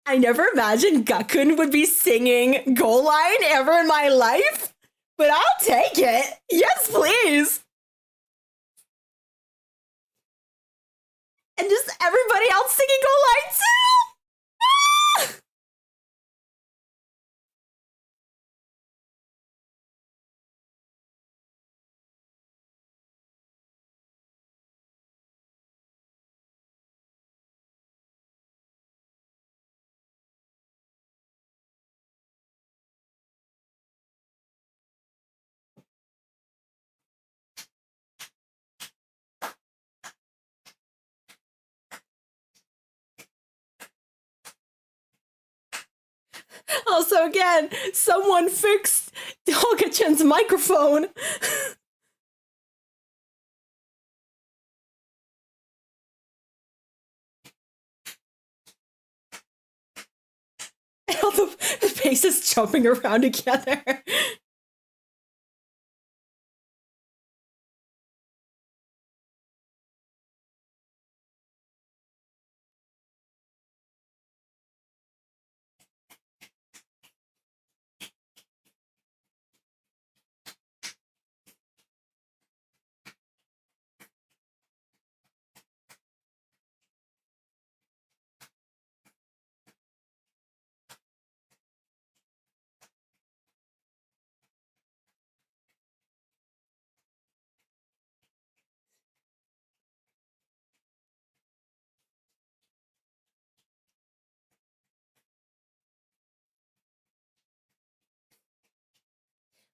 I never imagined Gakun would be singing Goal Line ever in my life, but I'll take it. Yes, please. And just everybody else singing Goal Line too. Ah! So again, someone fixed Holga-chan's microphone. And all the faces jumping around together.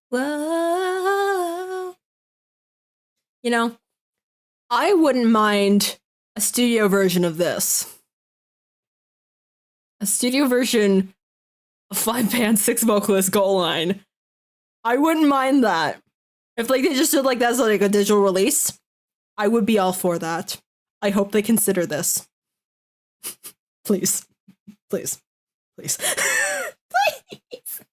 Whoa. You know, I wouldn't mind a studio version of this. A studio version of 5-band 6-vocalist Goal Line. I wouldn't mind that. If like they just did like that as like a digital release, I would be all for that. I hope they consider this. Please. Please. Please. Please.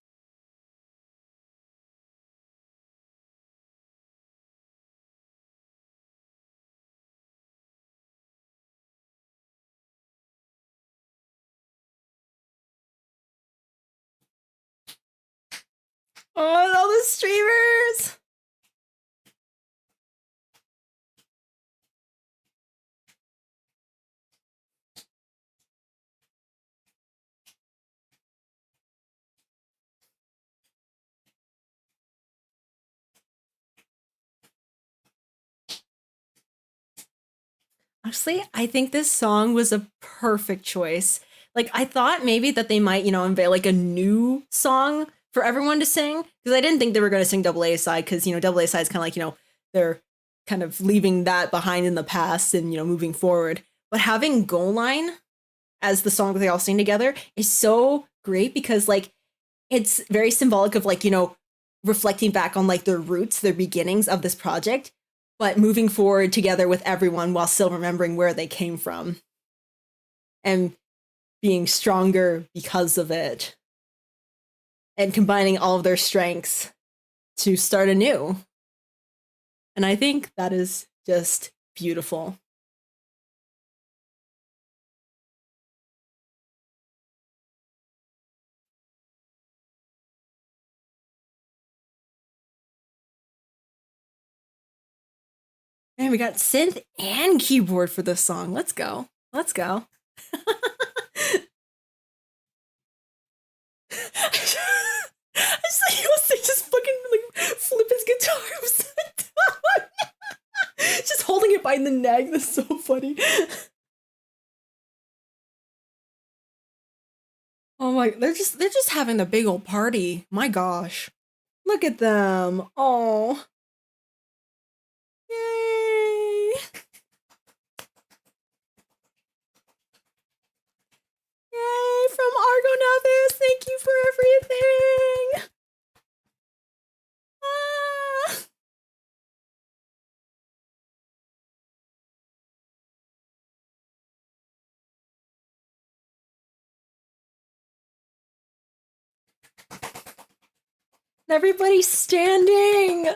Oh, all the streamers! Honestly, I think this song was a perfect choice. Like, I thought maybe that they might, unveil like a new song for everyone to sing, because I didn't think they were going to sing Double A side, because, Double A side is kind of like, they're kind of leaving that behind in the past and, moving forward. But having Goal Line as the song that they all sing together is so great, because, like, it's very symbolic of, like, reflecting back on, like, their roots, their beginnings of this project, but moving forward together with everyone while still remembering where they came from and being stronger because of it and combining all of their strengths to start anew. And I think that is just beautiful. Man, we got synth and keyboard for this song. Let's go. Let's go. I just like he just fucking like flip his guitar upside down. Just holding it by the neck. That's so funny. Oh my, they're just having a big old party. My gosh. Look at them. Oh. Yay. Yay, from ARGONAVIS. Thank you for everything. Ah. Everybody's standing.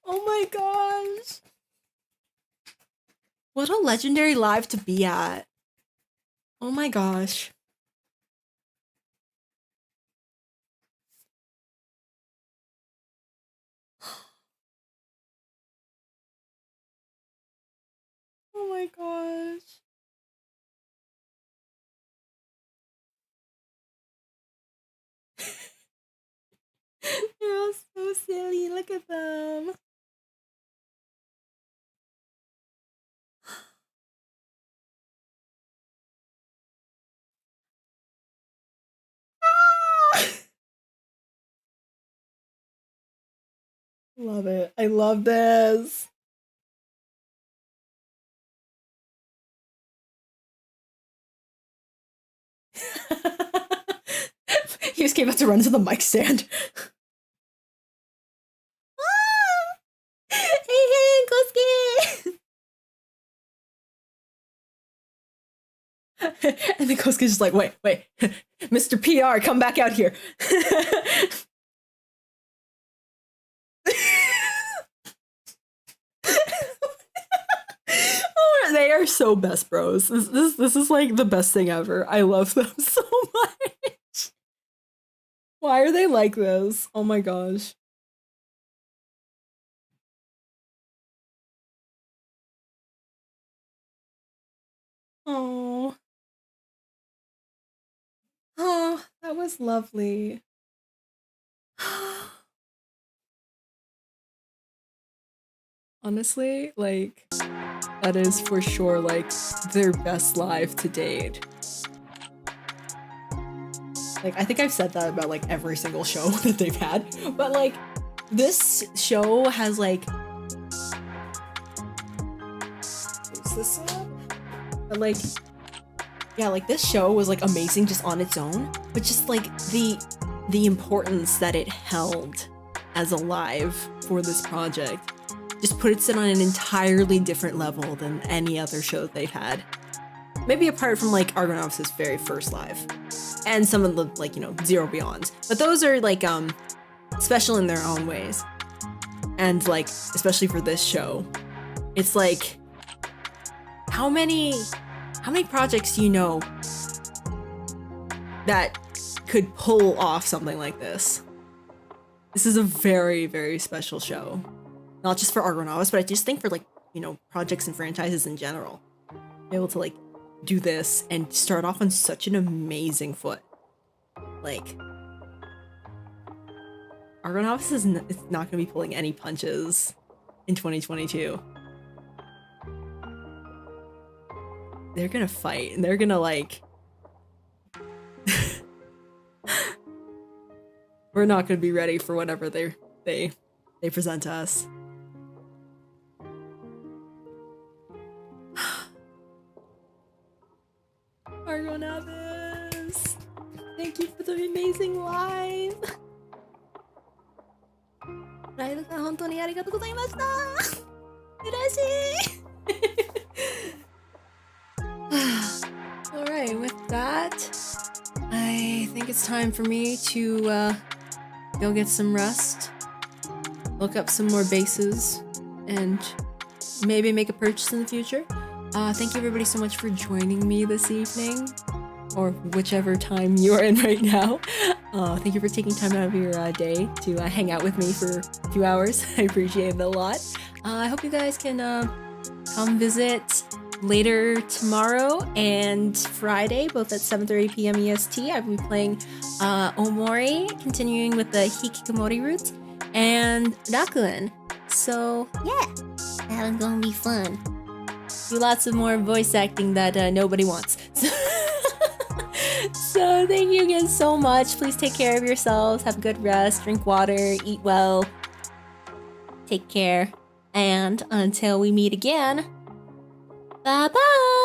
Oh my gosh. What a legendary live to be at. Oh my gosh. Oh my gosh. They're all so silly. Look at them. Love it. I love this. He just came out to run to the mic stand. Hey, Kosuke! And then Kosuke's just like, wait, Mr. PR, come back out here. Oh, they are so best bros. This is like the best thing ever. I love them so much. Why are they like this? Oh my gosh. Oh. Oh, that was lovely. Honestly, like, that is for sure, like, their best live to date. Like, I think I've said that about, like, every single show that they've had, but, like, this show has, like... Is this up? But, like... Yeah, like, this show was, like, amazing just on its own, but just, like, the importance that it held as a live for this project just puts it on an entirely different level than any other show they've had. Maybe apart from, like, ARGONAVIS' very first live. And some of the, like, you know, Zero Beyonds. But those are, like, special in their own ways. And, like, especially for this show, it's like, how many projects do you know that could pull off something like this? This is a very, very special show. Not just for ARGONAVIS, but I just think for, like, you know, projects and franchises in general. Be able to, like, do this and start off on such an amazing foot. Like, ARGONAVIS is not going to be pulling any punches in 2022. They're gonna fight, and they're gonna, like... We're not gonna be ready for whatever they present to us. ARGONAVIS! Thank you for the amazing live! Alright, with that, I think it's time for me to go get some rest, look up some more bases, and maybe make a purchase in the future. Thank you everybody so much for joining me this evening, or whichever time you are in right now. Thank you for taking time out of your day to hang out with me for a few hours. I appreciate it a lot. I hope you guys can come visit later tomorrow and Friday, both at 7:30 p.m. EST. I'll be playing Omori, continuing with the Hikikomori route, and Rakuen. So yeah, that's gonna be fun. Do lots of more voice acting that nobody wants. So thank you again so much. Please take care of yourselves, have a good rest, drink water, eat well, take care, and until we meet again, bye bye!